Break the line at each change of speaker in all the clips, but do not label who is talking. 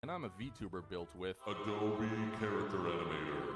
And I'm a VTuber built with Adobe Character Animator.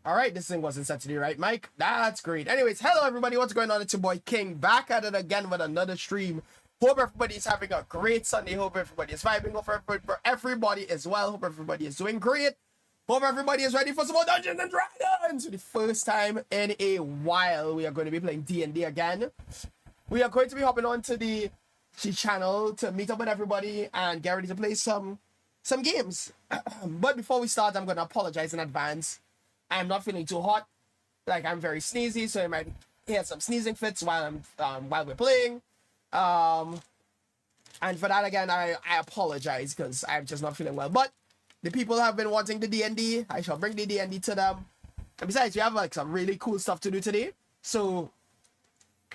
All right, this thing wasn't set to do right, Mike. That's great. Anyways, hello everybody. What's going on? It's your boy King back at it again with another stream. Hope everybody's having a great Sunday. Hope everybody is vibing. Hope for everybody as well. Hope everybody is doing great. Hope everybody is ready for some more Dungeons and Dragons. For the first time in a while, we are going to be playing D&D again. We are going to be hopping on to the channel to meet up with everybody and get ready to play some games. But before we start, I'm going to apologize in advance. I'm not feeling too hot. Like, I'm very sneezy, so you might hear some sneezing fits while we're playing. And for that, again, I apologize because I'm just not feeling well. But the people have been wanting the D&D. I shall bring the D&D to them. And besides, we have like some really cool stuff to do today. So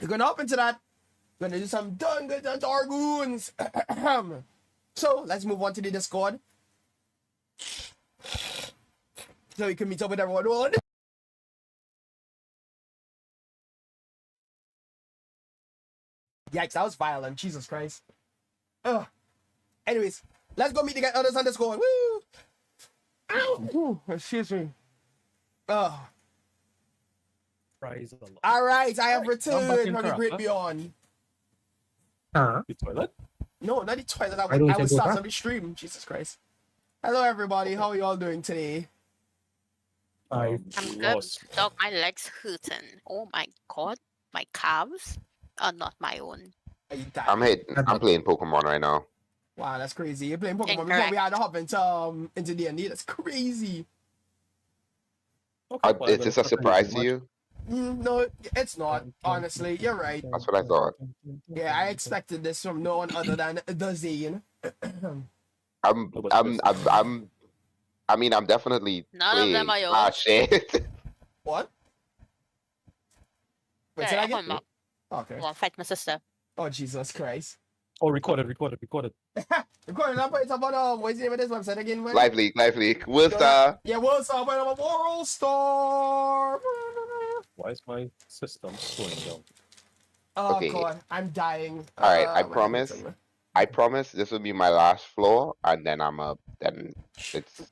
we're gonna hop into that. We're gonna do some Dungeons and Dragons. So let's move on to the Discord. So you can meet up with everyone. Yikes, that was violent. Jesus Christ. Ugh. Anyways, let's go meet the others on Discord. Woo! Ow! Ooh, excuse me. Ugh.
Praise the Lord.
All right, I have returned
in
from the
crap,
Great
huh?
Beyond.
The toilet?
No, not the toilet.
Why don't
I
you
was
go
start
back?
on the stream. Jesus Christ. Hello, everybody. How are you all doing today?
I
I'm good.
lost.
Dog, my legs hurting. Oh my god, my calves are not my own.
Are you dying?
I'm playing Pokemon right now.
Wow, that's crazy. You're playing Pokemon before
Incorrect.
we had to hop into D&D. That's crazy.
Okay, well,
Is this a surprise to you?
No, it's not. Honestly, you're right.
That's what I thought.
Yeah, I expected this from no one other than the Zane.
I'm definitely
None of them
playing.
are yours.
Ah, shit.
What? Wait,
Yeah,
did I
I'm
get?
on map.
Okay.
I want to fight my sister.
Oh, Jesus Christ.
Oh, recorded.
Recording up, it's about what's the name of this website again, man?
Live League. Worcester.
Yeah, World Star, but I'm a World Star.
Why is my system slowing down?
Oh
Okay.
God, I'm dying.
All right, I
my
promise.
goodness.
I promise this will be my last floor, and then I'm up. Then it's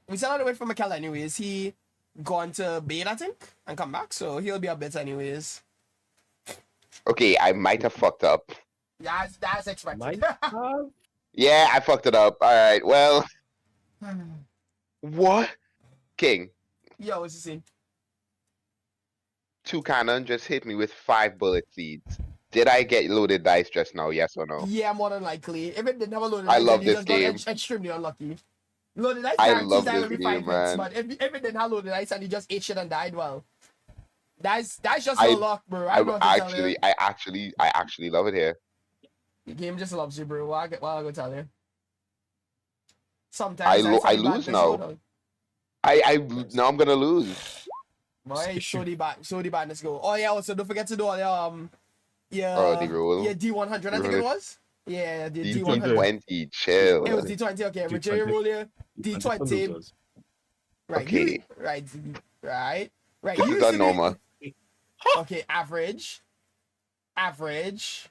We still on the way for Mikel anyways. He gone to bed, I think, and come back, so he'll be a bit anyways.
okay. I might have fucked up.
Yeah, that's expected.
Might have?
Yeah, I fucked it up. All right. Well, what? King,
Yo, what's the scene?
2 cannon just hit me with 5 bullet seeds. Did I get loaded dice just now? Yes or no?
Yeah, more than likely. If it did never load,
I love
you
this
just got
game.
extremely unlucky. Loaded dice,
I
guarantees
love
that
this
will be
game,
5 hits,
man.
but if it didn't have loaded dice and you just ate shit and died, well, that's just
I-
your luck, bro. I
actually love it here.
The game just loves you, bro. What I go tell you. Sometimes
I lose now. Now I'm gonna lose.
Boy, so the badness go. Oh yeah, also don't forget to do all your
The rule.
yeah, D100 I think it was. Yeah, the D100.
D20, chill.
It was D20, okay. Which you roll here? D20. Right.
Okay.
Right.
This is done normal.
Okay, average. Average.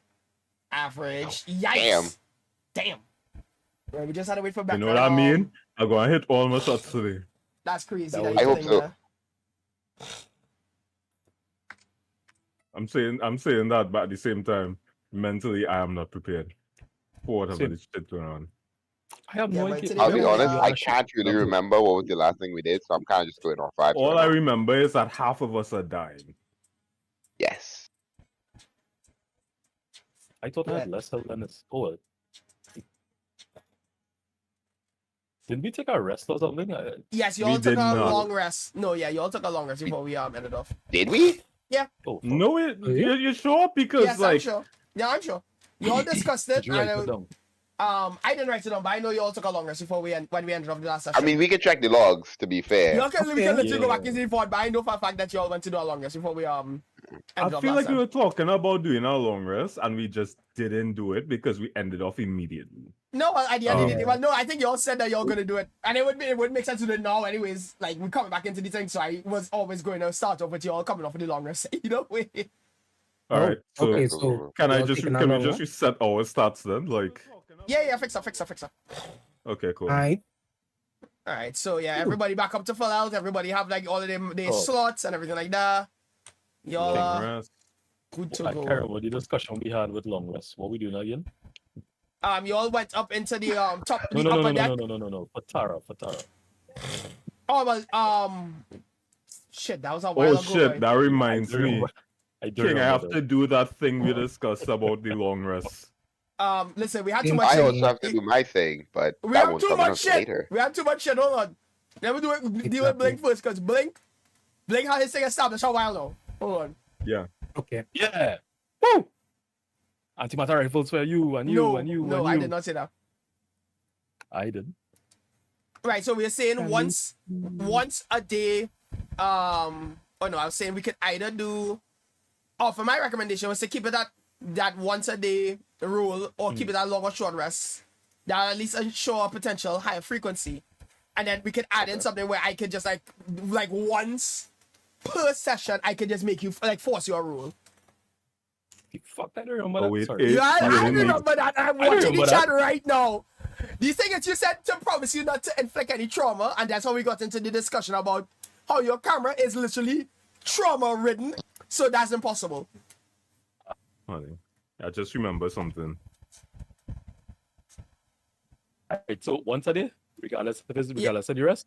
Yikes. Damn. Well, we just had to wait for
You
back.
know what I mean? I'm gonna hit all my shots today.
That's crazy.
That
That
was-
you
I hope
think
so.
that.
I'm saying that, but at the same time, mentally, I am not prepared for whatever
Same.
this shit going on.
I have
Yeah,
no
but
idea.
today
I'll be
Yeah,
honest,
yeah.
I can't really remember what was the last thing we did, so I'm kind of just going off vibes.
All
right
I
now.
remember is that half of us are dying.
Yes.
I thought I had
Yeah.
less health than this. Oh, well. Didn't we take a rest or something?
Yes, you
We
all took
did
a
not.
long rest. No, yeah, you all took a long rest before we ended off.
Did we?
Oh, fuck.
No, you sure? Because
Yes, I'm
like
sure. Yeah, I'm sure. You all discussed it.
Did you write
and,
it down?
I didn't write it down, but I know you all took a long rest before when we ended off the last
I
session.
mean, we can check the logs, to be fair.
we can let you go back
Yeah.
and see forward, but I know for a fact that you all went to do a long rest before we ended
I
off
feel
last
like we
time.
were talking about doing a long rest, and we just didn't do it because we ended off immediately.
No, well, at the end of the day,
Oh.
well, no, I think you all said that you're gonna do it, and it would make sense to do it now, anyways. Like we're coming back into the thing, so I was always going to start off with you all coming off with the long rest. You know, wait.
All right. So
Okay, so
can I
you're
just
taking
can we
along,
just
huh?
reset our stats then? Like,
Yeah, fix up.
okay, cool.
Alright.
All right, so yeah, everybody back up to full out. Everybody have like all of them their
Oh.
slots and everything like that. Y'all
Long
are
rest.
good to
I can't
go.
remember the discussion we had with long rest. What we doing again?
You all went up into the top,
No,
the
no, no,
upper
no,
deck.
no. For Tara.
Oh well, shit, that was a while
Oh
ago.
shit!
right?
That reminds
I do
me,
remember- I do
King. I have
remember
to do that thing we discussed about the long rest.
Listen, we had too
In-
much.
I
shit.
also have to do my thing, but
We
that
have
one's
too
coming
much
up
shit.
later.
We have too much shit. Hold on. Let me deal with
Exactly.
Blink first, cause Blink had his thing established a while now. Hold on.
Yeah.
Okay.
that. Yeah. Woo! Antimatter rifles for you and you
no,
and you
no,
and
I
you.
did not say that.
I did.
Right, so we're saying
Can we-
once a day. Oh no, I was saying we could either do. Oh, for my recommendation was to keep it that once a day rule, or keep it at long or short rest. That at least ensure a potential higher frequency, and then we could add in something where I could just like once per session, I could just make you like force your rule.
Fuck, I don't remember
Oh,
that.
wait,
Sorry.
it-
Yeah, I
really makes-
remember that. I'm
I
watching the
remember
chat
that.
right now. The thing is, you said to promise you not to inflict any trauma, and that's how we got into the discussion about how your camera is literally trauma-ridden. So that's impossible.
Honey, I just remember something.
Alright, so once a day, regardless of the rest.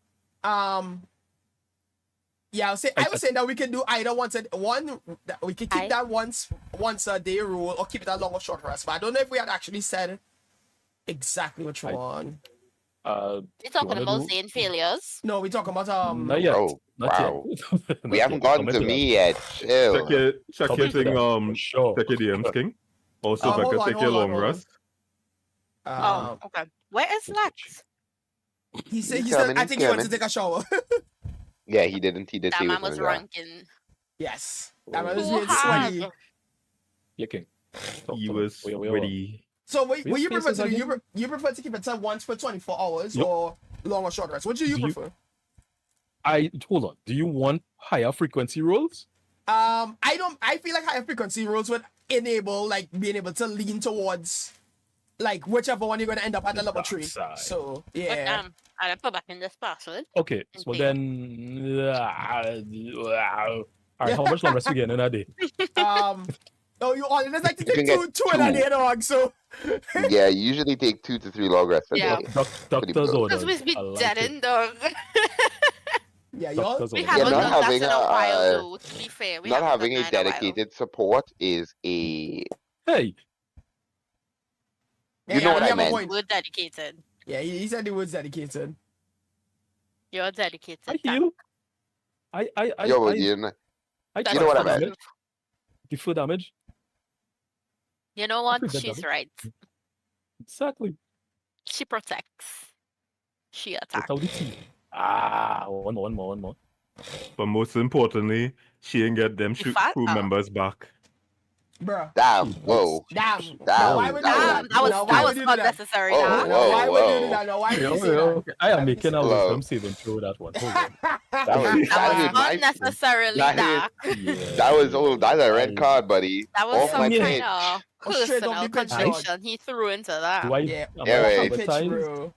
Yeah, I was saying that we can do either we can keep that once a day rule, or keep it that long or short rest. But I don't know if we had actually said exactly which one.
You're talking
wanna
about
do-
Zane failures.
No, we talking about
Not yet.
Oh,
Not
wow.
yet.
We haven't gotten to me yet. Chill.
Check
Come
your
to
thing.
that, for sure.
Check your DMs, King. Also,
hold
Becca,
on,
take your
hold on,
long
hold on.
rest.
Oh, okay. Where is Lex?
He said
He's
he said
coming,
I
he's
think he went to
coming.
take a shower.
Yeah, he didn't. He did
That
say he
man
was
was
gonna die.
ranking
Yes, that man
Oh.
was
too
being
hard.
sweaty.
Yeah, King. Talk
He
to me.
was
Wait, wait, wait.
ready.
So what
Which
you prefer
spaces
to do?
again?
You prefer to keep it to once for 24 hours,
Yep.
or long or short rest? What do you
Do you-
prefer?
Hold on. Do you want higher frequency rolls?
I feel like higher frequency rules would enable like being able to lean towards like whichever one you're gonna end up at the level 3.
Backside.
So
But
yeah.
I'll put back in this password.
Okay, so
Okay.
then. Alright, how much long rest we get in a day?
Oh, you all just like to
You
take
can
two
get
in a
two.
day, dog. So
Yeah, you usually take 2 to 3 long rests a
Yeah.
day.
Doctor's
good.
orders.
Because we be
I like
dead
it.
in dog.
yeah, y'all.
Doctor's
We
orders.
haven't
not
done that
having
in a while,
a-
though. To be fair, we
Not
haven't
having
done
a
that in while.
dedicated support is a.
Hey,
Yeah,
You know what
we
I
have a
meant.
point.
We're dedicated.
Yeah, he said he was dedicated.
You're dedicated.
I
That-
heal. I
Yo,
I
you know,
that's
you know what I
awesome.
meant.
defer damage.
You know what?
Pretty
She's
good,
right.
Exactly.
She protects. She
That's
attacks.
how the team. One more.
But most importantly, she ain't get them
In fact,
crew members back.
Bruh.
Damn. Whoa.
Damn.
Damn,
No, why would you do
damn.
that?
That was
No, why
that
would
was
you do that?
unnecessary.
Whoa,
Nah.
No, why would you do
whoa.
that? No, why would you
Okay,
say that?
okay. I
Why
am
would you
making
say
a
Hello.
list. I'm saving through that one. Hold on.
That was
That
That was
nice.
unnecessarily
That is-
dark.
Yeah.
That was old. That's a red
I-
card, buddy.
That was
Off
some
my
mean-
kind
pitch.
of
Oh, straight off
personal
the pitch, dog.
conviction he threw into that.
Do I?
Yeah,
Am
Yeah,
I
right.
off the pitch,
traumatized?
bro.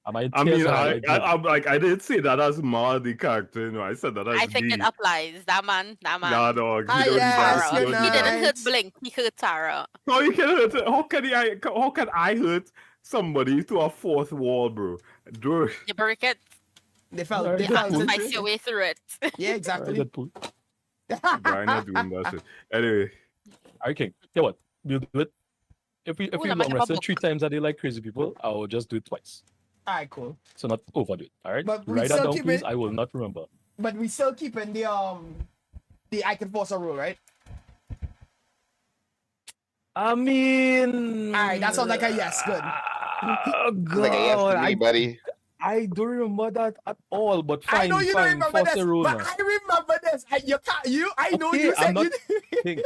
Am I?
I mean,
tears
I,
are good?
I'm like, I didn't say that as Ma, the character. You know, I said that as
I think
me.
it applies. That man.
Nah, dog.
Ah,
You don't
yes,
do that.
you're
You don't
He
do
didn't
that.
hurt
Right.
Blink. He hurt Tara.
How you can hurt? How can I hurt somebody to a fourth wall, bro? Bro,
You break it.
They felt.
Alright,
They
You have
felt
to
it.
spice your way through it.
Yeah,
Alright,
exactly.
good pull.
Brian not doing that shit. Anyway,
Okay. Yeah, what? We'll do it. If we
Ooh,
long
let me have a
wrestle
book.
3 times a day like crazy people, I will just do it twice.
Alright, cool.
So not overdo it. All right.
But we
Write that
still
down,
keep
please.
it-
I will not remember.
But we still keeping the I can force a rule, right?
I mean.
Alright, that sounds like a yes. Good.
Oh, God.
Like a yes to me, buddy.
I don't remember that at all, but
I
fine,
know you don't
fine.
remember
Force
this,
a rule
but
now.
I remember this. You can't. I know
Okay,
you said
I'm not
you.
saying-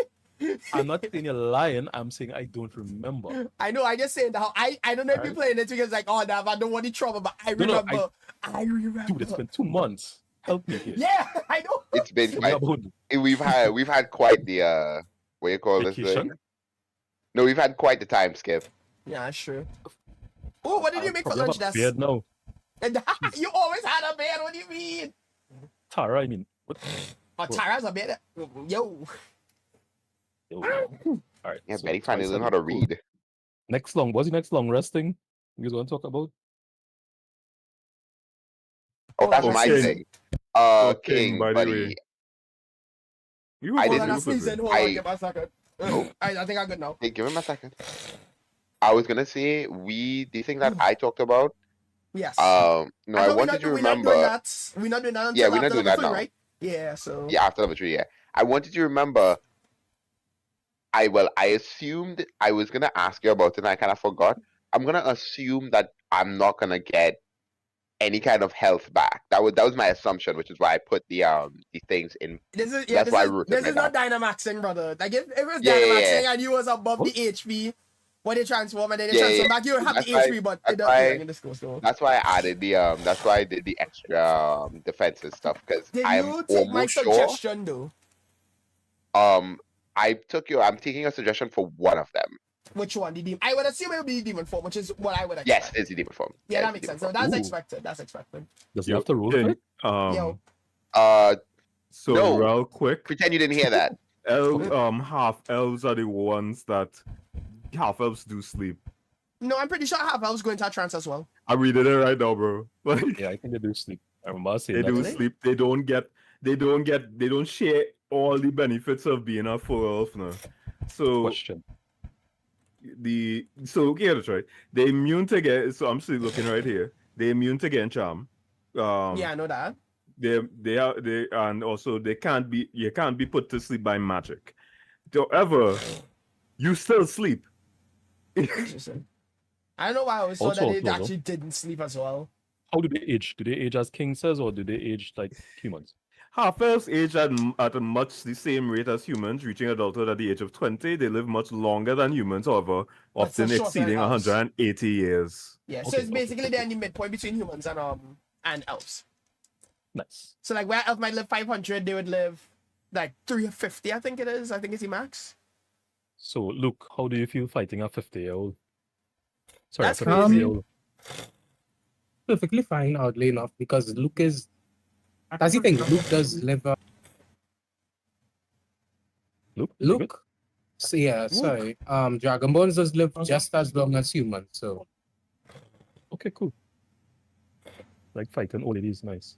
I'm not saying you're lying. I'm saying I don't remember.
I know. I just saying that. I don't know if you're
Alright.
playing it because like, oh, damn, I don't want any trouble, but I
No, no,
remember. I remember.
Dude, it's been 2 months. Help me here.
Yeah, I know.
It's been
What
quite.
about
We've had quite the what you call this
vacation?
thing? No, we've had quite the time skip.
Yeah, that's true. Oh, what did you
I
make for
probably have
lunch,
a
Des?
beard now.
And you always had a beard. What do you mean?
Tara, I mean, what?
Oh, Tara's a beard. Yo.
Yo. All right.
Yeah,
so
Betty finally
twice
learned
a
how to
week. Cool.
read.
Next long. What's the next long resting? You guys want to talk about?
Oh, that's
Oh,
my
King.
thing.
King,
King,
by the
buddy.
way. You
I
were
Hold on,
didn't-
I sneezed in. Hold
I-
on, give me a second. I think I'm good now.
Hey, give him a second. I was gonna say the thing that I talked about.
Yes.
No, I
thought
wanted you to
we're not doing
remember.
that. We're not doing that until
Yeah, we're not
after
doing
level
that
3,
now.
right? Yeah, so.
Yeah, after level 3, yeah. I wanted you to remember. I assumed I was gonna ask you about it, and I kind of forgot. I'm gonna assume that I'm not gonna get any kind of health back. That was my assumption, which is why I put the things in.
This is yeah.
That's why I
This
wrote
is,
it
this
like
is not Dynamaxing, brother. Like if it was
Yeah, yeah,
Dynamaxing
yeah.
and you was above the HP when they transform and then they
Yeah,
transform
yeah.
back, you would have the
That's
HP, but
that's
it doesn't
why-
in this course though.
That's why I added the That's why I did the extra defensive stuff because
Did
I
you
am
take my
almost sure.
suggestion though?
I'm taking a suggestion for one of them.
Which one? The demon? I would assume it would be the demon form, which is what I would expect.
Yes, it's the demon form.
Yeah, that
it's
makes
the
sense.
demon
So that's
Ooh.
expected. That's expected.
Does he
Yo,
have to roll
King,
it?
Yo.
form.
So
No.
real quick,
Pretend you didn't hear that.
half elves are the ones that half elves do sleep.
No, I'm pretty sure half elves go into a trance as well.
I'm reading it right now, bro. Like
Yeah, I think they do sleep. I remember saying
they
that.
do
Really?
sleep. They don't share all the benefits of being a full elf now. So
Question.
okay, that's right. They immune to get. So I'm still looking right here. They immune to getting charm.
Yeah, I know that.
They and also you can't be put to sleep by magic. However, you still sleep.
Interesting. I don't know why I always thought
Also
that they
Apollo.
actually didn't sleep as well.
How do they age? Do they age as King says, or do they age like humans?
Half elves age at a much the same rate as humans, reaching adulthood at the age of 20. They live much longer than humans, however,
But still
often
shorter than
exceeding
elves.
180 years.
Yeah, so
Okay,
it's basically
okay.
they're in the midpoint between humans and elves.
Nice.
So like where elf might live 500, they would live like 350, I think it is. I think it's the max.
So, Luke, how do you feel fighting a 50-year-old? Sorry,
That's
a
crazy.
50-year-old.
Perfectly fine, oddly enough, because Luke is. That's the thing. Luke does live.
Luke? you good?
Luke. So yeah, sorry. Dragonborns does live just as long as humans. So
Okay, cool. Like fighting old ladies, nice.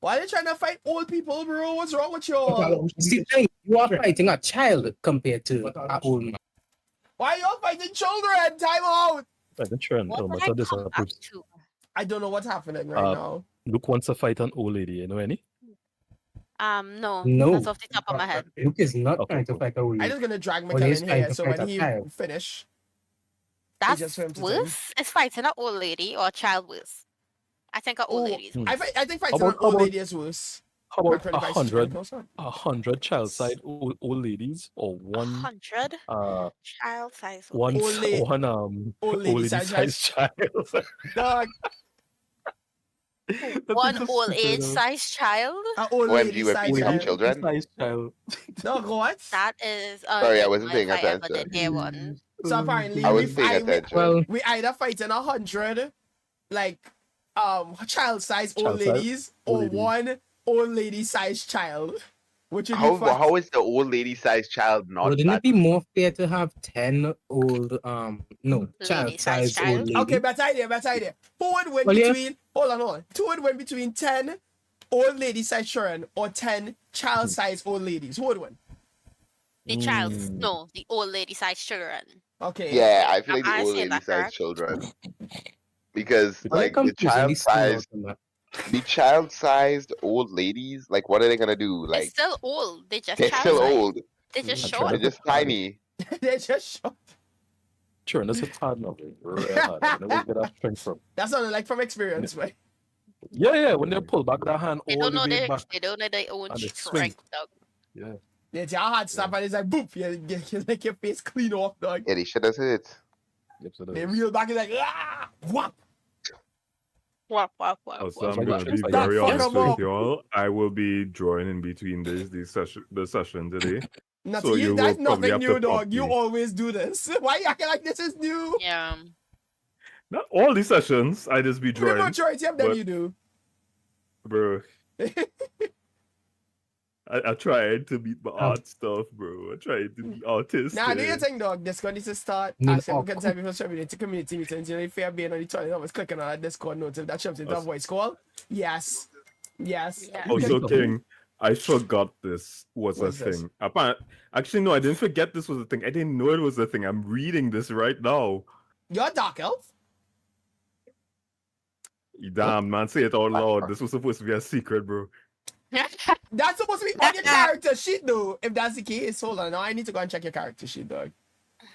Why are you trying to fight old people, bro? What's wrong with you?
see, you are fighting a child compared to an old man.
Why are you all fighting children? Time out!
Fighting children.
What
Oh,
did
but
I
this
come up
approves.
to?
I don't know what's happening right
Uh,
now.
Luke wants to fight an old lady. You know any?
No.
No.
That's off the top of my head.
Luke is not
Okay,
trying to
cool.
fight a old
I'm
man.
just gonna drag
Well, he's
McKellen
trying
here
to
so
fight
when
a
he
child.
finish.
That's
just for him to
worse. Is fighting an old lady or a child worse? I think an old
Oh,
lady is
Hmm.
worse.
I think fighting
How
an
about-
old
how about-
lady is worse.
How
My
about
pretty vice is getting closer.
100 child side old ladies or one
100
uh
child size.
one
Old la-
one
old
old
lady
lady
size
size child?
Dog,
That
One
is so
old
stupid,
age
though.
size child.
an old
OMG,
lady
we're
size
beating up
Old
child.
lady
children.
size child.
Dog, what?
That is
Sorry, I
unusual
wasn't paying
if I ever did
attention.
hear one.
So apparently
I
we
wasn't paying attention.
Well,
we either fighting 100 like child size old
Child size
ladies
old
or
ladies.
one old lady size child. Which would you
How is the old lady sized child not
wouldn't
that?
it be more fair to have 10 old no
Lady-sized
child-sized
child?
old lady?
Okay, better idea. Who would win
Well, yeah.
between hold on. Who would win between 10 old lady size children or 10 child size old ladies? Who would win?
The child's no, the old lady size children.
Okay.
Yeah, I feel like
Am
the
I
old
saying
lady
that
sized
correct?
children. Because
Well,
like
I'm
the
confused.
child sized old ladies, like what are they gonna do?
They're
Like
still old. They just
they're
child
still
size.
old.
They're just
I'm
short.
trying
They're just tiny.
They're just short.
Sure, that's a hard number. Real hard. I never get that strength from.
That's only like from experience, right?
Yeah, when they pull back that hand
They
all
don't
the
know
way
their
back.
they don't know their own
and they swing.
strength, dog.
Yeah.
It's your hard stuff and it's like boop, you make your face clean off, dog.
Yeah, they should have it.
Yep, so
They
that is.
reel back, it's like whap.
Wap, wap, wap,
Also,
wap.
I'm gonna be
That
very
fuck
honest
'em
with
up.
y'all. I will be drawing in between the session today.
Not
So you
that's
will probably
nothing
have to
new, dog.
prompt
You
me.
always do this. Why you acting like this is new?
Yeah.
Not all these sessions, I just be
The
drawing,
majority of them
but-
you do.
bro. I tried to beat my art stuff, bro. I tried to be artistic.
Nah, do you think, dog? Discord needs to start.
Need
As we
up.
can tell people streaming into community meetings. You know, if you're being on the toilet, I was clicking on that Discord note. If that jumps into a
Us.
voice call, yes.
Yeah.
Also, King, I forgot this was
What's
a
this?
thing. Actually, no, I didn't forget this was a thing. I didn't know it was a thing. I'm reading this right now.
You're a dark elf.
Damn, man, say it out loud. This was supposed to be a secret, bro.
That's supposed to be on your character sheet, though. If that's the case, hold on. Now I need to go and check your character sheet, dog.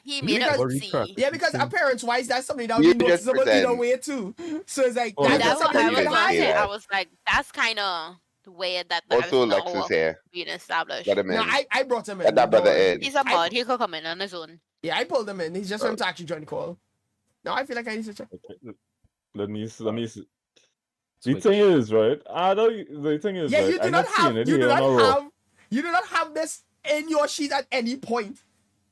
He made
Because-
us see.
Yeah, because appearance-wise, that's something that
You
would be
just
noticeable either
pretend.
way too. So it's like
Oh,
that's
That's
just
what I
something
was
you
didn't
can
gonna
say
say.
hide.
that.
I was like, that's kind of weird that that
Also,
is not
Lex is
what
here.
being established.
Let him in.
No, I brought him in.
Let that brother
Don't worry.
in.
He's a mod. He could come in on his own.
Yeah, I pulled him in. He's just for him to actually join the call. Now I feel like I need to check.
Let me see. The thing is, right? The thing is,
Yeah,
right?
you do
I'm
not
seeing
have
it
you do
here on
not
our roll.
have you do not have this in your sheet at any point.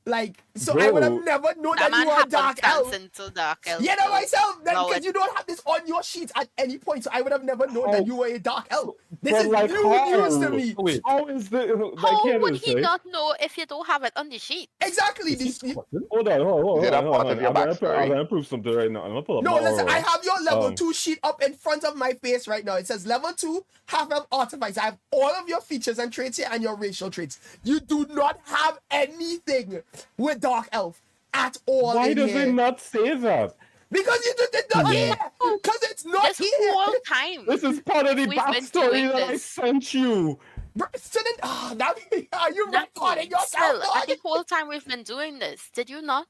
Like, so I would
Bro.
have never known
That
that you
man
were a dark elf.
into dark elf.
Yeah, no,
so-
myself.
No,
Because
it-
you don't have this on your sheet at any point, so I would have never known
How-
that you were a dark elf. This
But
is
like
new news to
how?
me.
Wait,
How is the like
How
here
would
it is,
he
right?
not know if you don't have it on the sheet?
Exactly.
is he
This,
squatting?
Hold on.
Is it a part of your
I'm gonna
backstory?
prove something right now. I'm gonna pull up
no,
my
listen,
aura.
I have your level
Um,
2 sheet up in front of my face right now. It says level 2, half elf artifacts. I have all of your features and traits here and your racial traits. You do not have anything with dark elf at all.
Why
in
does
here.
it not say that?
Because you did not here. Because it's not
This
here.
whole time.
This is part of the
We've been
backstory
doing
that I
this.
sent you.
Bro, so then, are you
Nothing.
recording yourself?
Still,
dog?
the whole time we've been doing this, did you not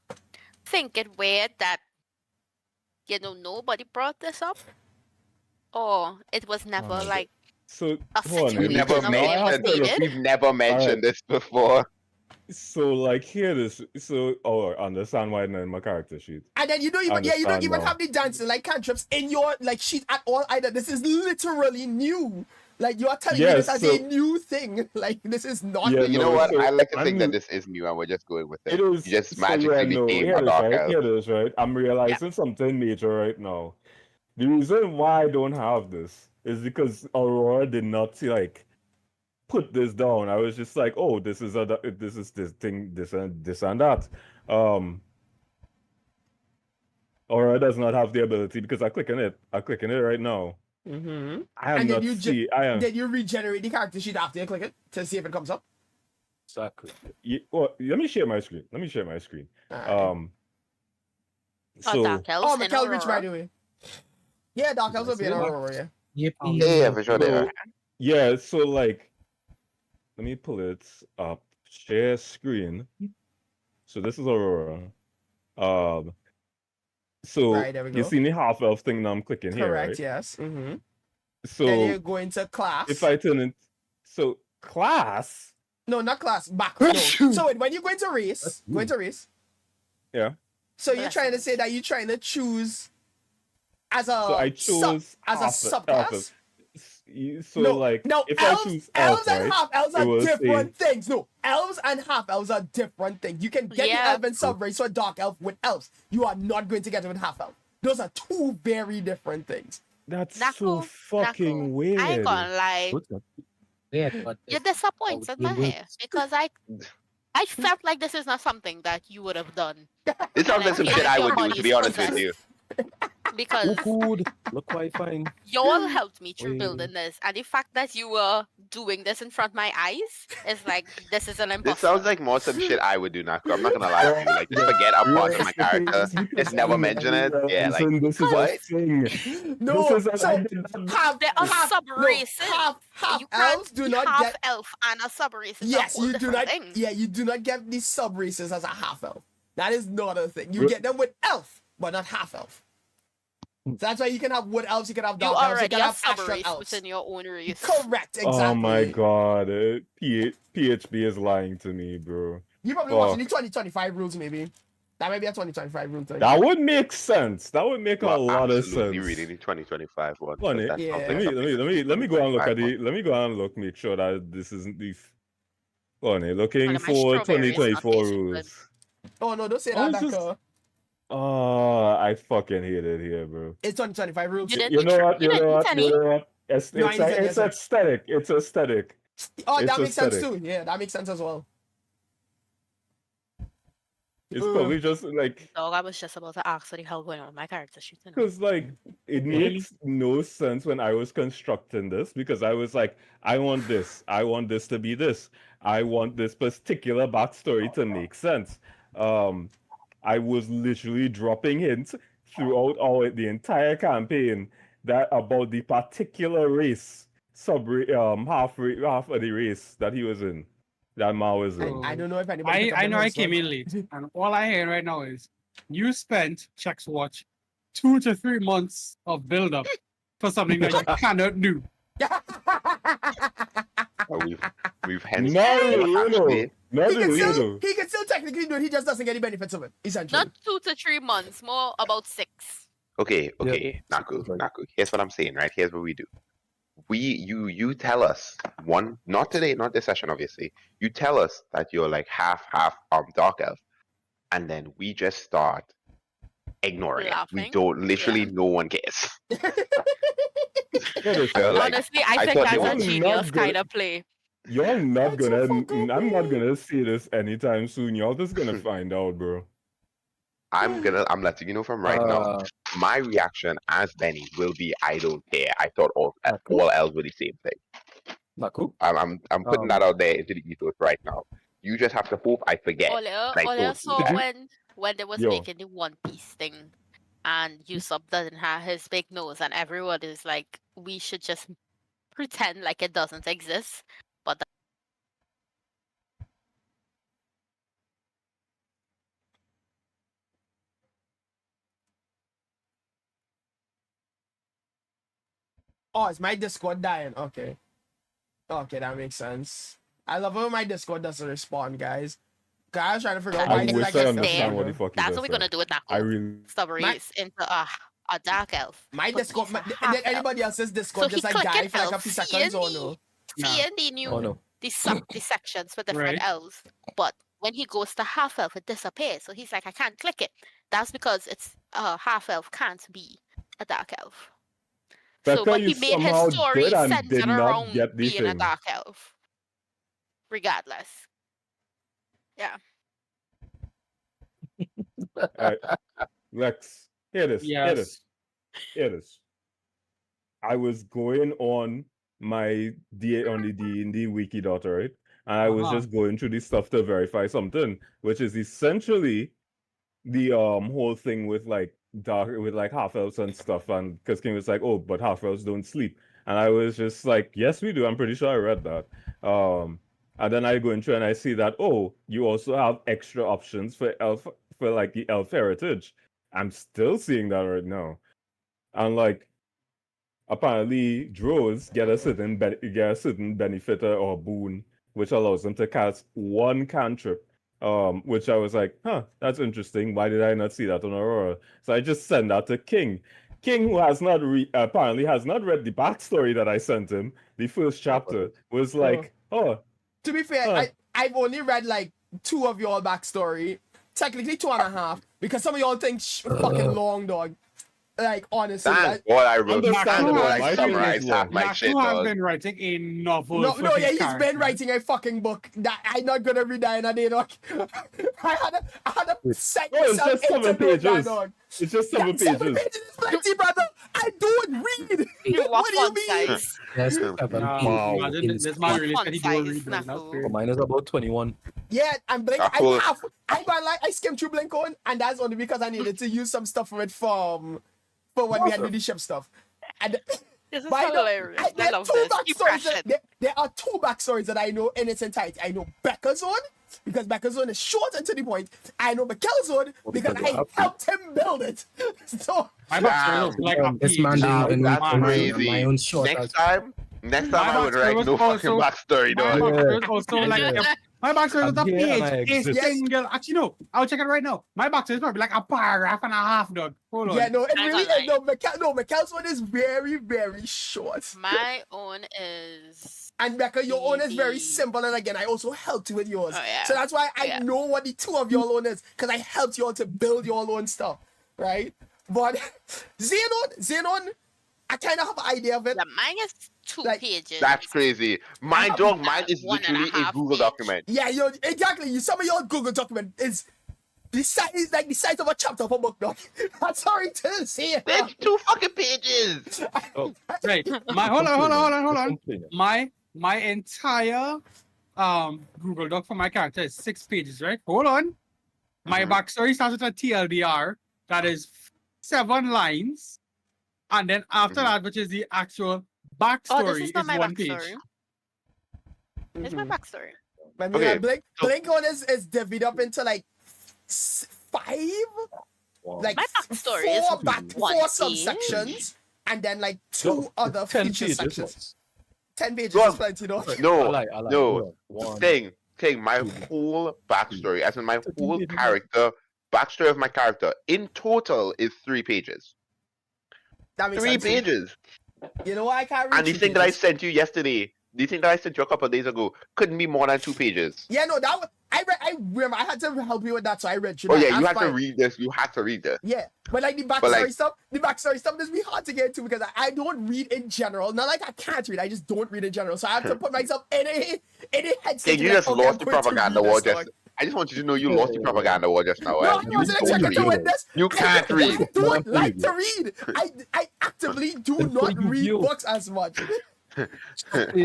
think it weird that nobody brought this up? Or it was never
Oh,
like
So
a
hold on,
situation
We've never
of where it was
mentioned
needed?
we've never mentioned this before.
So like here this I understand why not in my character sheet.
And then you don't even you don't
Understand
even
now.
have the dancing like cantrips in your like sheet at all either. This is literally new. Like you are telling me
Yes,
this as
so-
a new thing. Like this is not
Yeah,
You
no,
know what?
so
I like to
I'm
think that
new-
this is new and we're just going with it.
It is
You just
so
magically
yeah, no,
became
here
a
it is,
dark
right?
elf.
Here it is, right? I'm realizing something major right now. The reason why I don't have this is because Aurora did not like put this down. I was just like, oh, this is this thing, this and that. Aurora does not have the ability because I click on it right now.
Mm-hmm.
I am
And then
not
you
see. I am.
Then you regenerate the character sheet after you click it to see if it comes up.
Exactly.
Let me share my screen.
Alright.
So
Dark elves
Oh,
in
Mikkel reached
Aurora.
by the way. Yeah, dark elves will be in
See that?
Aurora, yeah.
Yep.
Yeah, for sure they
So,
are.
yeah, so like, let me pull it up. Share screen. So this is Aurora. So
Right, there we
you
go.
see the half elf thing now I'm clicking here,
Correct,
right?
yes. Mm-hmm.
So
Then you go into class.
if I turn it, So class.
No, not class. Back. No. So wait, when you go into race,
Yeah.
So you're trying to say that you're trying to choose as a
So I chose
as a subclass?
So
No,
like
no,
if
elves,
I choose
elves
elf,
and
right,
half elves
it
are
will say-
different things. No, elves and half elves are different things. You can get the
Yeah.
elf and sub race or dark elf with elves. You are not going to get it with half elf. Those are two very different things.
That's
Naku,
so fucking
Naku,
weird.
I ain't gonna lie.
What's that?
Yeah, but
You're disappointed
how
my
it
hair
works.
because I felt like this is not something that you would have done.
This sounds like some shit I would do, to be honest with
Possessed.
you.
Because
Who could look quite fine?
y'all helped me through
Wait.
building this, and the fact that you were doing this in front of my eyes is like this is an
This
imposter.
sounds like more some shit I would do, Naku. I'm not gonna lie to you. Like, just forget a part of my character. Just never mention it. Yeah, like,
this is a
what?
thing.
No,
This is a,
so
I did not-
half,
There are
half,
sub
no,
races.
half
You can't
elves do
be
not
half
get.
elf and a sub race. It's
Yes,
a whole
you do
different
not.
thing.
Yeah, you do not get these sub races as a half elf. That is not a thing. You
Re-
get them with elf, but not half elf. So that's why you can have wood elves, you can have
You
dark elves, you
already
can
a
have
sub
astral
race
elves.
within your own race.
Correct, exactly.
Oh my god, PHP is lying to me, bro.
You probably watching the 2025 rules, maybe. That might be a 2025 rule thing.
That would make sense. That would make a
well,
lot of
absolutely
sense.
reading the 2025 one.
Funny.
So that
Yeah.
sounds
Let
like
me
something
let me go and look at
2025
the let me go and look, make sure that this isn't the funny. Looking
Well, my
for
strawberry is not
2024
tasting good.
rules.
Oh no, don't say
Oh,
that,
it's just-
Daka.
Oh, I fucking hate it here, bro.
It's 2025 rules.
You didn't
You
eat
know
tr-
what?
you
You
didn't
know
eat
what?
any?
You know what? It's
No, I didn't say
it's
that.
aesthetic. It's aesthetic.
Oh,
It's
that makes sense
aesthetic.
too. Yeah, that makes sense as well.
It's probably just like
Dog, I was just about to ask what the hell going on with my character shooting.
because like it
Really?
makes no sense when I was constructing this because I was like, I want this to be this, I want this particular backstory to make sense. I was literally dropping hints throughout the entire campaign that about the particular race, half of the race that he was in, that Ma was in.
I don't know if anybody. picked up
I
the
know I
hints,
came
but-
in late, and all I hear right now is you spent checks watch 2 to 3 months of build up for something that you cannot do.
Oh, we've hence
Not really, not
He can
really,
still,
though.
he can still technically do it. He just doesn't get any benefits of it. Essentially.
Not 2 to 3 months, more about 6.
Okay, Naku. Here's what I'm saying, right? Here's what we do. You tell us one, not today, not this session, obviously. You tell us that you're like half dark elf, and then we just start ignoring it. We
Laughing?
don't literally,
Yeah.
no one cares.
Yeah,
feel like-
Honestly, I
I
think
thought they
that's a
were
genius
not
kind
good.
of play.
Y'all not
That's so
gonna.
fucking
I'm not
weird.
gonna see this anytime soon. Y'all just gonna find out, bro.
I'm letting you know from right now. My reaction as Benny will be I don't care. I thought all elves were the same thing.
Naku?
I'm putting that out there into the ethos right now. You just have to hope I forget.
Olea
Like, don't do
saw
that.
when they was
Yo.
making the One Piece thing, and Usopp doesn't have his big nose, and everyone is like, we should just pretend like it doesn't exist. But
Oh, it's my Discord dying. Okay. Okay, that makes sense. I love when my Discord doesn't respond, guys. I was trying to figure out
I
why
wish
it's
I
like
understand what the fuck you
that's
just
what we're gonna
said.
do with
I
Knuckles.
really.
Stubborns into a dark elf.
my
but
Discord,
he's a
and then
half-elf.
anybody else's Discord
So
just
he
like
clicked
die for like a few
elf,
seconds or
CND.
no?
Seeing the new
Oh no.
the sections for different
Right.
elves, but when he goes to half elf, it disappears. So he's like, I can't click it. That's because it's half elf can't be a dark elf. So,
Becca,
but
you
he made
somehow
his story
did and
centered
did not
around
get the
being a
thing.
dark elf. Regardless. Yeah.
Alright. Lex, hear this. Hear this.
Yes.
Hear this. I was going on the D&D wiki dot, right? And I was
Uh-huh.
just going through this stuff to verify something, which is essentially the whole thing with like half elves and stuff. And because King was like, oh, but half elves don't sleep. And I was just like, yes, we do. I'm pretty sure I read that. And then I go into and I see that, oh, you also have extra options for like the elf heritage. I'm still seeing that right now. And like, apparently drones get a certain benefit or boon, which allows them to cast one cantrip. Which I was like, huh, that's interesting. Why did I not see that on Aurora? So I just sent that to King. King, who has not apparently has not read the backstory that I sent him, the first chapter, was like, oh.
To be fair, I've only read like 2 of y'all backstory. Technically 2.5, because some of y'all think fucking long, dog. Like, honestly.
That's what I wrote. That's
Understandable.
what I
My
summarized
feelings
half my
Max,
shit,
who has
dog.
been writing a novel.
No,
for
yeah,
his
he's been
character.
writing a fucking book that I'm not gonna read that in a day, dog. I had to set
Oh, it's
myself
just 7
into doing that,
pages.
dog.
It's just 7
7
pages.
pages is plenty, brother. I don't read.
You
What do you
font
mean?
size?
Yes,
Wow.
Imagine this man really said he don't
Font
read
size,
them. That's
Snafu.
great.
Mine is about 21.
Yeah, I'm Blink.
That's cool.
I skimmed through Blink on, and that's only because I needed to use some stuff from it for when we had leadership stuff. And
This is
but I know-
hilarious.
there
I
are
love
2
this. Keep
backstories.
crashing.
There are 2 backstories that I know in its entirety. I know Becca's one because Becca's one is short and to the point. I know Mikkel's one because
because
I
they're
helped him build it. So
My backstory was like a
This man
page.
didn't even
That's
read
crazy.
my own short.
Next time I would
backstory
write
was
no fucking
also-
backstory,
My
dog.
backstory was also like
Yeah.
my backstory was a
I'm here and I
page. A
exist.
single. Actually, no. I'll check it right now. My backstory is probably like a paragraph and a half, dog. Hold on.
yeah, no, it
I
really
got
is. No, Mikkel's one is very, very short.
My own is.
And Becca, your own is very
Easy.
simple. And again, I also helped you with yours.
Oh, yeah.
So that's why I
Yeah.
know what the 2 of your own is. Because I helped you all to build your own stuff. Right? But Xenon, I kind of have an idea of it.
Yeah, mine is 2
Like,
pages.
That's crazy. Mine is literally a
1.5
Google
page.
document.
Yeah, exactly. Some of your Google document is the size of a chapter of a book, dog. I'm sorry to say it.
There's 2 fucking pages.
Right. Hold on.
Complaining.
My entire Google Doc for my character is 6 pages, right? Hold on. My backstory starts with a TLDR that is 7 lines. And then after that, which is the actual backstory,
Oh, this is not my
1
backstory.
page.
It's my backstory.
I mean,
Okay,
Blink one is divided up into like 5, like
My backstory is
4
one
subsections, and then like 2 other
10
feature
pages.
sections.
once.
10 pages
Well,
is plenty, though.
No,
I like.
no.
One.
King, my whole backstory, as in my whole character, backstory of my character, in total is 3 pages.
That makes
3
sense.
pages.
You know why I can't read
And the
3
thing that I
pages?
sent you yesterday, the thing that I sent you a couple of days ago, couldn't be more than 2 pages.
Yeah, no, that was I remember I had to help you with that, so I read you.
Oh
that.
yeah, you
That's
had to
fine.
read this. You had to read this.
Yeah, but like the backstory
like-
stuff is be hard to get into because I don't read in general. Not like I can't read, I just don't read in general. So I have to put myself in a headspace.
King, you
like,
just
okay,
lost
I'm
the
going to
propaganda
read
war
this,
just.
dog.
I just want you to know you lost the propaganda war just now.
No, I
You
wasn't
don't
expecting to
read.
win this.
You can't read.
I don't
You
like
can't
to read. I actively do
Then
not
play
read
Yu-Gi-Oh.
books as much.
Play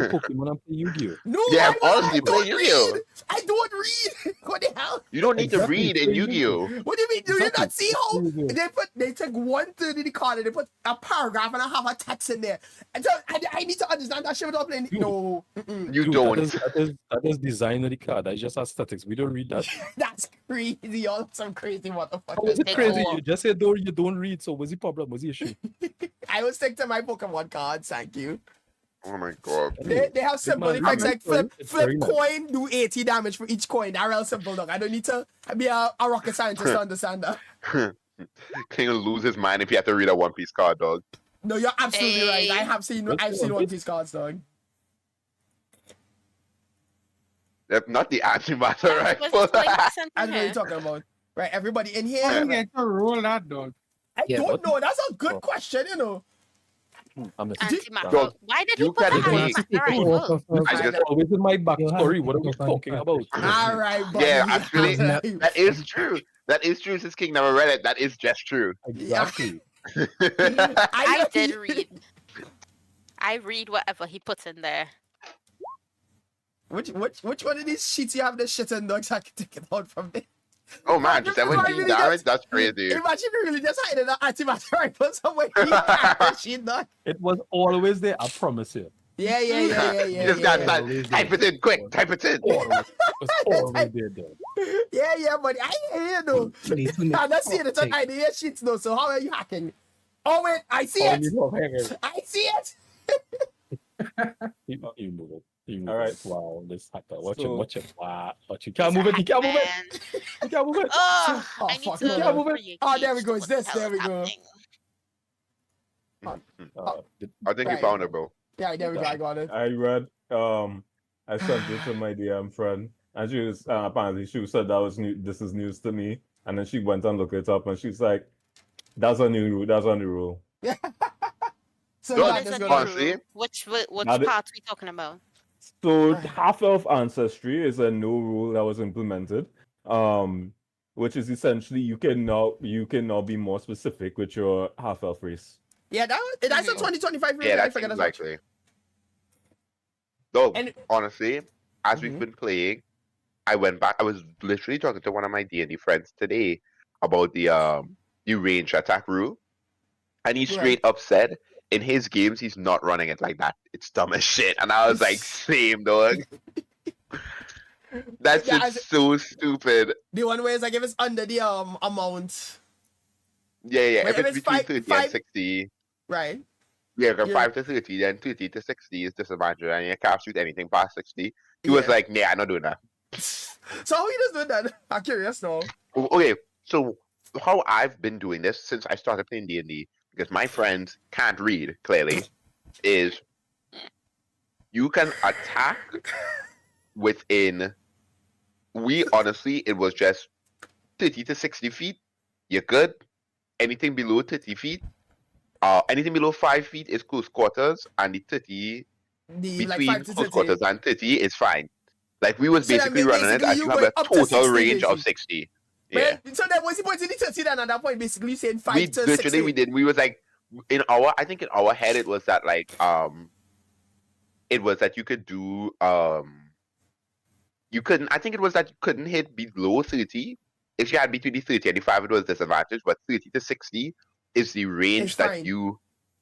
Pokemon and play Yu-Gi-Oh.
No,
Yeah,
I
honestly,
don't
play Yu-Gi-Oh.
read. I don't read. What the hell?
You don't need to
Exactly,
read in
play
Yu-Gi-Oh.
What do you mean? Do you
Exactly.
not see how
Yu-Gi-Oh.
they took 1/3 of the card and they put a paragraph and a half a text in there? And so I need to understand that shit without playing. No,
You
Dude,
don't.
That is design of the card. That's just aesthetics. We don't read that.
that's crazy. Y'all some crazy
How is
motherfuckers.
it
They
crazy?
go-
You just said though you don't read. So what's the problem? What's the issue?
I will stick to my Pokemon cards. Thank you.
Oh my god.
They have simple
man,
effects like flip
it's very nice.
coin, do 80 damage for each coin. They're real simple, dog. I don't need to be a rocket scientist to understand that.
King will lose his mind if you have to read a One Piece card, dog.
No, you're absolutely right.
Hey.
I've seen One Piece cards, dog.
Not the antimatter
What's
rifle.
this link you sent
I
me
don't know what
here?
you're talking about. Right, everybody in here.
How do you
right,
get to roll that, dog?
I
Yeah,
don't
what-
know. That's a good question, you know.
I'm a
Antimatter.
Dog,
Why did
you
he put
can
the
take-
antimatter rifle?
I just-
always in my backstory.
You
What are we
have to
talking
go
about?
All right, buddy.
Yeah, actually,
all right.
that is true. That is true. Since King never read it, that is just true.
Exactly.
I did read. I read whatever he puts in there.
Which one of these sheets you have this shit in, dog, so I can take it out from there?
Oh man,
This is why
17
really
damage?
just-
That's crazy.
Imagine you really just hiding an antimatter rifle somewhere. You have that shit, dog.
It was always there. I promise you.
Yeah.
You just
yeah.
got that. Type it in quick. Type it in.
It was always there, though.
Yeah, buddy. I hear you, though. I'm not seeing it on idea sheets, though. So how are you hacking? Oh wait, I see
Oh,
it.
you know, hang on.
I see it.
You move it. You move
All right.
it. Wow, this hacker. Watch him.
So-
Watch him. Wow. Watch you can't move it. He can't move it.
Man.
He can't move it.
Oh,
Oh,
I need
fuck,
to
he can't
move
it.
create
Oh, there we
gauge
go,
to
it's
what the
this,
hell
there
is
we go.
happening.
I think you
Right.
found it, bro.
Yeah, there we go. I got it.
I read I sent it to my DM friend, and she was apparently she said that was new. This is news to me, and then she went and looked it up, and she's like, "That's a new rule. That's a new rule."
So
No,
yeah,
What is
that's
a
good.
new
honestly,
rule? Which
Now the-
part we talking about?
So half elf ancestry is a new rule that was implemented, which is essentially you can now be more specific with your half elf race.
Yeah, that's a 2025 rule.
Yeah,
I
that
forgot
seems
as much.
likely. Though,
And-
honestly, as we've
Mhm.
been playing, I went back. I was literally talking to one of my D&D friends today about the range attack rule, and he straight up said in his games he's not running it like that. It's dumb as shit. And I was like, same dog. That's
Yeah,
just so stupid.
The one where it's like if it's under the amount,
Yeah.
But
If it's between 30
five-
and 60,
right?
yeah, from
Yeah.
5 to 30, then 30 to 60 is disadvantage, and you can't shoot anything past 60. He was
Yeah.
like, nah, I'm not doing that.
So how he does do that? I'm curious now.
Okay, so how I've been doing this since I started playing D&D, because my friends can't read clearly, is you can attack within. We honestly, it was just 30 to 60 feet. You're good. Anything below 30 feet, anything below 5 feet is close quarters, and the 30
The like
between
5 to
close
30.
quarters and 30 is fine. Like we was
So that
basically
means
running it
basically
as
you
you have
going
a
up to
total
60
range of
basically.
60. Yeah.
But, so that was the point in the 30 then at that point basically saying 5
We
to
literally
60.
we did. We was like I think in our head it was that like it was that you could do you couldn't. I think it was that you couldn't hit below 30. If you had between the 30 and the 5, it was disadvantage. But 30 to 60 is the range
It's
that
fine.
you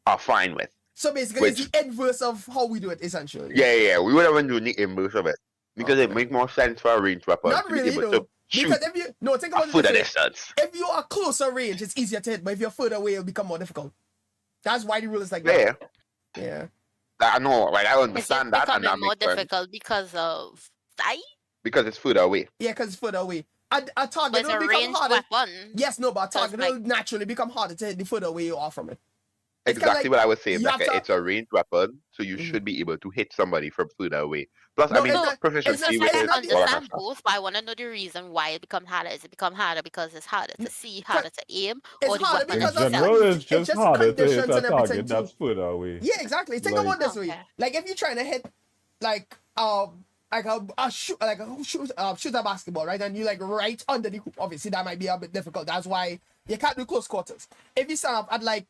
are fine with.
So basically it's the inverse of how we do it essentially.
Yeah. We would have been doing the inverse of it because it
Okay.
makes more sense for a ranged weapon
Not
to be
really
able
though.
to shoot
Because if you think
a
about it
foot
this
of
way,
distance.
if you are closer range, it's easier to hit, but if you're further away, it'll become more difficult. That's why the rule is like that.
Yeah,
Yeah.
I know. Like I
Is it
understand that, and
becoming
that
more
makes sense
difficult because of size?
because it's further away.
Yeah, because it's further away. A
But
target
it's
will
a
become
ranged
harder.
weapon.
Yes, no, but a
So it's
target
like-
will naturally become harder to hit the further away you are from it. It's kinda
Exactly
like
what I was saying.
you
Like
have to-
it's a ranged weapon, so you
Mhm.
should be able to hit somebody from further away. Plus,
No,
I mean,
it's not-
proficiency
it's not-
with
I
it's
it,
can
not-
all of that
understand
stuff.
both, but I want to know the reason why it becomes harder. Is it become harder because it's harder to see, harder to aim,
It's
or the
harder
weapon
In
because of
itself?
general, it's
it's
just
just
harder to hit
conditions
a
and everything
target
too.
that's further away.
Yeah, exactly. Think
Like-
about it this way.
Okay.
Like if you're trying to hit like a shooter basketball, right? And you like right under the hoop. Obviously that might be a bit difficult. That's why you can't do close quarters. If you stand up at like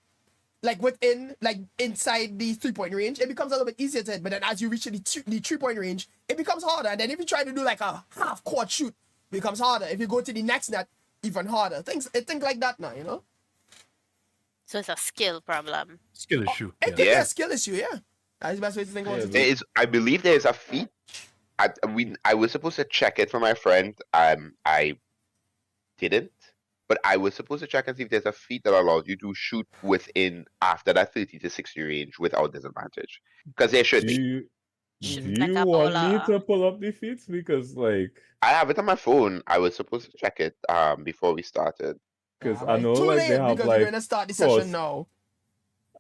within like inside the 3-point range, it becomes a little bit easier to hit. But then as you reach the 3-point range, it becomes harder. And then if you try to do like a half court shoot, it becomes harder. If you go to the next net, even harder. Things like that now, you know?
So it's a skill problem.
Skill issue.
It
Yeah.
could be
Yeah.
a skill issue, yeah. That's the best way to think about it.
There is, I believe, there is a feat. I was supposed to check it for my friend. I didn't, but I was supposed to check and see if there's a feat that allows you to shoot within after that 30 to 60 range without disadvantage. Because there should
Do
be.
you,
Shoot
do
like
you
a
want me
bowler.
to pull up the feats? Because like,
I have it on my phone. I was supposed to check it before we started.
because
Yeah,
I
but
know
too
like
late
they have
because we're
like
gonna start the
cross-
session now.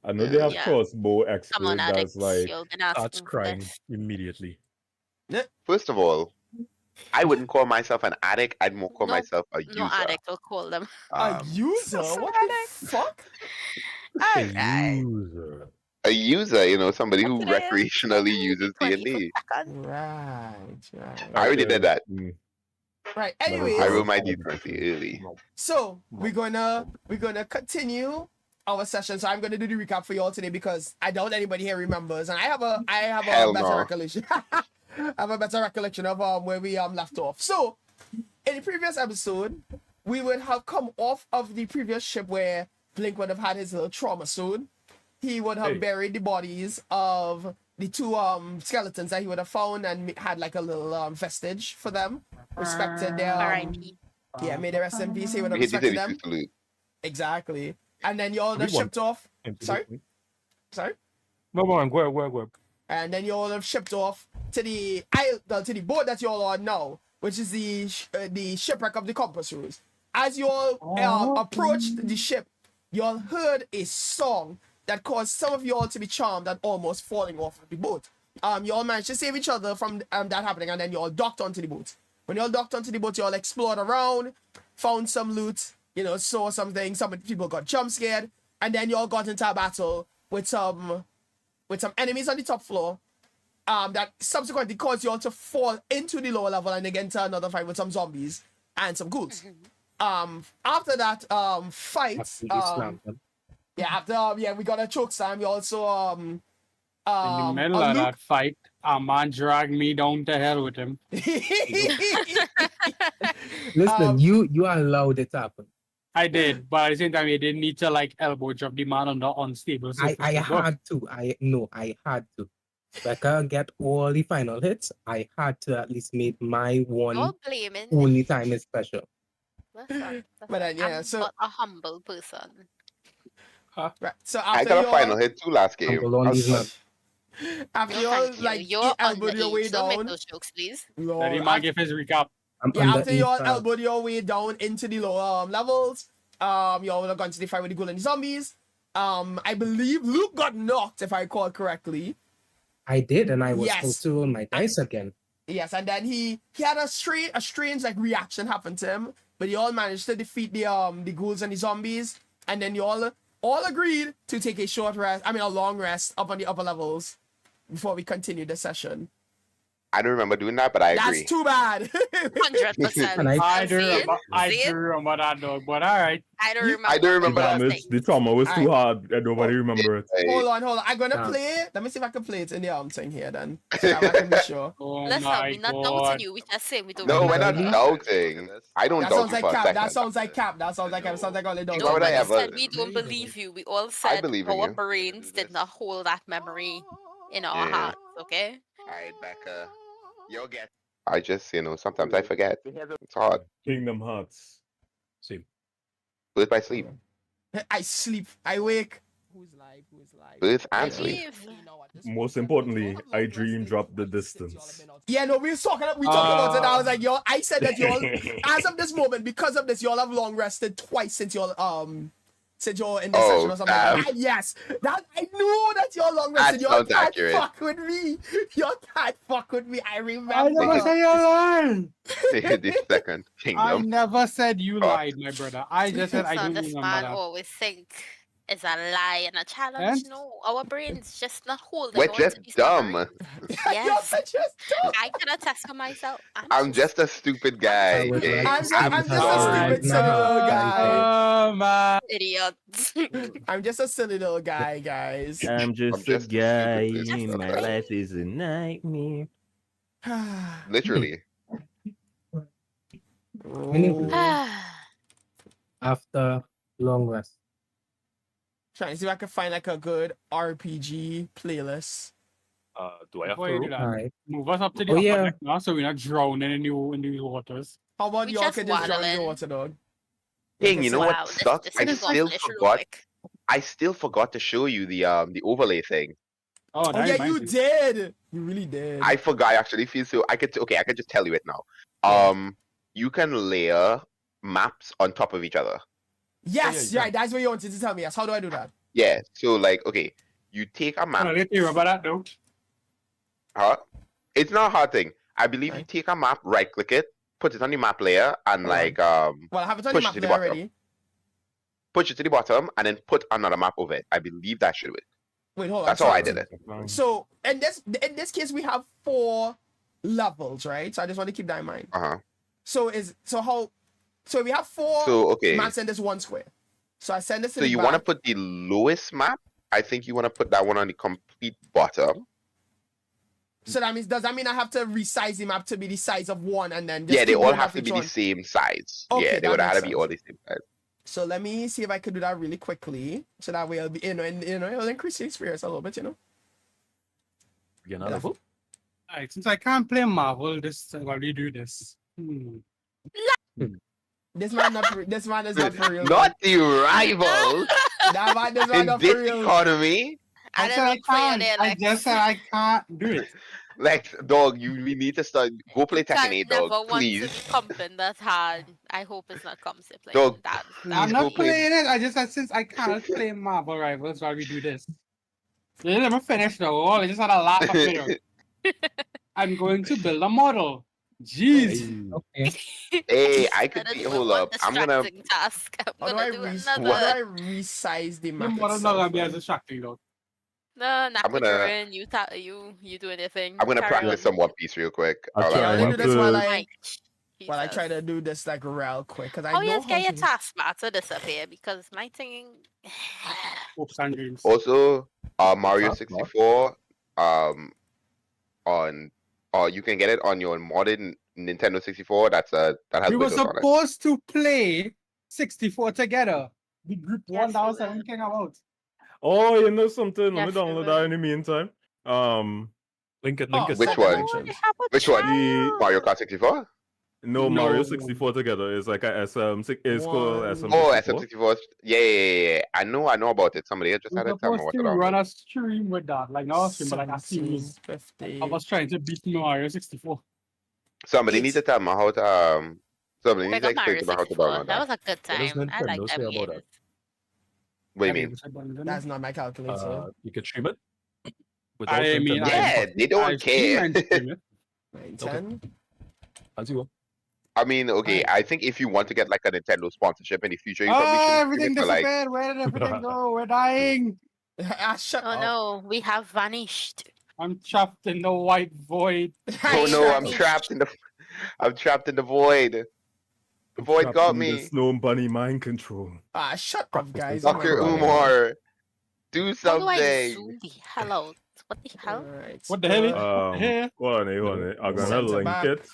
I know they have
Yeah.
crossbow
Come
expert
on,
that's
addicts.
like
You've been asking
Starts
for
crying
this.
immediately.
First of all, I wouldn't call myself an addict. I'd more call
No,
myself a user.
No addict will call them.
A user? What the
Addict.
fuck?
Alright.
User.
A user, somebody who
That's what it is.
recreationally uses
20
D&D.
seconds.
Right.
I already did that.
Right.
Never
Anyways,
I rolled my D20 early.
so we're gonna continue our session. So I'm gonna do the recap for you all today because I doubt anybody here remembers, and I have a
Hell
better
no.
recollection. I have a better recollection of where we left off. So in the previous episode, we would have come off of the previous ship where Blink would have had his little trauma soon. He would have
Hey.
buried the bodies of the two skeletons that he would have found and had like a little vestige for them. Respected their
R.I.P.
yeah, may the rest in peace. He would have
We hit the
respected
32
them.
salute.
Exactly. and then you all have
Only one.
shipped off. Sorry? Sorry?
No, go on, go ahead.
And then you all have shipped off to the to the boat that you all are now, which is the shipwreck of the Compass Rose. As you all approached the ship, you all heard a song that caused some of you all to be charmed and almost falling off of the boat. You all managed to save each other from that happening, and then you all docked onto the boat. When you all docked onto the boat, you all explored around, found some loot, saw something. Some people got jump scared, and then you all got into a battle with some enemies on the top floor. That subsequently caused you all to fall into the lower level and get into another fight with some zombies and some ghouls. After that fight, we got a choke slam. We also
in the middle of that fight, a man dragged me down to hell with him.
Listen, you allowed it to happen.
I did, but at the same time, you didn't need to elbow drop the man on the unstable surface.
I had to. I had to. Becca get all the final hits. I had to at least make my one
You're blaming.
only time is special.
Listen,
But then, yeah,
I'm
so-
not a humble person.
Right. So
I
after
got
you
a final
all,
hit too last game.
Humble on
I was
these
like,
nuts.
after you
No,
all
thank you.
elbowed
You're
your way
underage. Don't make
down.
those jokes, please.
Lord,
Let him give his recap.
I'm
Yeah, after you all
underage,
elbowed your way down into the lower levels, you all have gone to the fight with the ghoul and the zombies. I believe Luke got knocked, if I recall correctly.
I did, and I was
Yes.
supposed to roll my dice again.
Yes, and then he had a strange reaction happen to him, but you all managed to defeat the ghouls and the zombies, and then you all agreed to take a a long rest up on the upper levels before we continue the session.
I don't remember doing that, but I agree.
That's too bad.
100%.
And
I do
See it?
remember,
See it?
that dog, but all right.
I don't
You-
remember.
I don't remember
the
that.
thing.
Damage, the trauma was too hard and nobody remember it.
Hey,
Hold on. I'm gonna
Damn.
play it. Let me see if I can play it in the thing here then. So that I can be sure.
Oh
Listen,
my
we're not
god.
doubting you. We just say we don't
No, we're not
remember.
doubting. I don't
That
doubt
sounds
you
like
for a
cap.
second.
That sounds like cap. That sounds like cap. It sounds like only don't.
Why would I
Nobody
ever-
said we don't believe you. We all said
believe in
our
you.
brains did not hold that memory in our
Yeah.
hearts, okay?
Alright, Becca. You'll get. I just, sometimes I forget. It's hard.
Kingdom Hearts.
Same.
Birth by sleep.
I sleep. I wake. Who's live?
Birth
I
and sleep.
leave.
Most importantly, I dream drop the distance.
Yeah, no, we talking about it. I was like, y'all. I said that y'all, as of this moment, because of this, y'all have long rested twice since y'all in this session or something.
damn.
Like that. Yes, that I knew that y'all long rested.
That
Y'all
sounds
can't
accurate.
fuck with me. Y'all can't fuck with me. I
I
remember.
never said you lied.
This second
I
kingdom.
never said you
Oh.
lied, my brother. I just said I
So
don't
this
remember
man
that.
always think it's a lie and a challenge.
Eh?
No, our brains just not holding
We're
on
just
to these
dumb.
memories.
Y'all
Yes.
are just dumb.
I can attest for myself.
I'm just a stupid guy.
I would
okay?
like
I'm
to
just
I'm
a
sorry.
stupid silly little guy.
Oh man.
idiot.
I'm just a silly little guy, guys.
I'm just
I'm just a
guy.
stupid
My
person.
life is a nightmare.
Literally.
Anyway, after long rest.
Trying to see if I can find like a good RPG playlist.
Do I have to
Before you do
roll?
that,
Alright.
move us up to the
Oh,
upper
yeah.
deck now, so we're not drowning in the waters.
How about
We
y'all
just
can just drown in the
waddling.
water, dog?
King, you know
Wow,
what sucks?
this
I
is gonna
still
finish real
forgot.
quick.
I still forgot to show you the overlay thing.
Oh,
Oh
that
yeah,
reminds
you
me.
did. You really did.
I forgot. I actually feel so. I could just tell you it now.
Yeah.
You can layer maps on top of each other.
Yes,
yeah,
right. That's what you wanted to tell me. Yes. How do I do that?
Yeah. So okay, you take a
I
map.
don't know if you remember that though.
Huh? It's not a hard thing. I believe you
Right.
take a map, right click it, put it on the map layer, and
Alright.
like
Well, I have it on the
Push it
map
to the
there
bottom.
already.
push it to the bottom, and then put another map over it. I believe that should work.
Wait, hold on.
That's how I did it.
So in this case, we have 4 levels, right? So I just want to keep that in mind.
Uh-huh.
So we have 4
So okay.
maps in this one square. So I send this to
So
the
you
back.
want to put the lowest map? I think you want to put that one on the complete bottom.
So that means, does that mean I have to resize the map to be the size of one and then
Yeah, they
keep
all
going
have
off
to
each
be
one?
the same size.
Okay,
Yeah, they
that
would have
makes
to be
sense.
all the same size.
So let me see if I could do that really quickly. So that way it'll be, it'll increase the experience a little bit,
Again,
Yeah.
level?
Alright, since I can't play Marvel, while we do this.
This man this man is not for real.
Not the rival
That man, this man
in
not for
this
real.
economy.
I
I said
didn't
I
look for you
can't.
there,
I
Lex.
just said I can't do it.
Lex, dog, we need to start. Go play Tekken
Can't
8,
never
dog,
want to
please.
be comping that hard. I hope it's not Comsy playing
Dog,
that.
please
I'm
go
not
play.
playing it. I just said since I can't play Marvel Rivals while we do this. They didn't even finish the wall. I just had a laugh at it. I'm going to build a model. Jeez.
Okay.
Hey, I could
That
be.
is
Hold
one
up. I'm gonna.
distracting task. I'm
How do
gonna
I
do
how do
another.
I resize the
The
map
model not
itself?
gonna be as distracting though.
No,
I'm gonna-
Nakuturin, you doing your thing.
I'm gonna
Carry
practice
on.
some One Piece real quick.
I'll
Okay,
try
I'll do this while
Mike,
I try
Jesus.
to do this like real quick because I
How
know
you
how
get your
to.
taskbar to disappear? Because my thing.
Hopes and dreams.
Also, Mario
That's
64. On. You can get it on your modded Nintendo 64. That has
We were
Windows on it.
supposed to play 64 together. The group
Yes,
one that
we
was
were.
thinking about.
Oh, you know something? Let me
Yes, we
download
will.
that in the meantime.
Link it.
Oh,
Which
set
one?
dimensions.
They have a
Which one?
child.
Mario Kart 64?
No, Mario
No.
64 together is like a SM6. It's called
One.
SM64.
Oh, SM64. Yeah. I know about it. Somebody just
We
had
were
to tell me
supposed
what
to
to
run
download.
a stream with that. Like not a stream, but like a
17,
series.
50.
I was trying to beat Mario 64.
Somebody
Eight.
needs to tell me how to. Somebody needs to
Mega
explain
Mario
to me how to
64.
download
That
that.
was a good
What does
time. I like
Nintendo
them
say about
games.
What do you mean?
That's not my calculator.
You can stream it. Without
I mean,
Nintendo.
Yeah, they don't
I've seen
care.
men stream it.
9, 10.
As you want.
I mean, okay, I think if you want to get like a Nintendo sponsorship in the future, you probably
Oh,
should
everything
stream it for like.
disappeared. Where did everything go? We're dying.
Shut
Oh
up.
no, we have vanished.
I'm trapped in the white void.
Oh no, I'm
Vanished.
trapped in the. I'm trapped in the void. The void
Trapped
got
in the
me.
Snow Bunny mind control.
Shut up, guys. Oh my
Dr.
God.
Umar, do
How do I
something.
zoom the hell out? What the hell?
Alright,
What the hell?
so,
Hold on. I'm gonna
Center
link
back.
it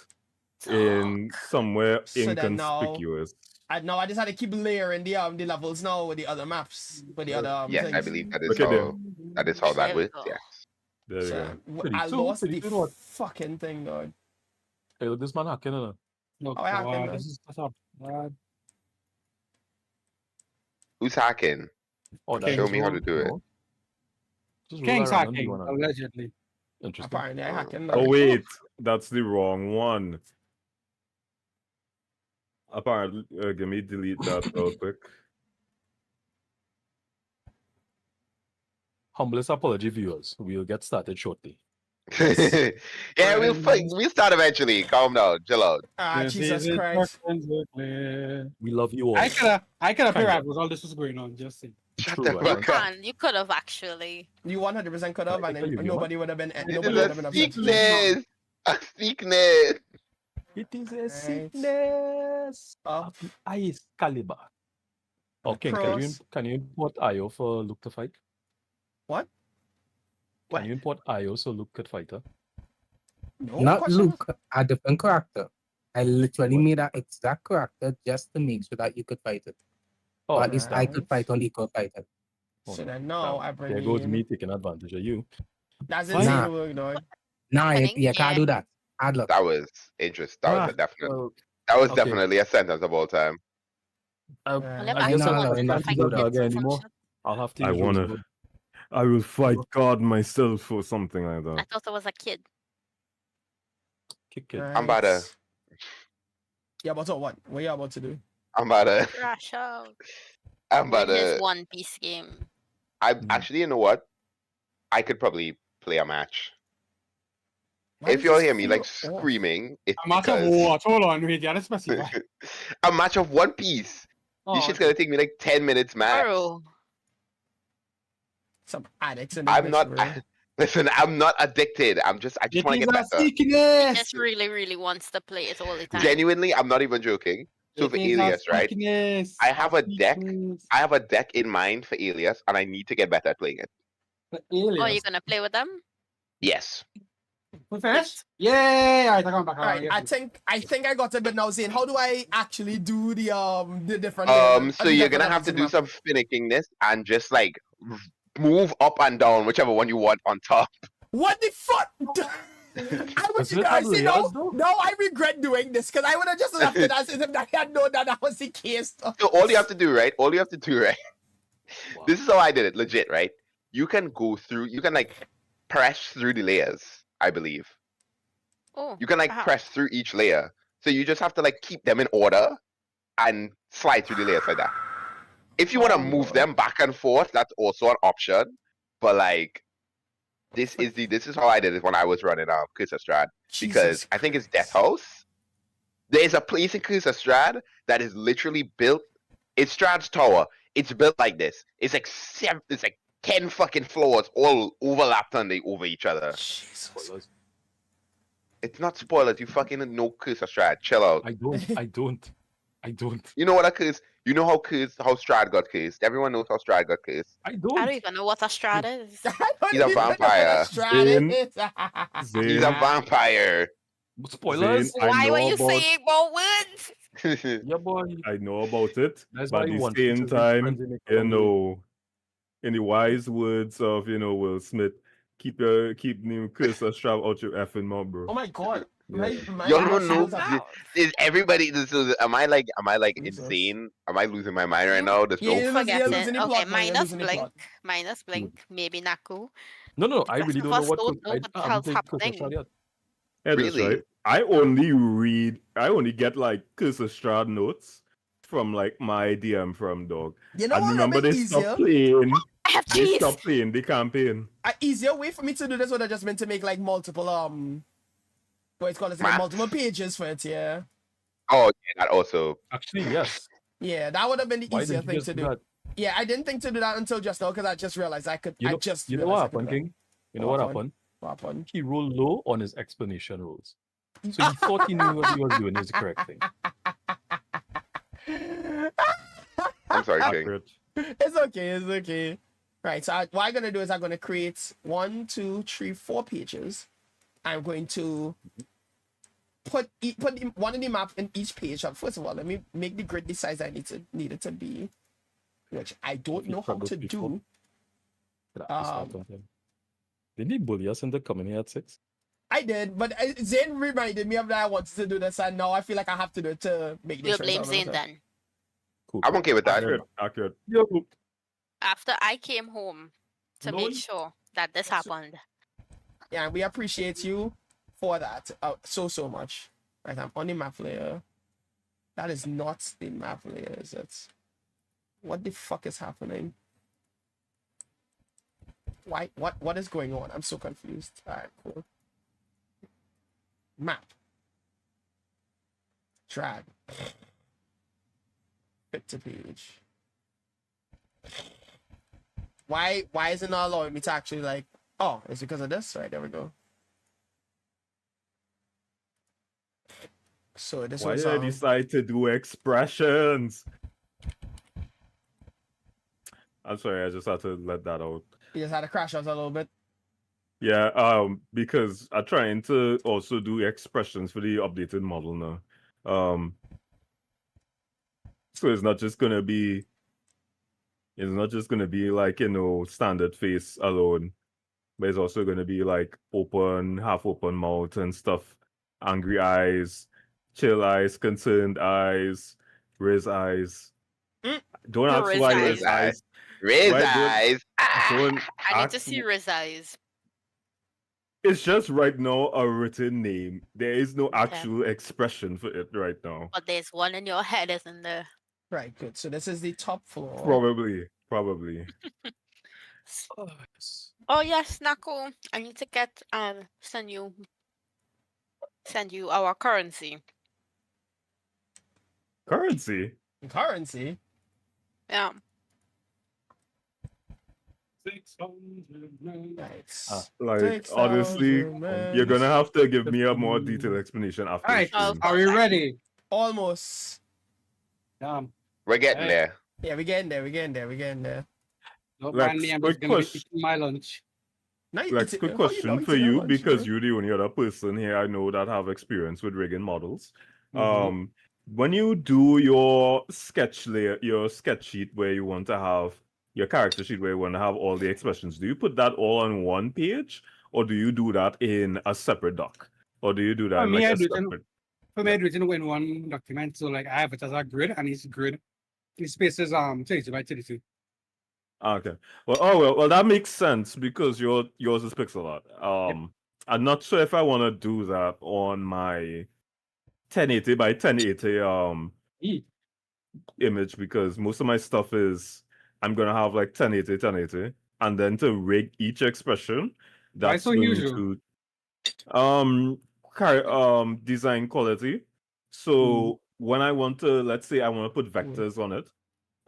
in somewhere
So then now-
inconspicuous.
I just had to keep layering the levels now with the other maps, with the other
Yes, I
things.
believe that is
Look at
how
them.
that is how that
There we
works.
go.
Yes.
There you
So,
go.
I
32,
lost the
32 what?
fucking thing, dog.
Hey, look, this man hacking.
No,
Oh, I have
God,
been,
this is that's not bad.
Who's hacking?
Oh,
Okay.
Show me how to do it.
Just roll
King's
around and do
hacking,
one of-
allegedly.
Interesting.
Apparently, I hacking.
Oh wait, that's the wrong one. Apparently, let me delete that real quick.
Humblest apology, viewers. We'll get started shortly.
Yeah, we'll start eventually. Calm down, chill out.
This
Jesus
is it,
Christ.
friends, we're clear.
We love you all.
I could have played
Kinda.
rivals while this was going on. Just saying.
True,
the
I
fuck
think.
up.
You could have actually.
You 100% could have,
I
and
can tell you,
then nobody would have been.
It
Nobody would have
is
been
a
upset.
sickness. A sickness.
It is a
Right.
sickness
Oh,
of the ice caliber. Okay,
Cross.
can you import IO for Luke to fight?
What?
Can you import IO so Luke could fight her?
no
Not
question.
Luke, a different character. I literally made that exact character just to make sure that you could fight it.
Oh,
Or at least I could
nice.
fight on equal fighter.
So then now I bring
there goes
in.
me taking advantage of you.
That's
Nah.
insane work, dog.
Nah, you
Happening?
can't
Yeah.
do that. Hard luck.
That was interesting. That was
Ah,
a definite.
well,
That was
okay.
definitely a sentence of all time.
Well, if
I
I
know
I
guess
not
don't
I
allowing
want
that
to
to
fight
do
can't
that.
bug
kids
anymore.
function.
I'll have to
I
use
wanna-
Rosewood.
I will fight God myself or something like
I
that.
thought I was a kid.
Kick it.
I'm about to.
Yeah, but so what? What you about to do?
I'm about to.
Crash out.
I'm about
Win his
to.
One Piece game.
I
Mm.
actually, you know what? I could probably play a match.
Why
If
does
y'all
this
hear me like
feel off?
screaming, it's
A match of
because
what? Hold on, wait, you gotta specify.
a match of One Piece.
Oh,
This shit's gonna take me like 10 minutes max.
Bro,
Some addicts in this
I'm
bitch,
not.
bro.
Listen, I'm not addicted. I just
it
want to
is
get
a
better.
he
sickness.
just really wants to play it all the time.
Genuinely, I'm not even joking. So for
It is a
Alias, right?
sickness.
I have a deck.
sickness.
I have a deck in mind for Alias, and I need to get better at playing it.
The
Oh, you're
aliens.
gonna play with them?
Yes.
We finished? Yay! Alright, I'm back.
Alright, I think I got it, but now saying how do I actually do the different
So you're gonna have to do some finickingness and just like move up and down, whichever one you want on top.
What the fuck? I would,
Doesn't it have
see,
layers, though?
no, I regret doing this because I would have just left it as if I had known that was the case.
So all you have to do, right? All you have to do, right?
Wow.
This is how I did it, legit, right? You can go through, you can like press through the layers, I believe.
Oh,
You can like
wow.
press through each layer. So you just have to like keep them in order and slide through the layers like that. If you want to move them back and forth, that's also an option. But like, this is how I did it when I was running Curse of Strahd, because
Jesus
I think it's Death House. There's a place in Curse of Strahd that is literally built. It's Strahd's tower. It's built like this. It's like it's like 10 fucking floors all overlapped over each other.
Jesus.
Spoilers.
It's not spoilers. You fucking know Curse of Strahd. Chill out.
I don't.
You know what a curse? You know how Strahd got cursed. Everyone knows how Strahd got cursed.
I
I
don't.
don't even know what a Strahd is.
He's a
Even know what
vampire.
Strahd is.
Zane,
He's a vampire.
Spoilers.
Zane, I
Why
know
were you
about-
saying more words?
Yeah, boy.
I know about it,
That's
but
why
at
you
the
want
same
to be
time,
friends in the
you
family.
know, in the wise words of Will Smith, keep new Curse of Strahd out your effing mouth, bro.
Oh my god. My
Y'all don't
muscles
know.
are-
Is everybody? Am I like
Jesus.
insane? Am I losing my mind right now? There's
Yeah,
no.
you're
Forget
losing
it.
the
Okay,
plot, man. You're
minus
losing the
Blink.
plot.
Minus Blink. Maybe Naku.
No, I
The
really
rest
don't
of
know
us
what.
don't know
I
what the
haven't
hell's
played Curse of
happening.
Strahd yet.
Yeah, that's
Really?
right. I only get like Curse of Strahd notes from like my DM from dog.
You know
And
what?
remember
Remember
they
easier.
stopped playing.
I have
They
cheese.
stopped playing the campaign.
An easier way for me to do this would have just been to make like multiple what it's called, it's like
Maps?
multiple pages for it. Yeah,
Oh, yeah, that also.
Actually, yes.
yeah, that would have been the
Why
easier
didn't you
thing
just
to
do
do.
that?
Yeah, I didn't think to do that until just now because I just realized I could.
You know,
I just
you know
realized
what
I could
happened,
do that.
King? You know what
What
happened?
What happened?
He rolled low on his explanation rolls. So he thought he knew what he was doing is the correct thing.
I'm sorry, King.
Accurate.
It's okay. It's okay. Right. So what I'm gonna do is I'm gonna create 1, 2, 3, 4 pages. I'm going to put one of the map in each page. First of all, let me make the grid the size I need it to be, which I don't know how to do.
Didn't he bully us into coming here at 6?
I did, but Zane reminded me of that I wanted to do this, and now I feel like I have to do it to make
We'll
this.
blame Zane then.
Cool.
I'm okay with that.
Accurate.
Yo,
After I came home to
Lol.
make sure that this happened.
Yeah, we appreciate you for that so much. Right, I'm on the map layer. That is not the map layer, is it? What the fuck is happening? Why? What is going on? I'm so confused. Alright, cool. Map. Drag. Fit to page. Why is it not allowing me to actually like... Oh, it's because of this? Right, there we go. So this
Why
was...
did I decide to do expressions? I'm sorry, I just had to let that out.
You just had to crash out a little bit.
Yeah, because I'm trying to also do expressions for the updated model now. So it's not just gonna be like, standard face alone, but it's also gonna be like open, half open mouth and stuff, angry eyes, chill eyes, concerned eyes, Riz eyes. Don't ask
Riz
why
eyes.
Riz eyes.
Riz
Why don't-
eyes.
Don't
I need to
ask
see Riz eyes.
It's just right now a written name. There is no actual expression for it right now.
But there's one in your head, isn't there?
Right, good. So this is the top floor.
Probably.
Oh yes, Nako. I need to get send you our currency.
Currency?
Currency?
Yeah.
600
Nice.
Like,
6,000
honestly,
men.
you're gonna have to give me a more detailed explanation after the
Alright,
stream.
are we ready?
Almost.
We're getting
Hey.
there.
Yeah, we're getting there.
Don't
Lex,
mind me, I'm
quick
just gonna be
question.
eating my lunch.
Now
Lex, quick question for you, because you're the only other person here I know that have experience with rigging models. When you do your sketch layer, your sketch sheet where you want to have your character sheet where you want to have all the expressions, do you put that all on one page, or do you do that in a separate doc, or do you do that
For
in
me,
like
I
a
do it in,
separate?
for me, I do it in one document. So like I have it as a grid, and each grid, the space is 32 by 32.
Okay. Well, well, that makes sense because yours is pixel art. I'm not sure if I want to do that on my 1080 by 1080 image because most of my stuff is I'm gonna have like 1080, and then to rig each expression,
Why
that's
so
going
huge?
to design quality. So when I want to, let's say I want to put vectors on it,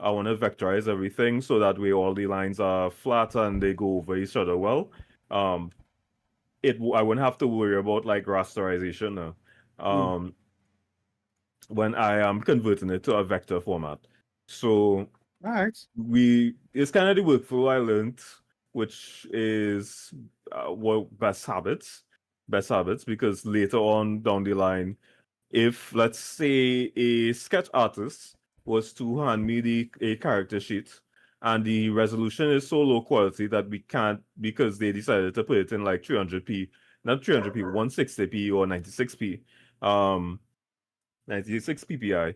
I want to vectorize everything so that way all the lines are flat and they go over each other well. I wouldn't have to worry about like rasterization now. When I am converting it to a vector format. So
Alright.
it's kind of the workflow I learned, which is best habits, because later on down the line, if let's say a sketch artist was to hand me a character sheet and the resolution is so low quality that we can't, because they decided to put it in like 300p, not 300p, 160p or 96p, 96 ppi,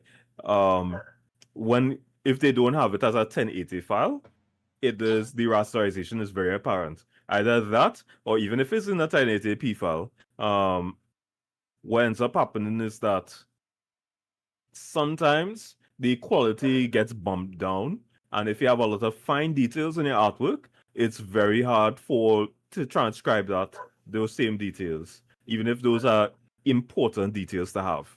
if they don't have it as a 1080 file, the rasterization is very apparent. Either that, or even if it's in a 1080p file, what ends up happening is that sometimes the quality gets bumped down, and if you have a lot of fine details in your artwork, it's very hard to transcribe those same details, even if those are important details to have.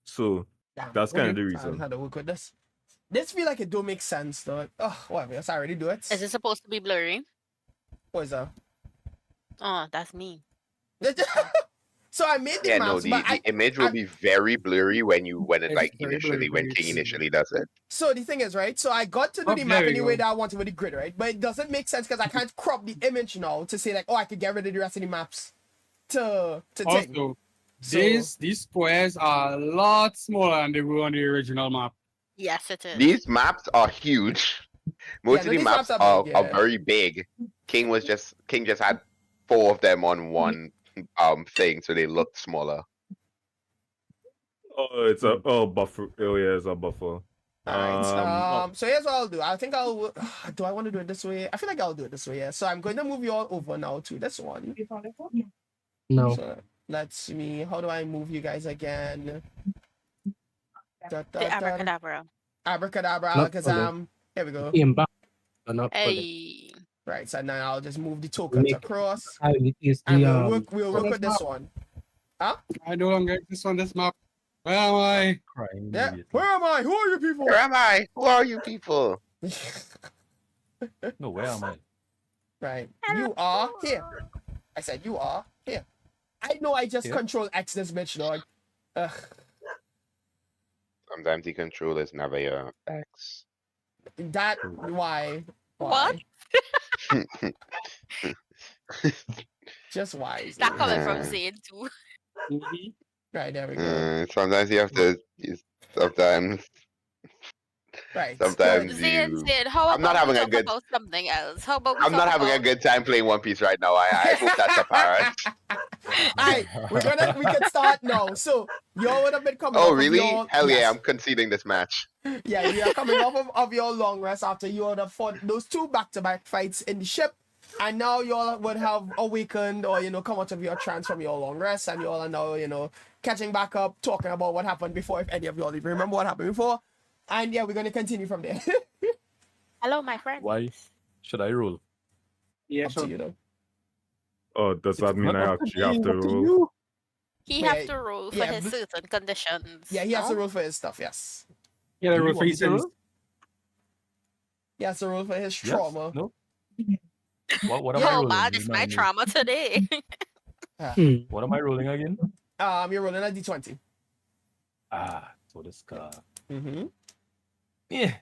So that's kind of the reason.
How to work with this. This feel like it don't make sense though. Oh, whatever. Yes, I already do it.
Is it supposed to be blurry?
What is that?
Oh, that's me.
So I made the maps, but
the image will be very blurry when it
It's
like
very blurry
initially
when
when
you
King
see it.
initially does it.
So the thing is, right? So I got to do
Oh,
the map
there you
anyway
go.
that I wanted with the grid, right? But it doesn't make sense because I can't crop the image now to say like, oh, I could get rid of the rest of the maps to take.
Also,
So
these squares are a lot smaller than they were on the original map.
Yes, it is.
These maps are huge. Most of the
these
maps
maps
are,
are big, yeah.
very big. King just had 4 of them on one thing, so they looked smaller.
Oh, it's a buffer. Oh yeah, it's a buffer.
Alright, so here's what I'll do. I think I'll do I want to do it this way? I feel like I'll do it this way, yeah. So I'm going to move you all over now to this one.
No.
So let's see. How do I move you guys again?
The abracadabra.
Abracadabra,
Not
Alakazam. Here we go.
Came back, but not for the
Hey.
Right, so now I'll just move the tokens
Make-
across.
is
And
the
we'll work with this one.
I no longer exist on this map. Where am I?
Crying
Yeah.
immediately.
Where am I? Who are you people?
Where am I? Who are you people?
No, where am I?
Right. You are here. I said you are here. I know I just
Here?
control X this bitch, dog. Ugh.
Sometimes the control is never your X.
That why?
What?
Just why?
That coming from Zane too.
Right, there we go.
Sometimes you have to. Sometimes
Right.
Zane, how
I'm not
about
having
we
a
talk
good-
about something else? How about we
I'm not
talk
having a
about-
good time playing One Piece right now. I hope that's apparent.
Alright, we can start now. So y'all would have been coming.
Oh,
off
really?
Of your,
Hell yeah,
yes.
I'm conceding this match.
Yeah, you are coming off of your long rest after you would have fought those 2 back-to-back fights in the ship, and now y'all would have awakened or come out of your trance from your long rest, and y'all are now catching back up, talking about what happened before, if any of y'all even remember what happened before. And yeah, we're gonna continue from there.
Hello, my friend.
Why should I roll?
Yeah,
Up
sure.
to you though.
Oh, does that mean
Not
I
up to
actually have
me,
to
up to
roll?
you.
He
Wait,
have to roll for
yeah,
his certain conditions.
Yeah, he has
no?
to roll for his stuff. Yes,
Yeah, the
Do you
roll
want me to
faces.
roll?
he has to roll for his
Yes?
trauma.
No. What am I
Yo,
rolling?
man, it's my
Remind me.
trauma today.
What am I rolling again?
You're rolling a d20.
So this card.
Mm-hmm.
Yeah.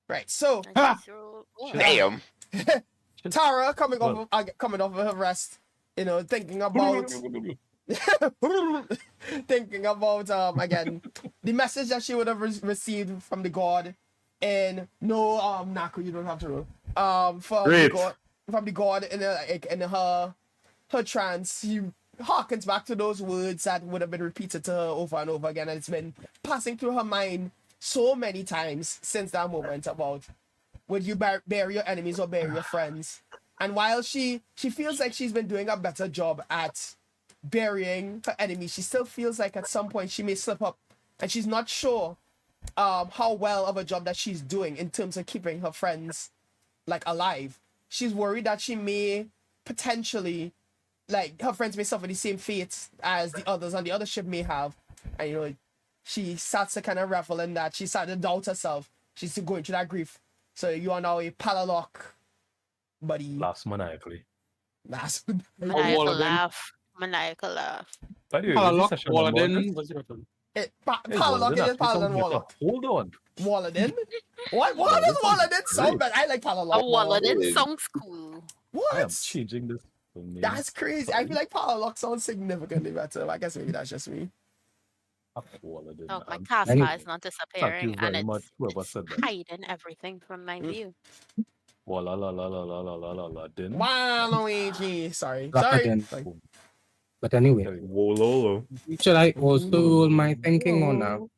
Right. So
Ah!
Oh,
Damn.
Tara coming off of her rest, thinking about thinking about again the message that she would have received from the god, and no, Naku, you don't have to roll. From
Great.
the god in her trance, she harkens back to those words that would have been repeated to her over and over again, and it's been passing through her mind so many times since that moment about would you bury your enemies or bury your friends? And while she feels like she's been doing a better job at burying her enemies, she still feels like at some point she may slip up, and she's not sure how well of a job that she's doing in terms of keeping her friends like alive. She's worried that she may potentially, like, her friends may suffer the same fate as the others on the other ship may have, and you know, she starts to kind of revel in that. She started to doubt herself. She's still going through that grief. So you are now a Palalock buddy.
Last maniacally.
Last
Wall of them.
Maniacal laugh.
By the way, was this
Palalock,
session number?
Walden, what's your turn?
Hey,
Palalock, it is
actually
Paladin
sounds better.
Warlock.
Hold on.
Walladin? What? What does Walladin sound better? I like Palalock.
A Walden
Walden.
sounds cool.
I am
What?
changing this. name.
That's crazy. I feel like Palalock sounds significantly better. I guess maybe that's just me.
Walden.
Oh, my
Thank
taskbar
Anyway.
is not
you
disappearing, and
very much,
it's
whoever said that.
hiding everything from my view.
Walla la la la la la la la la. Din.
Waluigi. Sorry.
Like
Sorry.
again.
Sorry.
But anyway,
Wololo.
should I also roll my thinking or now?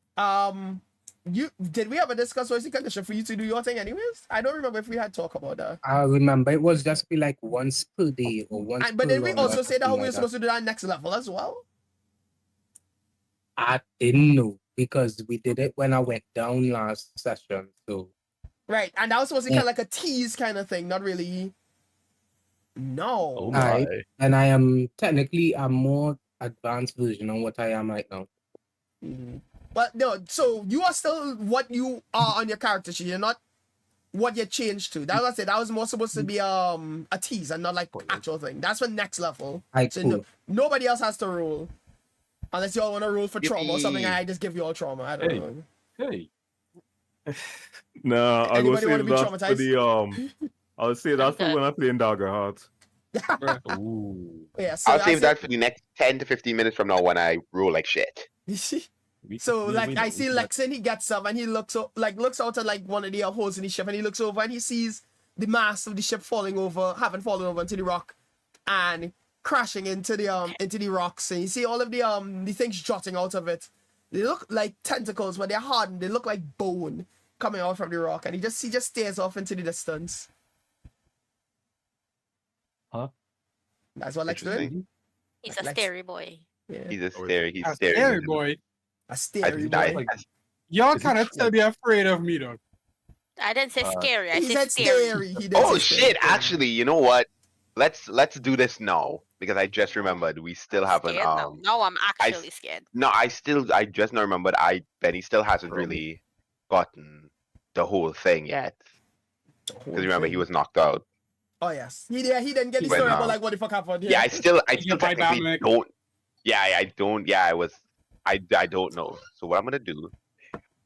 Did we ever discuss what's the condition for you to do your thing anyways? I don't remember if we had talk about that.
I remember it was just be like once per day or once
And, but
per
then we
run or
also said that
something
we were
like
supposed to do that next level as well.
I didn't know because we did it when I went down last session. So
Right. And that was supposed to be kind of like a tease kind of thing, not really. No.
Oh
I-
my.
and I am technically a more advanced version of what I am right now.
Mhm. But no, so you are still what you are on your character sheet. You're not what you changed to. That was it. That was more supposed to be a tease and not like actual thing. That's for next level.
I
So
cool.
nobody else has to roll. Unless you all want to roll for trauma or something,
Yippee.
I just give you all trauma. I don't
Hey.
know.
Hey.
Nah, I
Anybody
will
wanna
say
be
that for
traumatized?
the I would say that's for
Okay.
when I play in Dagger Heart.
Ooh.
Yeah, so
I'll
I
save
said-
that for the next 10 to 15 minutes from now when I roll like shit.
So like
we
I
know,
see
but-
Lexin, he gets up and he looks out at like one of the holes in the ship and he looks over and he sees the mast of the ship falling over, having fallen over into the rock and crashing into the rocks, and you see all of the things jutting out of it. They look like tentacles, but they're hardened. They look like bone coming out from the rock, and he just stares off into the distance.
Huh?
That's what Lex doing.
Interesting.
He's a
Lex-
scary boy.
Yeah,
He's a
Oh,
stare. He's
A
staring.
scary
into-
boy.
a
I,
stary
I,
boy.
I,
Y'all
Is it
cannot
true?
still be afraid of me, though.
I didn't say scary. I
He
said
said
scary.
scary. He did
oh
say
shit!
scary.
Actually, you know what? Let's do this now because I just remembered we still haven't
Scared now. No, I'm actually scared.
No, I just now remembered Benny still hasn't really gotten the whole thing yet. Because remember he was knocked out.
Oh yes, he didn't get the
He went
story about
out.
like what the fuck happened.
Yeah, I still
Yeah, by
technically
Batman.
don't. Yeah, I don't. Yeah, I don't know. So what I'm gonna do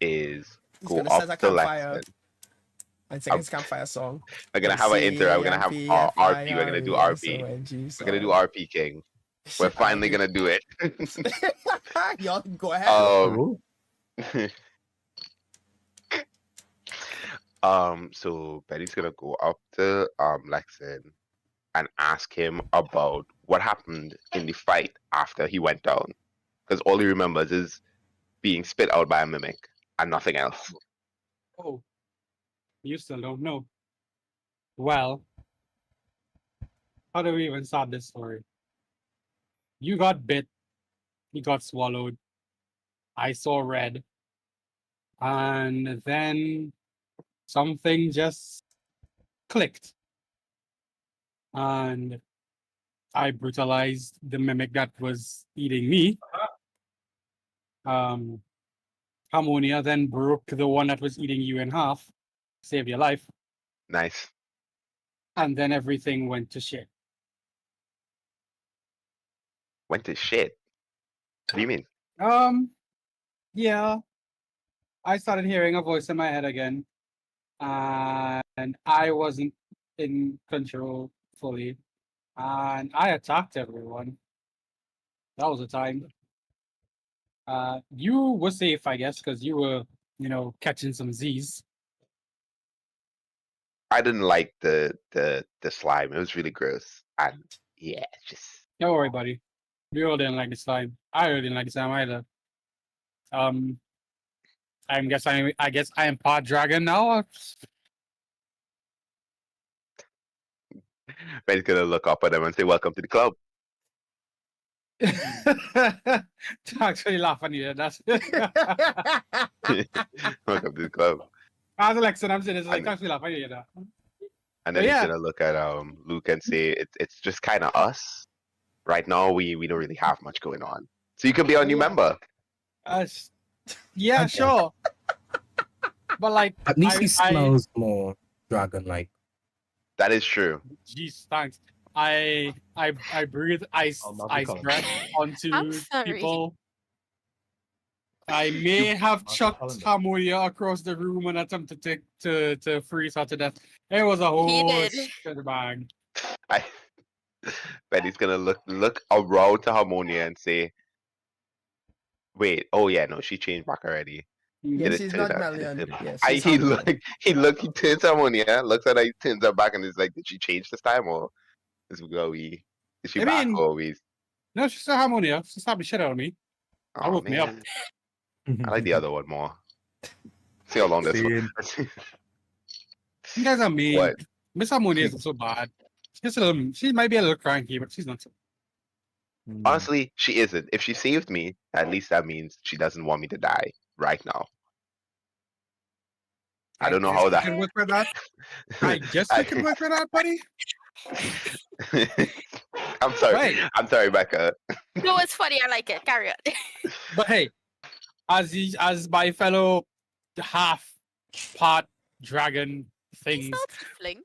is
He's
go
gonna
up
set a
to
campfire
Lexington.
and sing his campfire song.
We're gonna have an intro. We're gonna have RP. We're gonna do RP. We're gonna do RP King. We're finally gonna do it.
Y'all go ahead.
Oh.
So Betty's gonna go up to Lexin and ask him about what happened in the fight after he went down, because all he remembers is being spit out by a mimic and nothing else.
Oh, you still don't know. Well, how do we even start this story? You got bit. You got swallowed. I saw red. And then something just clicked. And I brutalized the mimic that was eating me. Harmonia then broke the one that was eating you in half, saved your life,
Nice.
and then everything went to shit.
Went to shit. What do you mean?
Yeah. I started hearing a voice in my head again, and I wasn't in control fully, and I attacked everyone. That was the time. You were safe, I guess, because you were, catching some Z's.
I didn't like the slime. It was really gross. And yeah, it's just
Don't worry, buddy. We all didn't like the slime. I really didn't like the slime either. I guess I am part dragon now.
Ben's gonna look up at them and say, "Welcome to the club."
Actually laughing here. That's
Welcome to the club.
as Alexa, I'm saying it's like
I
actually laughing here. That.
And then
Yeah.
he's gonna look at Luke and say, "It's just kind of us right now. We don't really have much going on. So you can be our new member."
Yeah,
Okay.
sure. But like,
At least he
I-
smells more dragon-like.
That is true.
Jeez, thanks. I breathe ice
I'll not
ice
become-
breath onto
I'm sorry.
people. I may have
I'll
chucked
calendar.
Harmonia across the room and attempted to freeze her to death. It was a whole
did.
shebang.
Betty's gonna look around to Harmonia and say, "Wait, oh yeah, no, she changed back already."
Yeah,
Did it
she's
turn
not
out-
Melian.
did it-
Yes,
I,
she's
he
Harmonia.
turns to Harmonia, looks at her, he turns her back and is like, "Did she change this time or is she
I
back
mean-
or we?"
No, she's a Harmonia. She stabbed the shit out of me.
Oh,
woke me up.
man. I like the other one more. See how long this one.
You guys are mean.
What?
Miss Harmonia isn't so bad. She might be a little cranky, but she's not so.
Honestly, she isn't. If she saved me, at least that means she doesn't want me to die right now. I don't know how
I
that.
can work with that. I guess
I-
you can work with that, buddy.
I'm sorry.
Right.
I'm sorry, Becca.
No, it's funny. I like it. Carry on.
But hey, as my fellow half part dragon
He's
things,
not tiefling.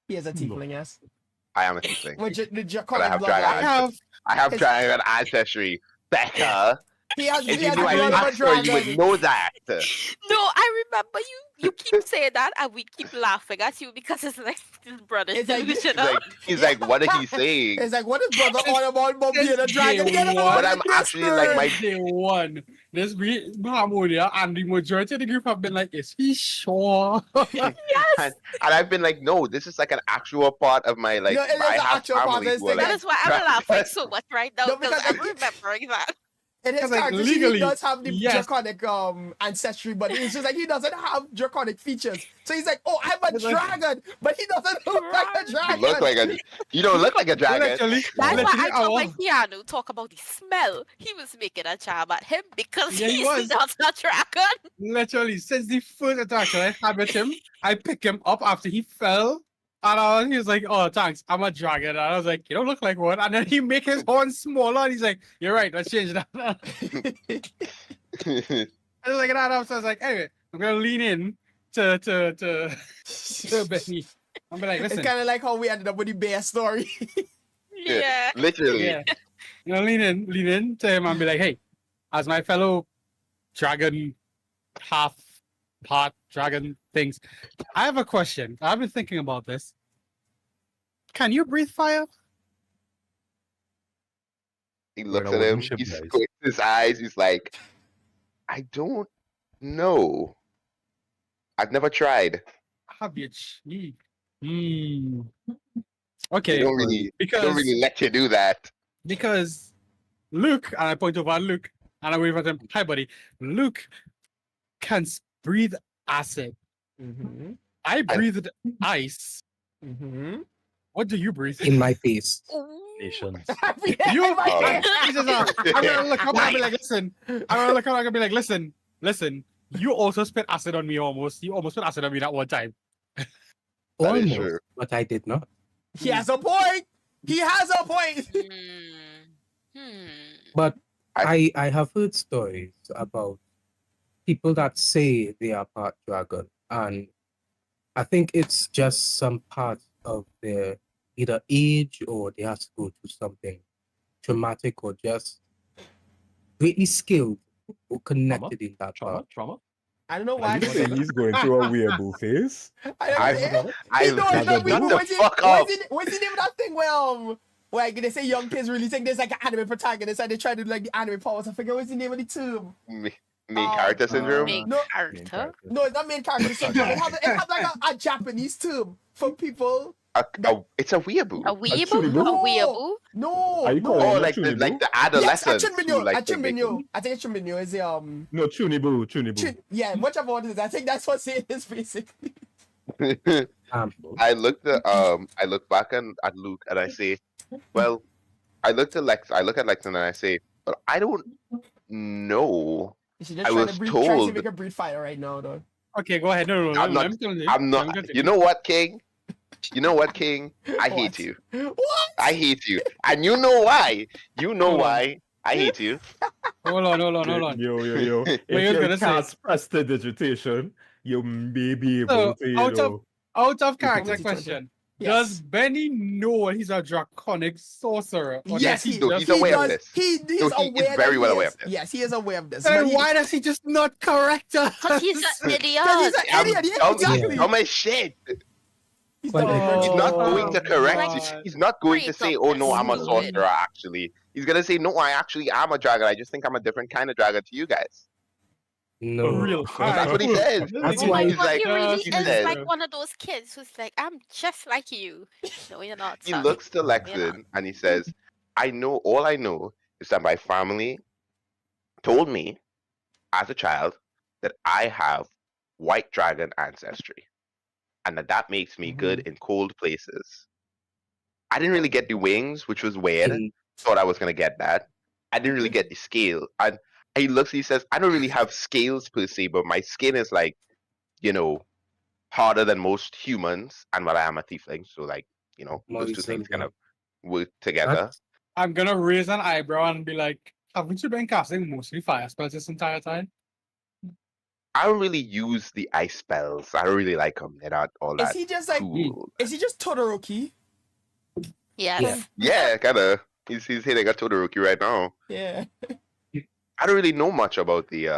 He is a tiefling, yes.
I am a tiefling.
Which the
But I
draconic
have
bloodline.
dragon I have
His-
dragon ancestry. Becca,
He has
if
he
you
has
knew
the
I
blood of a
asked her, you
dragon.
would know that.
No, I remember you keep saying that, and we keep laughing at you because it's like his brother's
It's like-
delusional.
He's like, what are he saying?
It's like, what is brother on about being a
Since
dragon?
day
Get him
one.
out
But
of
I'm
the
actually like my
day one, this Harmonia and the majority of the group have been like, is he sure?
and I've been like, no, this is like an actual part of my like
No, it is
I
an
have
actual part of
family
this
who are
thing.
That
like
is why I'm laughing so much right now
No,
because
because
I'm remembering that.
In his
Because, like,
character, she
legally,
does have the
yes.
draconic ancestry, but it's just like he doesn't have draconic features. So he's like, oh, I'm a
It's like-
dragon, but he doesn't look like a
you
dragon.
look like a you don't look like a dragon.
Literally,
That's
literally,
why I told my
was-
piano talk about the smell. He was making a jab at him because
Yeah, he
he's
was.
not a dragon.
literally, since the first interaction I had with him, I picked him up after he fell. And he was like, oh, thanks, I'm a dragon. And I was like, you don't look like one. And then he make his horn smaller. And he's like, you're right, let's change that. I was like, that up. So I was like, anyway, I'm going to lean in to Benny. I'm be like,
It's
listen,
kind of like how we ended up with the bear story.
Yeah.
Literally.
yeah. You know, lean in to him and be like, hey, as my fellow dragon, half part dragon things, I have a question. I've been thinking about this. Can you breathe fire?
He looks
We're
at
in a
him,
ship,
he
guys.
squints his eyes, he's like, I don't know. I've never tried.
Have you?
They
Okay,
don't really
because
let you do that.
because Luke, and I point over at Luke, and I wave at him. Hi, buddy. Luke can breathe acid.
Mm-hmm.
I breathed ice.
Mm-hmm.
What do you breathe?
In my face.
Nations.
You
Oh.
Jesus, I'm gonna look up and be like, listen. I'm gonna look up and be like, listen. You also spit acid on me almost. You almost spit acid on me that one time.
That is
Almost,
true.
but I did not.
He has a point. He has a point.
But I have heard stories about people that say they are part dragon, and I think it's just some part of their either age or they have to go through something traumatic or just greatly skilled or connected in that part.
Trauma.
I don't know
Are
why.
you saying he's going through a weeable phase?
I
know
shut
that we
the fuck up.
what's the name of that thing where like they say young kids really think there's like an anime protagonist and they try to do like the anime powers. I forget what's the name of the term.
Main character syndrome.
Main
No.
character.
No, it's not main character syndrome. It has like a Japanese term for people.
It's a weeaboo.
A weeaboo?
chunibu?
A weeaboo?
No,
Are you
no.
calling
Oh,
it
like
chunibu?
the
Yes, a
adolescents who
chunminyo.
like
A chunminyo. I think a chunminyo is the
No, chunibu.
yeah, whichever one it is. I think that's what it is basically.
I looked back at Luke and I say, well, I look at Lex and I say, well, I don't know.
You should just
I
try
was
to try to
told-
make a breed fire right now, though.
Okay, go ahead. No,
I'm not-
let me tell you.
I'm
Let me
not.
tell
You know what, King? I
What?
hate you.
What?
I hate you. And you know why? You know
Hold on.
why? I hate you.
Hold on.
Yo.
What
If
you
you
gonna say?
cast prestidigitation, you may be
So,
able to, you know.
Out of character
Yes.
question.
Yes.
Does Benny know he's a draconic sorcerer? Or
Yes,
does
he,
No,
just-
he's aware of
does.
this.
He's
No, he is
aware
very
that
well
he
aware
is.
of this.
Yes, he is aware of this.
Then
but he-
why does he just not correct us?
Because he's an idiot.
Because he's an
I'm
idiot. Yeah,
dumb,
exactly.
dumb as shit.
He's
Well,
dumb.
He's not going to
Oh,
correct
God.
you. He's not going to say, "Oh no, I'm a sorcerer." Actually, he's gonna say, "No, I actually am a dragon. I just think I'm a different kind of dragon to you guys."
No.
For real.
That's what he says.
That's
Oh
why
my
he's
god,
like,
he really
he
is
says-
like one of those kids who's like, I'm just like you. No, you're not.
He
son.
looks to
You're not.
Lexin and he says, all I know is that my family told me as a child that I have white dragon ancestry and that makes me good in cold places. I didn't really get the wings, which was weird. Thought I was going to get that. I didn't really get the scale. And he says, I don't really have scales per se, but my skin is like, harder than most humans. And I am a tiefling. So like, those two things kind of work together.
I'm gonna raise an eyebrow and be like, haven't you been casting mostly fire spells this entire time?
I don't really use the ice spells. I don't really like them. They're not all
Is
that
he just like?
cool.
Is he just Todoroki?
Yes.
Yeah, kind of. He's hitting a Todoroki right now.
Yeah.
I don't really know much about the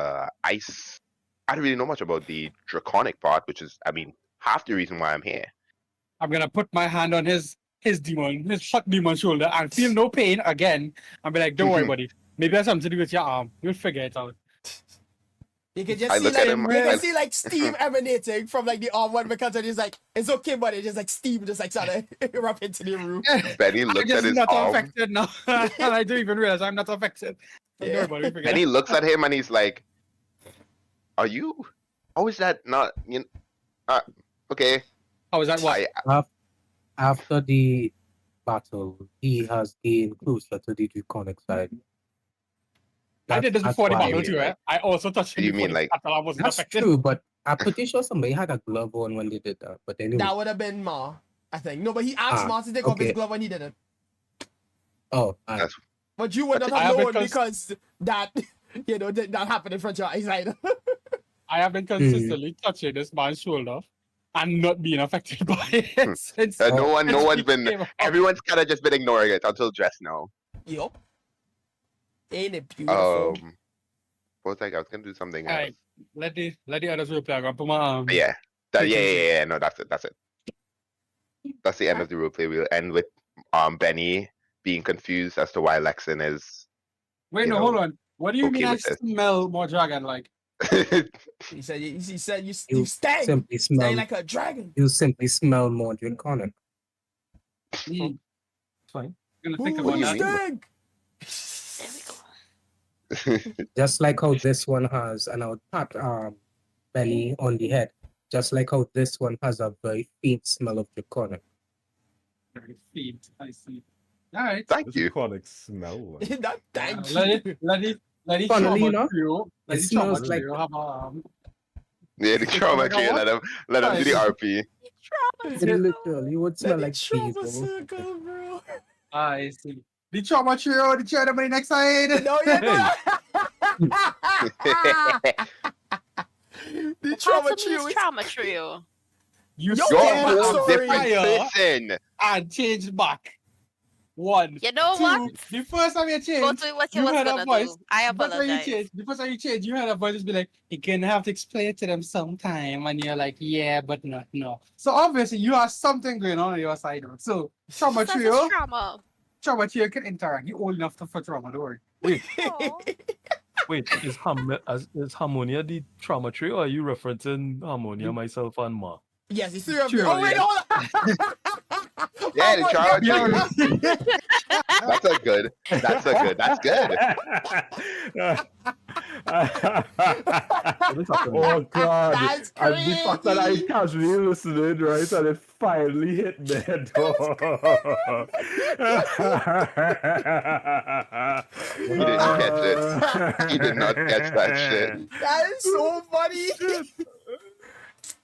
ice. I don't really know much about the draconic part, which is, half the reason why I'm here.
I'm gonna put my hand on his hot demon shoulder and feel no pain again. And be like, don't worry, buddy. Maybe that's something to do with your arm. You'll figure it out.
You can just
I
see
look
like
at him,
you can
I-
see like steam emanating from like the arm one because he's like, it's okay, buddy. Just like steam just like started erupt into the room.
Benny
I'm
looks at
just
his
not
arm.
affected now. And I don't even realize I'm not affected. Don't worry, buddy. Figure
And
it
he looks at him and he's like, "Are you? How is that not? Okay."
out. How is that what?
After the battle, he has gained closer to the draconic side.
I did this
That's
before the
why-
battle too, right? I also touched him
You
before
mean
the
like-
battle. I wasn't
That's
affected.
true, but I'm pretty sure somebody had a glove on when they did that. But anyway,
That would have been Ma, I think. No, but he asked
Ah,
Ma to take off his
okay.
glove when he did it.
oh,
That's-
But you would not
I
have
have
known
because-
because that did not happen in front of your eyes either.
I have been consistently touching this man's shoulder and not being affected by it since.
No
since
one's
he
been.
came out.
Everyone's kind of just been ignoring it until just now.
Yup. Ain't it beautiful?
What was I was gonna do something.
Alright, let the others replay. I'm gonna put my arm.
Yeah. Yeah. No, that's it. That's the end of the roleplay. We'll end with Benny being confused as to why Lexin is.
Wait,
you
no,
know,
hold on. What do you
okay
mean I
with it.
smell more dragon-like?
He said you
you
stank.
simply
Stank
smell.
like a dragon.
You simply smell more draconic.
Mm.
Fine.
I'm gonna think
Ooh,
about
you
that.
stank.
There we go.
Just like how this one has an out pat belly on the head. Just like how this one has a very faint smell of draconic.
Very faint, I see. Alright.
Thank
This
you.
iconic smell. Like.
Not thank
Let
you.
it
Funnily
trauma
enough,
trio. Let
it
it trauma
smells like-
trio have
Yeah, the trauma tree. Let him do the RP.
Literally, you would smell
Let
like
it trauma
people.
circle, bro.
I see. The trauma trio, the chair the next side.
No, you don't. The trauma
Awesome
trio
means
is
trauma trio.
You
Yo,
You're
yeah,
a
said
that's
whole
sorry.
different
fire
person.
and change back. One.
You know
Two.
what?
The first time you
Go
changed,
to what you
you
was
had a
gonna
voice.
do. I
the first time you
apologize.
changed, the first time you changed, you had a voice just be like, you're gonna have to explain it to them sometime. And you're like, yeah, but not no. So obviously you have something going on your side. So trauma
That's
trio,
trauma.
trauma trio can interact. You're old enough for trauma, don't worry.
Aw.
Wait, is Harmonia the trauma tree, or are you referencing Harmonia, myself, and Ma?
Yes, it's three of you.
True,
Oh, wait,
yeah.
hold on.
Yeah, the
Oh,
trauma
yeah.
tree. That's a good. That's a good. That's good.
What is happening?
Oh God!
That's
And the fact that I
crazy.
casually listened, right, and it finally hit me.
He didn't catch it. He did not catch that shit.
That is so funny.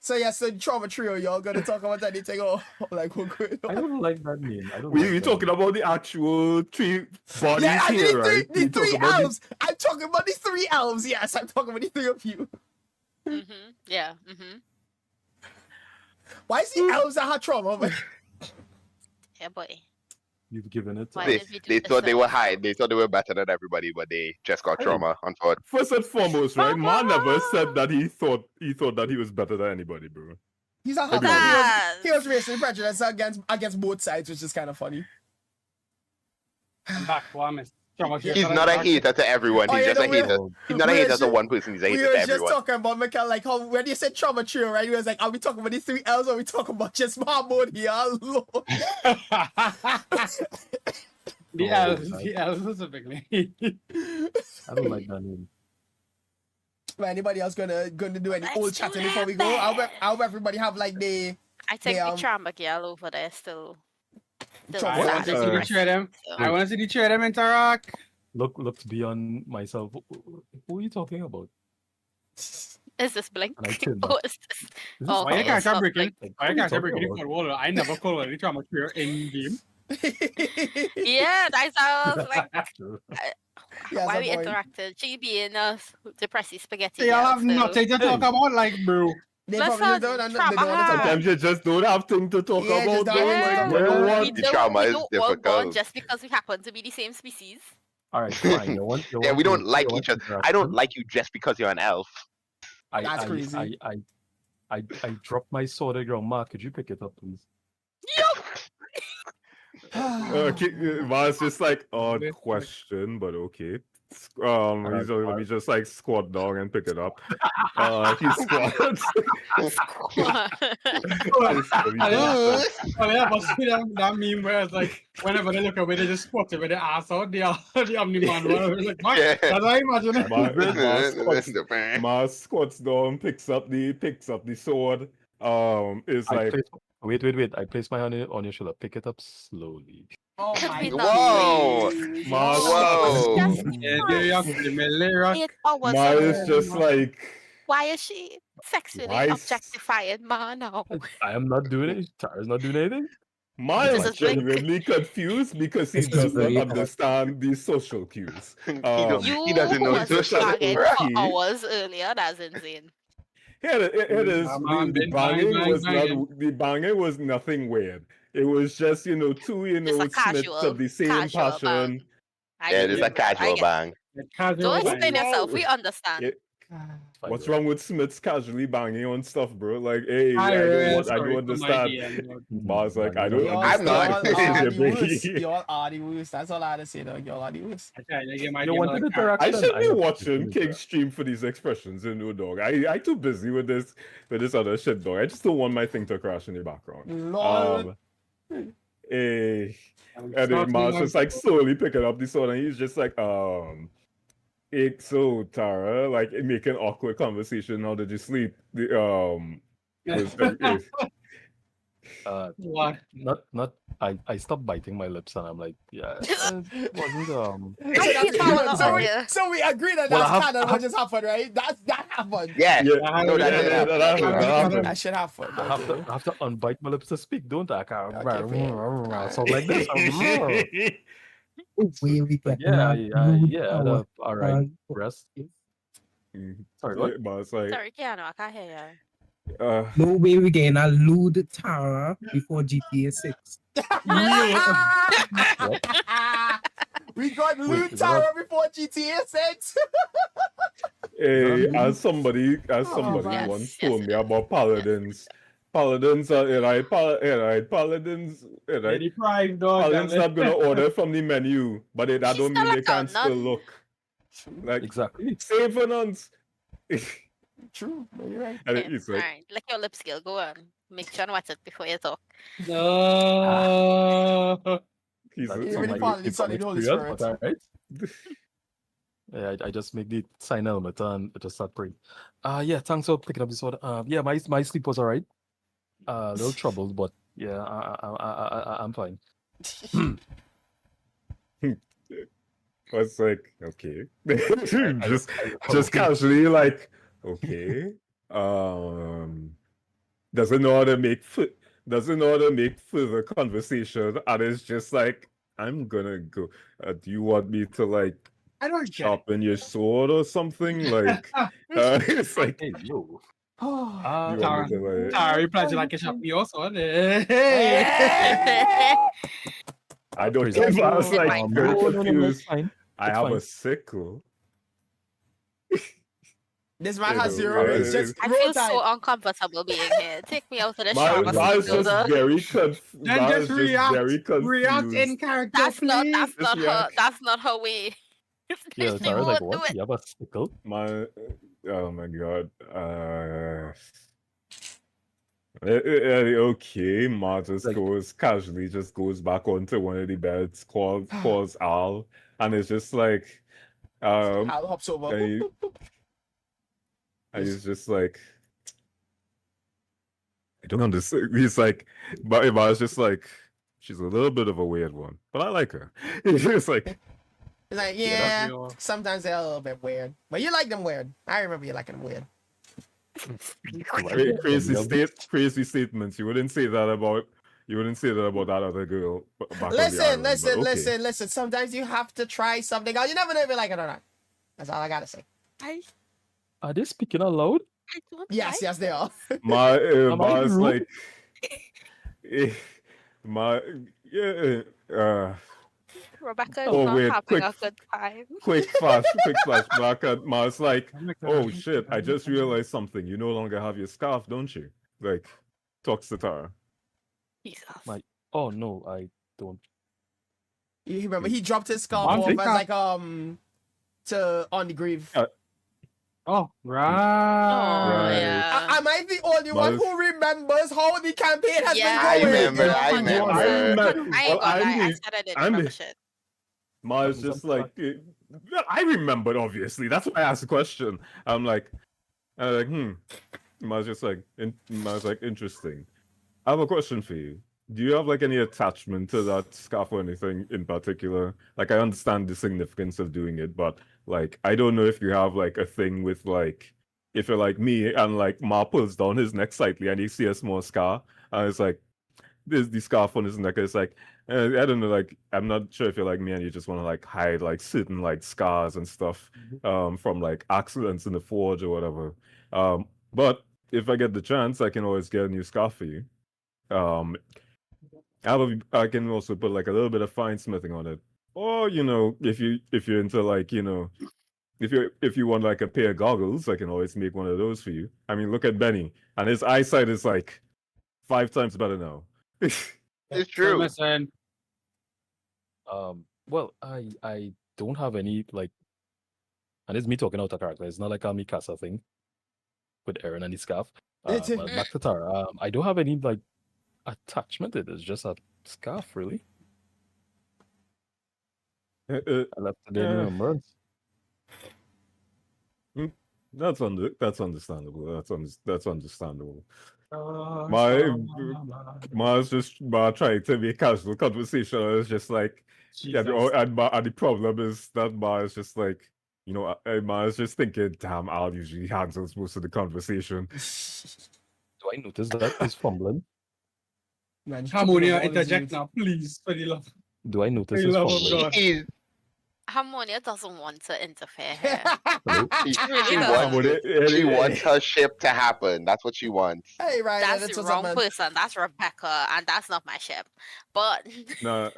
So yeah, so trauma trio, y'all gonna talk about anything or like what going
I
on?
don't like that name. I don't
We
like that
talking about the actual three bodies
Yeah, I
here,
mean,
right?
the
We talk
three
about the-
elves. I'm talking about the three elves. Yes, I'm talking about the three of you.
Yeah.
Why is the elves that had trauma?
Yeah, boy.
You've given it.
Why
They,
did we do
they
this
thought they
to
were
ourselves?
high. They thought they were better than everybody, but they just got
Hey.
trauma on foot.
First and foremost, right? Ma never said that he thought that he was better than anybody, bro.
He's not
Maybe
happy. He was racially prejudiced against both sides, which is kind of funny.
I'm back. Well, I missed trauma tree.
He's not a hater to everyone.
Oh,
He's
yeah,
just a
no, we're-
hater. He's not a
we're
hater to
just-
one person. He's a
We
hater
were
to
just
everyone.
talking about Michael, like how when you said trauma trio, right? He was like, "Are we talking about the three elves or are we talking about just Harmonia alone?"
The elves specifically.
I don't like that name.
Anybody else gonna do any
Let's
old
do
chatting
that,
before we go? I hope everybody have like the
I think
They,
the trauma girl over there still.
Trauma
I want to see the three of them. I want to see the three of them interact.
Look beyond myself. Who are you talking about?
Is this Blink?
And I turned
Oh,
back.
is this?
Is this
Oh,
Why you
okay,
can't
it's not
breaking?
Blink.
Why you
What are you
can't
talking
breaking the
about?
code wall? I never call any trauma tree in game.
Yeah, that's how I was like,
Yeah,
why
some
we
point.
interacted. She being a depressy spaghetti.
So y'all
girl,
have
so-
nothing to talk about, like, bro.
They
Listen,
probably don't. They don't want to talk about.
Sometimes you just don't have things to talk
Yeah, just
about,
don't
bro.
have
Like,
things to
what
talk
you
about.
want?
The trauma
we
is
don't all bond
difficult.
just because we happen to be the same species.
All right, fine. You want,
Yeah, we don't like
you want
each other. I don't
interaction?
like you just because you're an elf.
That's crazy.
I dropped my sword at ground. Mark, could you pick it up, please?
Okay, Ma's just like odd question, but okay. Let me just like squat down and pick it up. He squats.
Oh yeah, but see that meme where it's like whenever they look away, they just squat it with their ass out. The Omni-Man. Like, what?
Yeah.
That's how I imagine it.
Ma squats down, picks up the sword. It's like
Wait. I place my hand on your shoulder. Pick it up slowly.
Oh
Could
my
we
god!
not
Whoa!
please?
Ma,
Whoa!
Yeah, there you go, the Melira.
8 hours
Ma
ago.
is just like,
Why is she sexually
Why is-
objectifying Ma now?
I am not doing it. Tara's not doing anything.
Ma
This
is
is Blink.
genuinely confused because he
This is
does not
very
understand these social cues.
He doesn't know
was
social
shagging
Right.
for hours earlier. That's insane.
It is
Man,
the
bang,
banging
bang,
was
bang.
not the banging was nothing weird. It was just two
Just a
Smiths
casual,
of the same
casual
passion.
bang. I
Yeah,
get
there's
it,
a
bro. I
casual
get it.
bang.
Don't explain
bang.
yourself. We understand.
Yeah.
Fine,
What's
bro.
wrong with Smiths casually banging on stuff, bro? Like, hey,
I
don't understand. Ma's like, I don't
Y'all,
I'm not.
understand.
y'all are
You're
the
breaking-
worst. Y'all are the worst. That's all I had to say, though. Y'all are the worst.
You wanted interaction.
I should be
have
watching
to
King stream for these expressions, dog. I too busy with this other shit, dog. I just don't want my thing to crash in the background.
Lord.
And then Mars just like slowly picking up the sword, and he's just like, so Tara, like making awkward conversation. How did you sleep?
What?
Not. I stopped biting my lips and I'm like, yeah, it wasn't
I hate how
So
we're here.
so we agree that
Well,
that's
I have-
canon what just happened, right? That happened.
Yeah.
Yeah,
No, that didn't happen.
that happened.
That should happen.
I have to unbite my lips to speak, don't I? I can't
Okay,
sound like this. All right. Rest. Sorry, what?
Mars like,
Sorry, Keanu, I can't hear
No way we gonna lewd Tara before GTA 6.
We got
Wait,
Loot
is
Tower before GTA 6.
hey, as somebody
yes,
once
yes,
told me about paladins. Paladins are paladins, right?
Deprived, dog.
Paladins not gonna order from the menu, but that
She's
don't
still
mean
a
they can't still
nun.
look. Like
Exactly.
save for nonce.
True. No, you're right.
And
Okay,
it's like,
alright. Lick your lip skill. Go on. Make sure and watch it before you talk.
No.
he's
That's
You
from
really
my
follow the
it's from
solid Holy
experience,
Spirit.
but alright. Yeah, I just make the sign helmet and I just start praying. Yeah, thanks for picking up this one. Yeah, my sleep was alright. A little troubled, but yeah, I'm fine.
was like, okay.
I
just
recovered.
casually like, okay. Doesn't know how to make further conversation, and it's just like, I'm gonna go. Do you want me to like
I don't get it.
sharpen your sword or something? Like, it's like,
Hey, yo.
do you want me
Tara,
to like?
Tara, pledge like a shop me also. Hey.
I don't
Crazy.
give. I was
It
like
might
very
no, it's
confused.
fine.
I
It's
have a
fine.
sickle.
This man
You
has
know,
zero. It's
I-
just
I
roll
feel
tide.
so uncomfortable being here. Take me out to the
My
shop or
is
something.
just very confused.
Then just react. React in character,
That's not
please.
that's not her
react.
that's not her way.
Yeah,
She
Tara's like,
won't do
what?
it.
You have a sickle?
My, oh my god. Okay, Ma just
Like-
goes back onto one of the beds, calls Al, and it's just like,
Al hops over.
and he's just like, I don't understand. He's like, but Ma's just like, she's a little bit of a weird one, but I like her. It's just like,
It's like,
Yeah,
yeah, sometimes they're a little bit weird. But you like them weird. I remember you liking them weird.
crazy statements. You wouldn't say that about that other girl back on the island, but okay.
Listen. Sometimes you have to try something out. You never know if you like it or not. That's all I gotta say.
Are they speaking out loud?
I don't
Yes,
like
they are.
Ma's
rude?
like, my yeah.
Rebecca is
Oh,
not
wait,
having a good time.
Quick flash back at Ma's like, oh shit, I just realized something. You no longer have your scarf, don't you? Like, talks to Tara.
Jesus.
Oh no, I don't.
You remember he dropped his scarf
One
off
thing
as
I-
like to on the grave.
Oh,
Oh
Right.
yeah.
Am I the only one
Mother's-
who remembers how the campaign has
Yeah,
been going?
remember, I
remember.
remember.
I ain't gonna lie, I
I'm
said I didn't
I'm
remember
the-
shit.
Ma's just like, I remembered, obviously. That's why I asked the question. I'm like, Ma's just like, Ma's like, interesting. I have a question for you. Do you have like any attachment to that scarf or anything in particular? Like, I understand the significance of doing it, but like, I don't know if you have like a thing with like, if you're like me and like Ma pulls down his neck slightly and you see a small scar, and it's like, there's the scarf on his neck. It's like, I don't know, like, I'm not sure if you're like me and you just want to like hide like certain like scars and stuff from like accidents in the forge or whatever. But if I get the chance, I can always get a new scarf for you. I can also put like a little bit of fine smithing on it. Or, you know, if you're into like, you know, if you want like a pair of goggles, I can always make one of those for you. I mean, look at Benny, and his eyesight is like 5 times better now.
It's true.
Listen,
Well, I don't have any like, and it's me talking out of character. It's not like a Mikasa thing with Aaron and his scarf. But back to Tara. I don't have any like attachment. It is just a scarf, really. I left it in remembrance.
That's understandable. That's understandable.
Ma
Ma's just trying to be casual conversation. It's just like, yeah, and the problem is that Ma is just like, you know, Ma is just thinking, damn, Al usually handles most of the conversation.
Do I notice that he's fumbling?
Man,
Harmonia, interject now, please, for the love.
Do I notice
For the
he's
love of
fumbling?
God.
He's-
Harmonia doesn't want to interfere here.
Hello?
She,
really
she
doesn't.
wants she wants her ship to happen. That's what she wants.
Hey, right.
That's the wrong person. That's Rebecca, and that's not my ship. But
No,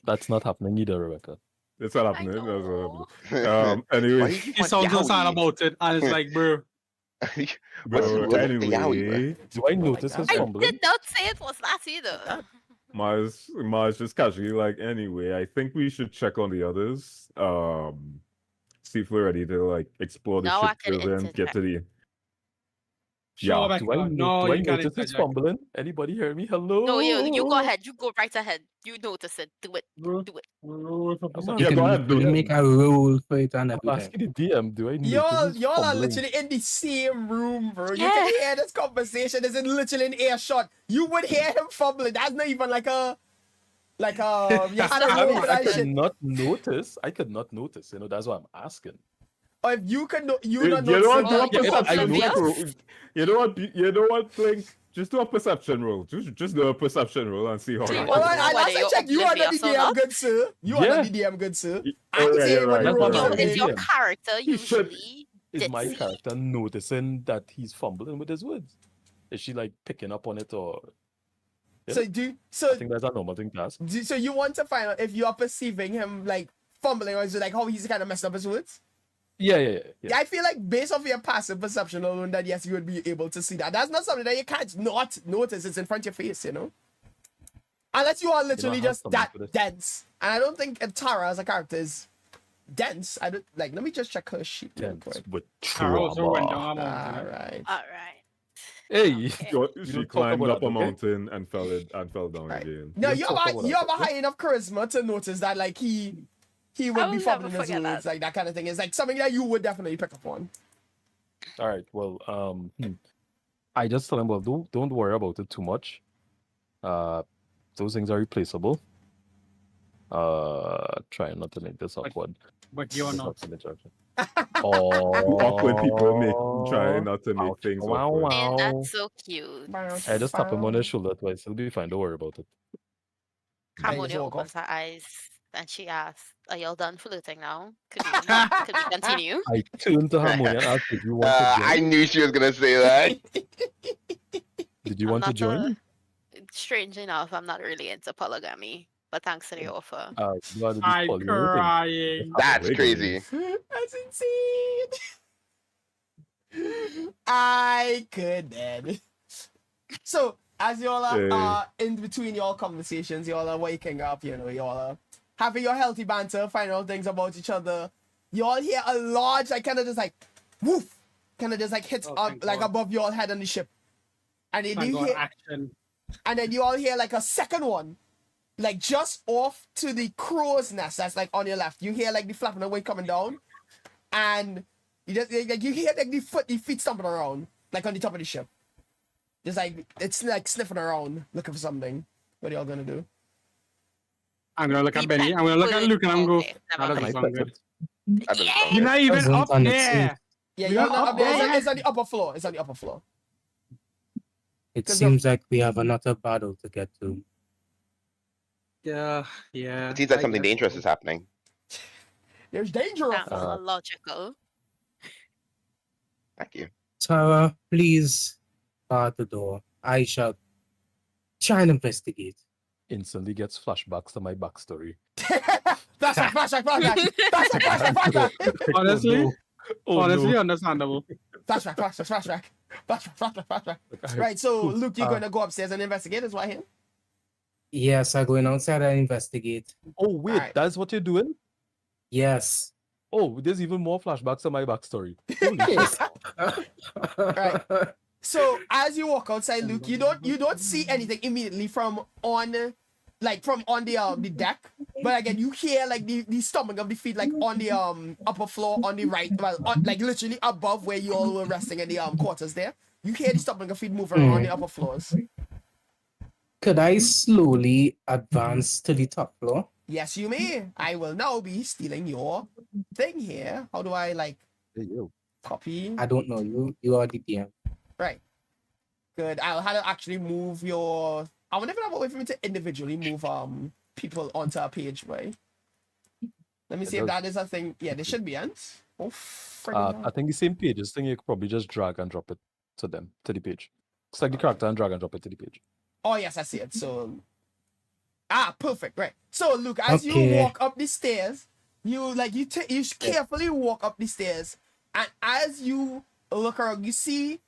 That's not happening either, Rebecca.
it's not
I
happening. That's not
know.
happening.
Why
Anyway,
you
He sounds so sad about it, and it's like, bro.
What's the
bro,
rule of the Yowie, bro?
anyway,
Do I notice
that.
his
I
fumbling?
did not say it was that either.
Ma's just casually like, anyway, I think we should check on the others. see if we're ready to like explore the
Now I
ship
can
further and get to the.
Sure,
Yeah.
Do I,
Becca.
do
No,
I
you can't
notice it's
interject.
fumbling? Anybody hear me? Hello?
No, you go ahead. You go right ahead. You notice it. Do it.
Roll-
Do it.
roll for
I'm
perception.
Yeah,
asking
go
the
ahead, do
You
it.
make a rule for it and
I'm
everything.
asking the DM, do I notice
Y'all,
it's
y'all are
fumbling?
literally in the same room, bro. You
Yeah.
can hear this conversation. It's in literally in earshot. You would hear him fumbling. That's not even like a you had a
I
roll
mean,
for
I
that
could
shit.
not notice. I could not notice. You know, that's why I'm asking.
Or if you can, you
You
not
know
notice
what?
it,
Do a
Well, you're
perception
oblivious.
roll. You know what? You know what? Flink? Just do a perception roll. Just do a perception roll and see how
So you
that
all
want
right,
to
goes.
know
last
whether
I
you're
checked, you are not the
oblivious or
DM,
not?
good sir. You are
Yeah.
not the DM, good sir. I
Oh,
ain't
yeah,
saying
you're
what
right.
the
That's
roll
what
you
I'm
Is your
DM.
character
You should-
usually
Is my
ditzy?
character noticing that he's fumbling with his words? Is she like picking up on it, or
So
I think that's a normal thing to ask.
so you want to find out if you are perceiving him like fumbling, or is it like how he's kind of messed up his words?
Yeah.
Yeah, I feel like based off your passive perception alone, that yes, you would be able to see that. That's not something that you can't not notice. It's in front of your face, you know. Unless you are literally
I have
just
something
that
for this.
dense, and I don't think Tara as a character is dense. I don't like. Let me just check her sheet real
Tense
quick.
with
I also went down
trauma.
a mountain.
All right.
All right.
Hey,
Okay.
You
She
don't talk
climbed
about
up
that,
a
okay?
mountain and fell down
Right.
again.
No,
don't
you
talk
have
about
you
that,
have a
okay?
high enough charisma to notice that like he
I
would
will
be
never
fumbling his
forget
words,
that.
like that kind of thing. It's like something that you would definitely pick up on.
all right. Well, I just tell him, well, don't worry about it too much. Those things are replaceable. Try not to make this awkward.
But you're
Let's
not.
have some interaction. Oh,
Awkward people try not to make
ouch,
things
wow,
awkward.
And
wow.
that's so cute.
I just tap him on his shoulder twice. He'll be fine. Don't worry about it.
I just
Harmonia
walk
opens
off.
her eyes and she asks, "Are y'all done flirting now? Could we continue?"
I turn to Harmonia and ask, "Did you want to
I
join?
knew she was gonna say that.
Did you
I'm
want to
not
join?"
Strange enough, I'm not really into polygamy, but thanks to the offer.
You want to be
I'm
polyamorous?
crying.
That's
Polygamy.
crazy.
That's insane. I could then. So as y'all are in between your conversations, y'all are waking up, you know, y'all are having your healthy banter, finding out things about each other. Y'all hear a large, like kind of just like woof, kind of just like hits
Oh,
up
thank
like
God.
above your head on the ship. And then
Thank
you
God,
hear
action.
and then you all hear like a second one, like just off to the crow's nest that's like on your left. You hear like the flapping away coming down, and you just like you hear like the feet stomping around like on the top of the ship. Just like it's like sniffing around looking for something. What are y'all gonna do?
I'm gonna look at
He
Benny.
pet
I'm gonna look at
food.
Luke and I'm go.
Okay,
That
never
doesn't
Can I
sound
pet
good.
it?
That doesn't sound
You're
good.
not even
Doesn't
up
on its
there.
Yeah,
We
you're
are
not
up
up there.
there.
It's on the upper floor. It's on the upper floor.
It
'Cause
seems like we have another battle to get to.
Yeah.
It seems like
I
something
guess
dangerous
so.
is happening.
There's danger.
That's
afoot.
more logical.
Thank you.
Tara, please bar the door. I shall try and investigate.
Instantly gets flashbacks to my backstory.
Flashback.
Honestly,
Oh, no. Oh,
honestly,
no.
understandable.
Flashback. Right, so Luke, you're
Uh,
gonna go upstairs and investigate, is what I hear?
Yes, I'm going outside and investigate.
Oh, wait,
Alright.
that's what you're doing?
Yes.
Oh, there's even more flashbacks to my backstory. Holy shit.
Right. So as you walk outside, Luke, you don't see anything immediately from on the deck, but again you hear like the stomping of the feet like on the upper floor on the right, well like literally above where you all were resting in the quarters there. You hear the stomping of feet moving around the upper floors.
Could I slowly advance to the top floor?
Yes, you may. I will now be stealing your thing here. How do I like
Hey, yo.
copy?
I don't know. You are the DM.
Right. Good. I'll have to actually move your. I wonder if I have a way for me to individually move people onto a page, right? Let me
It
see if
does.
that is a thing. Yeah, there should be ants. Oh,
I
friggin'
think the same pages thing, you could probably just drag and drop it to them, to the page. Select the character and drag and drop it to the page.
Oh yes, I see it. So perfect. Right. So Luke, as you
Okay.
walk up the stairs, you carefully walk up the stairs, and as you look around, you see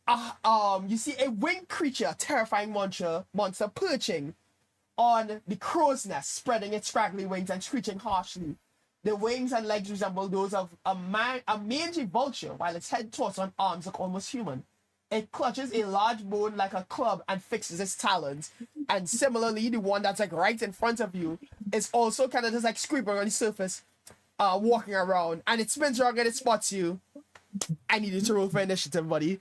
a winged creature, terrifying monster perching on the crow's nest, spreading its scraggly wings and screeching harshly. The wings and legs resemble those of a mangy vulture, while its head, torso, and arms look almost human. It clutches a large bone like a club and fixes its talons. And similarly, the one that's like right in front of you is also kind of just like scraping on the surface, walking around, and it spins around and it spots you. I need you to roll for initiative, buddy.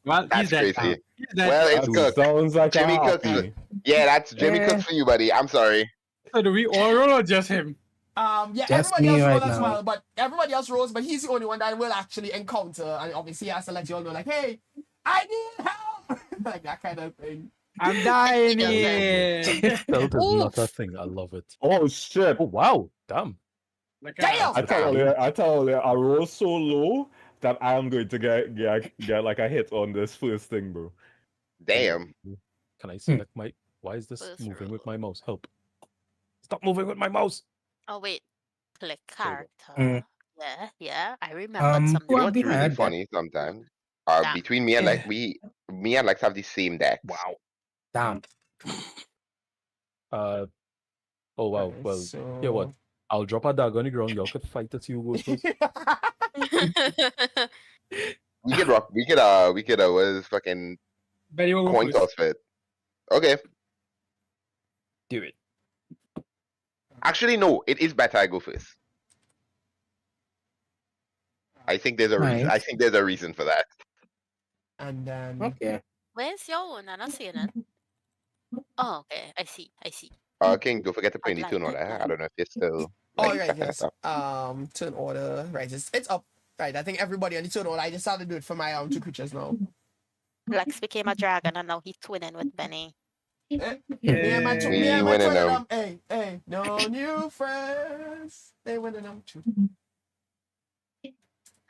Well,
That's
he's dead.
crazy.
He's dead.
Well, it's
That
cooked.
sounds like
Jimmy
a
Cook's.
Harpy.
Yeah, that's Jimmy
Yeah.
Cook's for you, buddy. I'm sorry.
So do we all roll or just him?
Yeah,
Just
everybody
me
else rolls
right
as
now.
well, but everybody else rolls, but he's the only one that will actually encounter, and obviously he has to let you all know, like, hey, I need help! Like that kind of thing.
I'm dying
He
here.
Stealth is not a
Oof.
thing. I love it.
Oh shit!
Oh wow, damn.
Like,
Damn!
I tell you, I roll so low that I am going to get like a hit on this first thing, bro.
Damn.
Can I select my? Why is this
First
moving with
roll.
my mouse? Help! Stop moving with my mouse.
Oh wait, click
There
character.
Mm.
Yeah, I remembered
You
something.
know
Well,
what's
we
really
had that.
funny sometimes?
Damn.
Between me and
Yeah.
me and Lex have the same decks.
Wow.
Damn.
Oh wow.
Alright,
Well,
so...
yeah. What? I'll drop a dagger on the ground. Y'all could fight to see who goes first.
We could rock. We could what is fucking
Benny will go
coin
first.
toss fit. Okay.
Do it.
Actually, no. It is better I go first. I think there's a reason. I
Nice.
think there's a reason for that.
And then...
Okay.
Where's your one? I'm not seeing it. Oh, okay. I see.
King, don't forget to put
I'd
any
like
tune on
that
that.
then.
I don't know if you're still.
Oh,
like,
right,
setting
yes.
it up.
Turn order. Right, it's up. Right, I think everybody on the turn order. I just started to do it for my two creatures now.
Lex became a dragon and now he's twinning with Benny.
Me and my
We
twin
winning
of
them.
them. Hey, no new friends. They winning them too.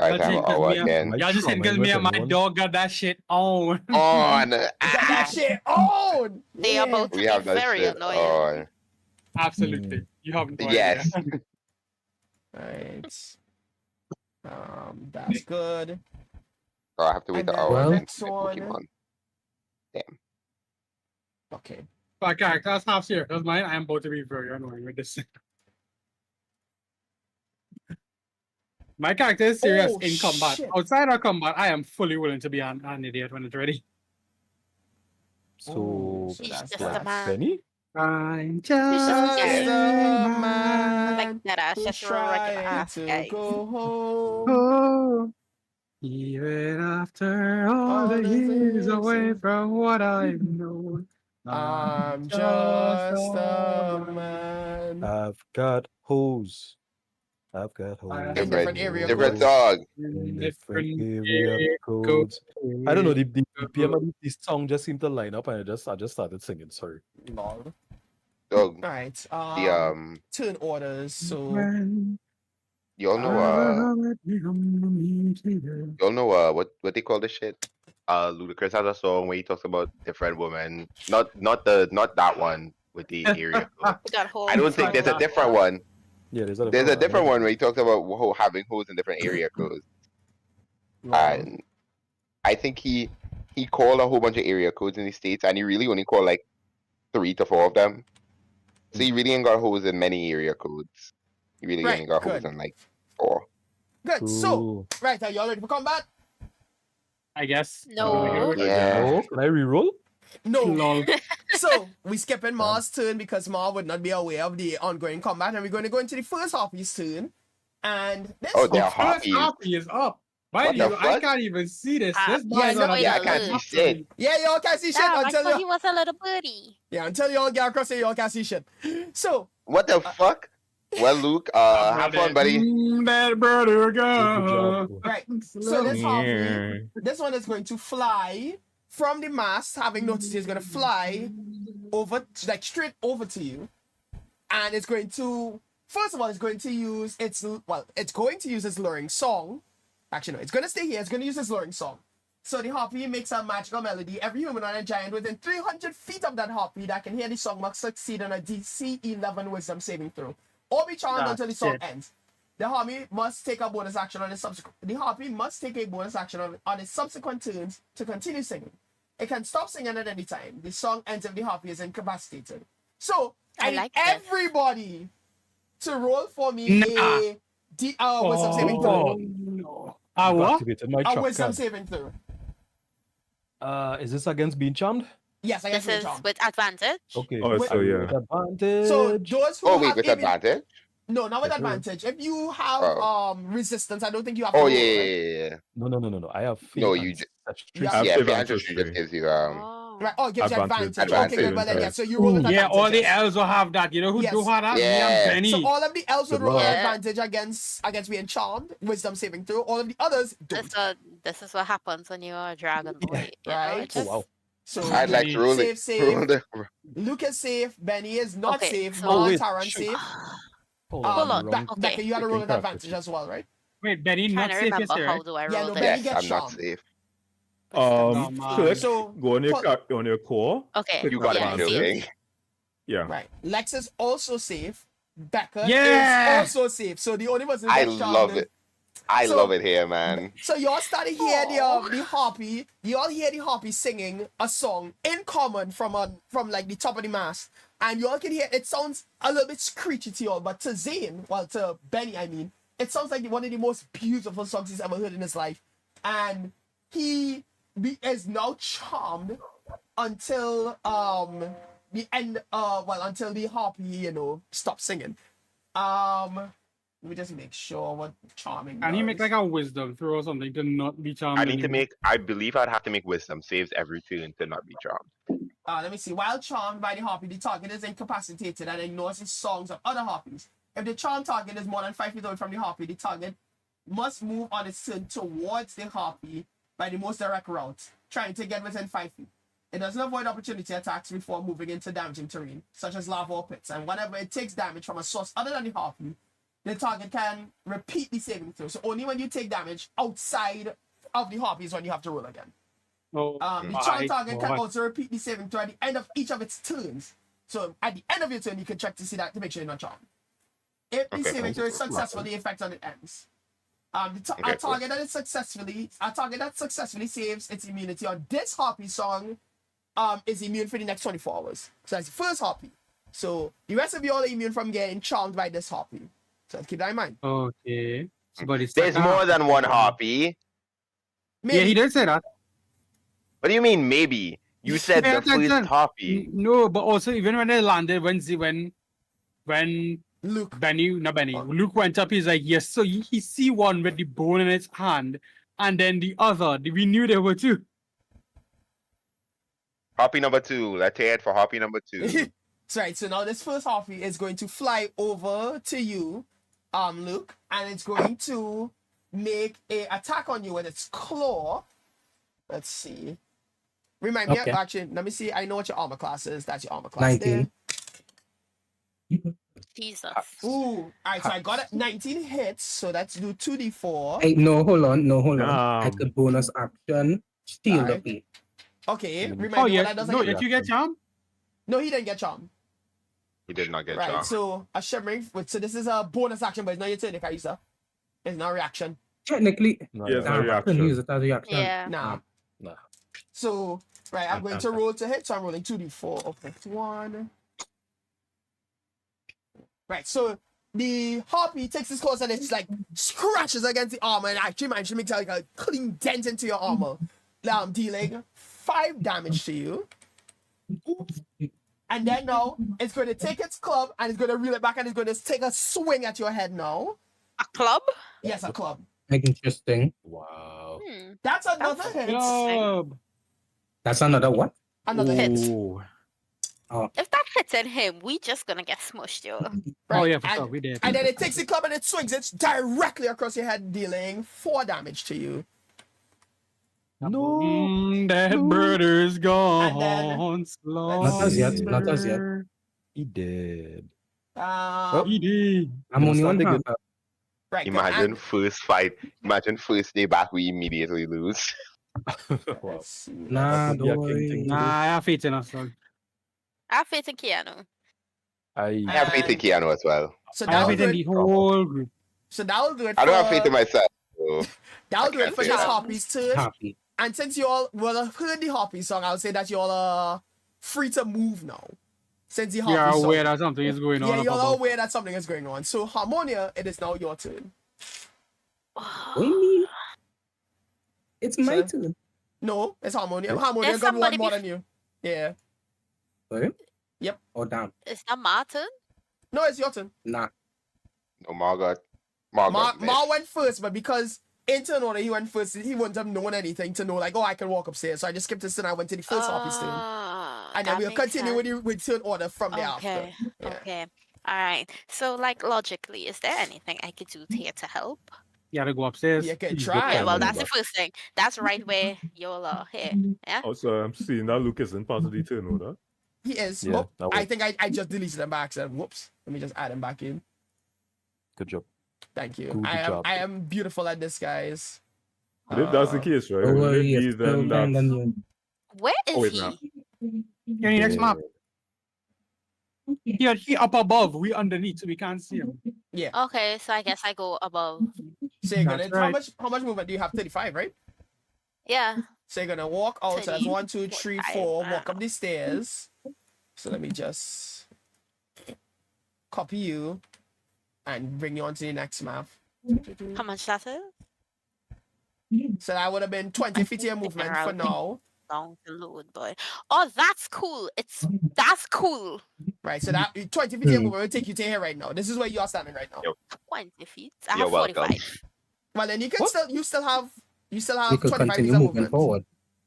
Alright,
That's
time
it, 'cause
hour
me and-
again.
Y'all just said
Trauma
because
with
me and my
anyone?
dog got that shit on.
On.
Got that shit on.
They are about to
We
be
have that
very
shit
annoying.
on.
Absolutely. You have no
Yes.
idea.
Right. That's good.
Oh, I have to wait
And
the
then
hour
well-
again
next
for my
one.
Pokemon.
Okay.
But character, that's half serious. That's mine. I am about to be very annoying with this. My character is serious
Oh,
in combat.
shit.
Outside of combat, I am fully willing to be an idiot when it's ready.
So,
so
He's
that's
just a
that.
man.
Benny.
I'm
Just
just
Yeah.
a
a
man
Like that ass,
who's
just roll like an
trying
ass,
to
guys.
go home.
Oh, even after all the years away from what I've known,
I'm just a man.
I've got hoes. I've got hoes.
In different area
Different
codes.
dog.
In
different
different area
area
codes. I don't know. The PM
codes.
of this song just seemed to line up, and I just started singing. Sorry.
Lol.
Dog.
Alright.
The
Turn orders. So
y'all know y'all know what they call this shit? Ludacris has a song where he talks about different women. Not that one with the area code.
We got whole
I don't think there's a different one.
Yeah, there's
There's a different one where he talks about having hoes in different area codes. And I think he called a whole bunch of area codes in the States, and he really only called like 3 to 4 of them. So he really ain't got hoes in many area codes. He really
Right,
only got hoes
good.
in like 4.
Good. So right, are y'all ready for combat?
I guess.
No.
Yeah.
Oh, can I reroll?
No.
Lol.
So we skipping Mars' turn because Mars would not be aware of the ongoing combat, and we're going to go into the first Harpy's turn. And this
Oh, they're
First
Harpies.
Harpy is up.
What
Mind
the
you, I
fuck?
can't even see this.
Ah,
This
yeah,
boy's
no,
on a
Yeah, I
yeah,
can't see shit.
yeah, y'all can't see shit
Damn, I
until
thought he
you
was a little birdie.
until y'all get across here, y'all can't see shit. So
What the fuck? Well, Luke, have fun, buddy.
That brother
Good
go.
job.
right, so this Harpy,
Yeah.
this one is going to fly from the mast, having noticed he's going to fly over, like straight over to you, and it's going to, first of all, it's going to use its luring song. Actually, no, it's going to stay here. It's going to use its luring song. So the Harpy makes a magical melody. Every human and a giant within 300 feet of that Harpy that can hear the song must succeed on a DC 11 Wisdom saving throw, or be charmed
Ah,
until the song
shit.
ends. The Harpy must take a bonus action on its subsequent. The Harpy must take a bonus action on its subsequent turns to continue singing. It can stop singing at any time. The song ends if the Harpy is incapacitated. So
I
I need
like this.
everybody to roll for me wisdom saving throw.
Oh, no.
I've
What?
activated my
A
trap
wisdom
card.
saving throw.
Is this against being charmed?
Yes, I guess
This is
charm.
with advantage.
Okay.
Oh, so yeah.
With advantage.
So those who
Oh wait,
have
with
aiming-
advantage?
No, not with
Yes, sir.
advantage. If you have
Oh.
resistance, I don't think you have.
Oh
to roll,
yeah,
right?
yeah.
No. I have faith
No,
and
you ju-
ancestry.
Yeah.
I have
Yeah,
save
Fiat
ancestry.
just gives you
Oh.
Right. Oh, it gives you
Advantage.
advantage. Okay, good. Well then,
Advantage.
yeah. So you roll with
Yeah,
advantage.
all the
yes.
elves will have that. You know who
Yes.
do have that? Me
Yeah.
and Benny.
So all of the elves would
Good
roll
luck.
advantage against being charmed, wisdom saving throw. All of the others don't.
This is what happens when you're a dragon boy. You know,
Right.
it
Oh
just-
wow.
So
I'd like to roll it.
Save.
Roll the-
Luke is safe. Benny is not
Okay,
safe.
so-
Mara
wait,
Taran
shoot.
safe.
Hold
Hold
on.
on,
wrong-
okay.
Becca, you had to roll an
Freaking
advantage as well, right?
Wait, Benny
trying
not
to
safe
remember
yesterday,
how
right?
do I roll
Yeah, no,
this?
Benny
Yes,
gets
I'm not
charmed.
safe.
Oh, man.
Phyllis,
So
go on your
Paul-
on your core.
Okay.
You got
yeah,
it,
see?
building.
Yeah.
right, Lex is also safe. Becca
Yeah!
is also safe. So the only person
I
that's charmed
love
is-
it. I
So-
love it here, man.
So y'all started hear the harpy. You all hear the harpy singing a song in common from like the top of the mast, and you all can hear it sounds a little bit screechy to y'all, but to Zane, well to Benny, I mean, it sounds like one of the most beautiful songs he's ever heard in his life, and he is now charmed until the end. Until the harpy stops singing. Let me just make sure what charming.
Can he make
does.
like a wisdom throw or something to not be charmed?
I need to
anymore?
make. I believe I'd have to make wisdom saves every turn to not be charmed.
Let me see. While charmed by the harpy, the target is incapacitated and ignores the songs of other harpies. If the charmed target is more than 5 feet away from the harpy, the target must move on its turn towards the harpy by the most direct route, trying to get within 5 feet. It doesn't avoid opportunity attacks before moving into damaging terrain, such as lava or pits, and whenever it takes damage from a source other than the harpy, the target can repeat the saving throw. So only when you take damage outside of the harpy is when you have to roll again.
Oh,
The charm target can also repeat the saving throw at the end of each of its turns. So at the end of your turn, you can check to see that to make sure you're not charmed. If the
Okay.
saving throw is successful, the effect on it ends. A target that successfully saves its immunity on this harpy song is immune for the next 24 hours. So that's the first harpy. So the rest of you all are immune from getting charmed by this harpy. So keep that in mind.
okay. But it's
There's
like,
more than one harpy.
Yeah, he did say that.
What do you mean? Maybe you said
Pay
the
attention.
first harpy.
No, but also even when they landed, when
Luke.
Luke went up, he's like, yes. So he see one with the bone in its hand, and then the other. We knew there were two.
Harpy number 2. Let's head for harpy number 2.
That's right. So now this first harpy is going to fly over to you, Luke, and it's going to make a attack on you with its claw. Let's see. Remind
Okay.
me, actually, let me see. I know what your armor class is. That's your armor class.
19.
Jesus.
There. Ooh. All right. So I got it. 19 hits. So let's do 2d4.
Hey, no, hold on. I
Um,
could bonus action, steal the
Alright.
feet.
Okay. Remind
Oh
me
yeah,
what that does
no,
again.
did you get charmed?
No, he didn't get charmed.
He did not get
Right.
charmed.
So a shimmering. So this is a bonus action, but it's not your turn, Kaisa. It's not a reaction.
Technically,
No,
Yes,
no.
no
I couldn't
reaction.
use it as a reaction.
Yeah.
Nah.
Nah.
So, right, I'm going to roll to hit, so I'm rolling 2d4. Okay, 1. Right, so the harpy takes his claws and it's like scratches against the armor and actually manages to make like a clean dent into your armor, dealing 5 damage to you. And then now it's going to take its club and it's going to reel it back and it's going to take a swing at your head now.
A club?
Yes, a club.
Interesting.
Wow.
That's another
That's
hit.
Club.
That's another what?
Another hit.
Ooh.
If that hits at him, we just gonna get smushed, yo.
Oh
Right,
yeah, for
and-
sure, we did.
And then it takes the club and it swings it directly across your head, dealing 4 damage to you.
No.
That brother's gone.
then-
Not as yet, not as yet.
He did.
He did.
I'm only on
Understand
half.
Right. good.
Imagine
And-
first fight. Imagine first day back, we immediately lose.
Wow.
let's see.
Nah,
That would be a
don't
king
worry.
thing to
Nah, I have faith in us, dog.
I have faith in Keanu.
I
I have faith in Keanu as well.
So
I have
that'll
faith
do
in
it.
the whole group.
So that'll do it.
I don't have
for-
faith in myself. So.
That'll do it for
Okay.
this Harpy's turn.
Happy.
And since you all will have heard the Harpy song, I'll say that you all are free to move now. Since the
We are
Harpies
aware
song.
that something is going on.
Yeah,
up
you're
above.
aware that something is going on. So Harmonia, it is now your turn.
What do you mean? It's my
So-
turn.
No, it's Harmonia.
Yes.
Harmonia
There's
got one
somebody
more than you. Yeah.
Sorry?
Yep.
Oh, damn.
Is that Martin?
No, it's your turn.
Nah.
No, Margot.
Ma went first, but because in turn order he went first, he wouldn't have known anything to know like, oh, I can walk upstairs. So I just skipped his turn. I went to the first Harpy's turn, and then
That
we'll
makes
continue
sense.
with turn order from there after.
Okay.
Yeah.
Okay. All right. So, like, logically, is there anything I could do here to help?
You gotta go upstairs.
You can
Please
try.
get
Yeah,
time
well,
on your
that's the
back.
first thing. That's right where y'all are here. Yeah.
Also, I'm seeing that Luke isn't part of the turn order.
He is.
Yeah,
Oh,
that
I
works.
think I just deleted him by accident. Whoops. Let me just add him back in.
Good job.
Thank you.
Good job.
I am beautiful at this, guys.
But if that's the case, right,
Don't
would
worry,
it be
it's still
then
better
that...
than you.
Where is
Oh, wait,
he?
now.
Any next map? He up above. We underneath, so we can't see him.
Yeah.
Okay, so I guess I go above.
So you're
That's
gonna,
right.
how much movement do you have? 35, right?
Yeah.
So you're gonna walk out. So that's
30,
1, 2, 3,
45,
4.
I
Walk
don't
up the stairs. So let me just copy you and bring you onto the next map.
How much that is?
So that would have been 20 feet of your movement for now.
Down to load, boy. Oh, that's cool. That's cool.
Right. So that 20 feet of your movement will take you to here right now. This is where you are standing right now.
Yo.
20 feet. I
You're
have
welcome.
45.
Well, then you can you still have
We
25
could
feet
continue
of
moving
movement.
forward.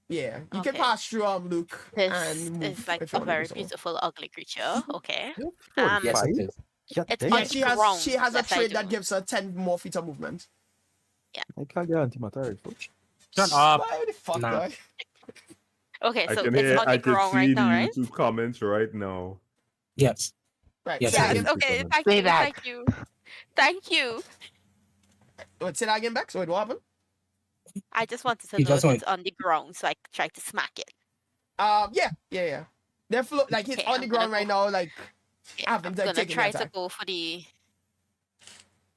Yeah, you can
Okay.
pass through Luke
This
and move
is like
if you
a
wanna do
very
so.
beautiful, ugly creature. Okay.
Yes, it is.
It's
Yeah,
on the ground.
she has a
Yes, I
trait
do.
that gives her 10 more feet of movement.
I can't get antimatter.
Shut up.
Why the fuck,
Nah.
dog?
Okay,
I
so
can
it's
hear,
on the
I can
ground
see
right
the
now, right?
YouTube comments right now.
Yes.
Right.
Yes,
say that
it
again.
is.
Okay, thank
Say
you,
that.
thank you. Thank you.
Wait, say that again, Bex. Wait, what happened?
I just wanted to
You
know
just
if
want-
it's on the ground so I could try to smack it.
Yeah. They're like he's
Okay,
on
I'm
the
gonna
ground right now, like
Yeah,
having
I'm
to
gonna
take an
try to
attack.
go for the.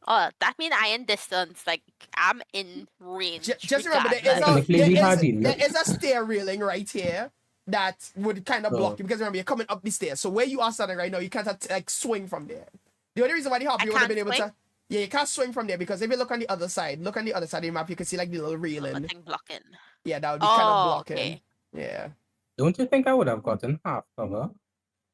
Oh, that means I in distance. Like I'm in range.
Just remember,
Technically, we had it.
there is a stair railing right here that would kind of block you because remember you're coming up the stairs. So where you are standing right now, you can't like swing from there. The only reason why the Harpy would have been able
swing?
to, yeah, you can't swing from there because if you look on the other side, of the map, you can see like the little railing.
Nothing blocking.
Yeah, that would be kind of
Oh,
blocking.
okay.
Yeah.
Don't you think I would have gotten half cover?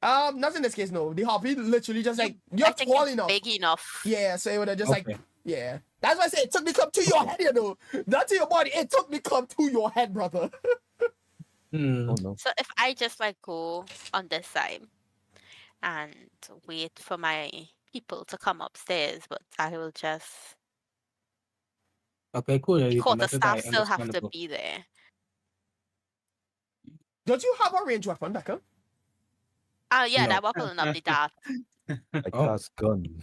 Not in this case, no. The Harpy literally just like you're
I think
tall
it's
enough.
big enough.
Yeah, so it would have just
Okay.
like, yeah. That's why I said it took the club to your head, you know. Not to your body. It took the club to your head, brother.
Hmm.
Oh no.
So if I just like go on this side and wait for my people to come upstairs, but I will just
Okay, cool. You can
quarter
let it die.
staff still have to
Understandable.
be there.
Don't you have a range weapon, Becca?
Yeah,
No.
that weapon up the dart.
I
Oh.
cast gun.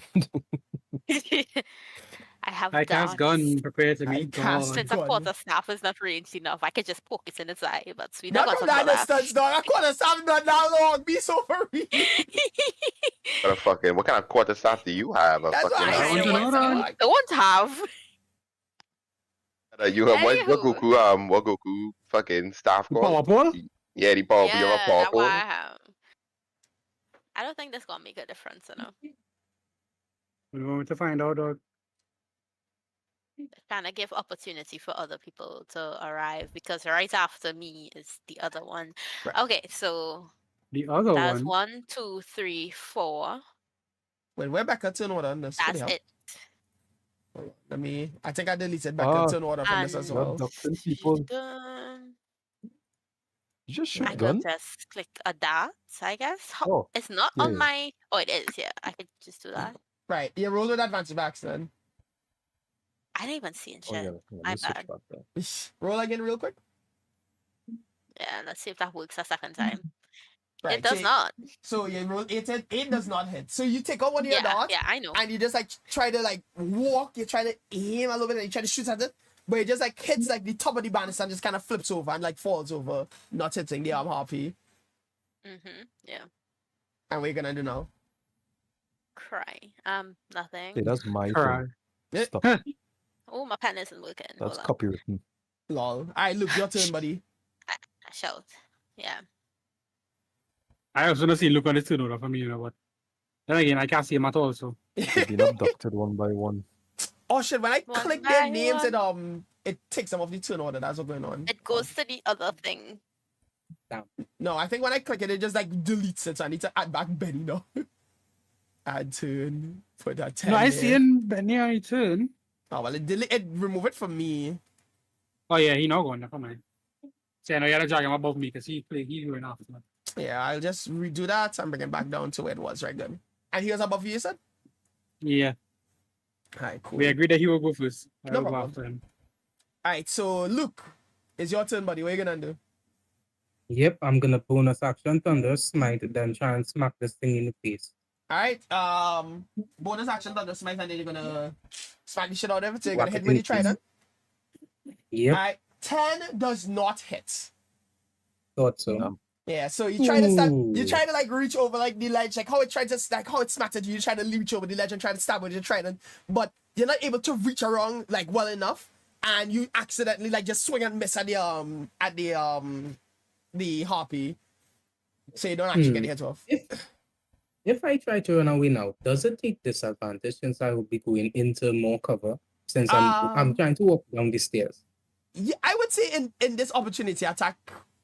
I have
I cast gun. Prepare to
I
meet
cast
God.
Since a
gun.
quarter staff is not ranged enough, I could just poke it in its eye, but we
Not
don't
from
got
that
to do
distance, dog. I could have stopped not that long. Be so for real.
What kind of quarter staff do you have? A
That's
fucking,
what
I
I
want to know that.
don't have.
you have what
Anywho.
Goku fucking staff called?
Power pole?
Yeah, the power. You have a
Yeah,
power
that's
pole?
why I have. I don't think that's gonna make a difference, you know.
We want to find out. Dog.
Trying to give opportunity for other people to arrive because right after me is the other one.
Right.
Okay, so
The other
that's
one.
1, 2, 3, 4.
Wait, where Becca turn order on this? What the
That's
hell?
it.
Hold on, I think I deleted Becca
Ah,
turn order from this as
And-
well.
Abducting people.
Dun.
You just
I
shoot
could
gun?
just click a dart, I guess.
Oh,
It's not
yeah,
on
yeah.
my. Oh, it is. Yeah, I could just do that.
Right. Yeah, roll with advantage backs then.
I didn't even see in
Oh yeah.
shit.
Let
My
me switch
bad.
back there.
Roll again real quick.
Yeah, let's see if that works a second time.
Right.
It does
so,
not.
So you roll 8, 8 does not hit. So you take out one of your
Yeah,
darts
yeah, I know.
and you just like try to like walk, you try to aim a little bit and you try to shoot at it, but it just like hits like the top of the banister and just kind of flips over and like falls over, not hitting the Harpy.
Yeah.
And what are you gonna do now?
Cry. Nothing.
Hey, that's my
Cry.
turn.
Yeah.
Stop.
Oh, my pen isn't working.
That's
Hold on.
copywritten.
Lol. Alright, look, your turn, buddy.
I shout. Yeah.
I also don't see look on the turn order for me, you know, but then again, I can't see him at all, so.
They've been abducted one by one.
Oh shit, when I
One
click their
by
names,
one.
it takes them off the turn order. That's what's going on.
It goes to the other thing.
No, I think when I click it, it just like deletes it. So I need to add back Benny now. Add turn. Put that 10
No, I
there.
see him Benny on his turn.
Oh, well, it remove it from me.
Oh yeah, he not going. Never mind. See, I know you had to drag him above me because he going after me.
Yeah, I'll just redo that and bring it back down to where it was right then. And he was above you, you said?
Yeah,
Alright, cool.
we agreed that he will go first. I
No
will go
problem.
after him.
Alright, so Luke, it's your turn, buddy. What are you gonna do?
Yep, I'm gonna bonus action Thunder Smite, then try and smack this thing in the face.
Alright, bonus action Thunder Smite, and then you're gonna smack the shit out of it. So you're gonna
Whack
hit
it
with
in
the trident.
Yep,
Alright, 10 does not hit.
thought so.
Yeah, so you try to stab, you
Ooh.
try to like reach over like the ledge, like how it tried to like how it smacked at you. You try to reach over the ledge and try to stab with your trident, but you're not able to reach around like well enough, and you accidentally like just swing and miss at the harpy, so you don't actually get the hit off.
If I try to run away now, does it take disadvantage since I will be going into more cover? Since I'm trying to walk down the stairs.
Yeah, I would say in this opportunity attack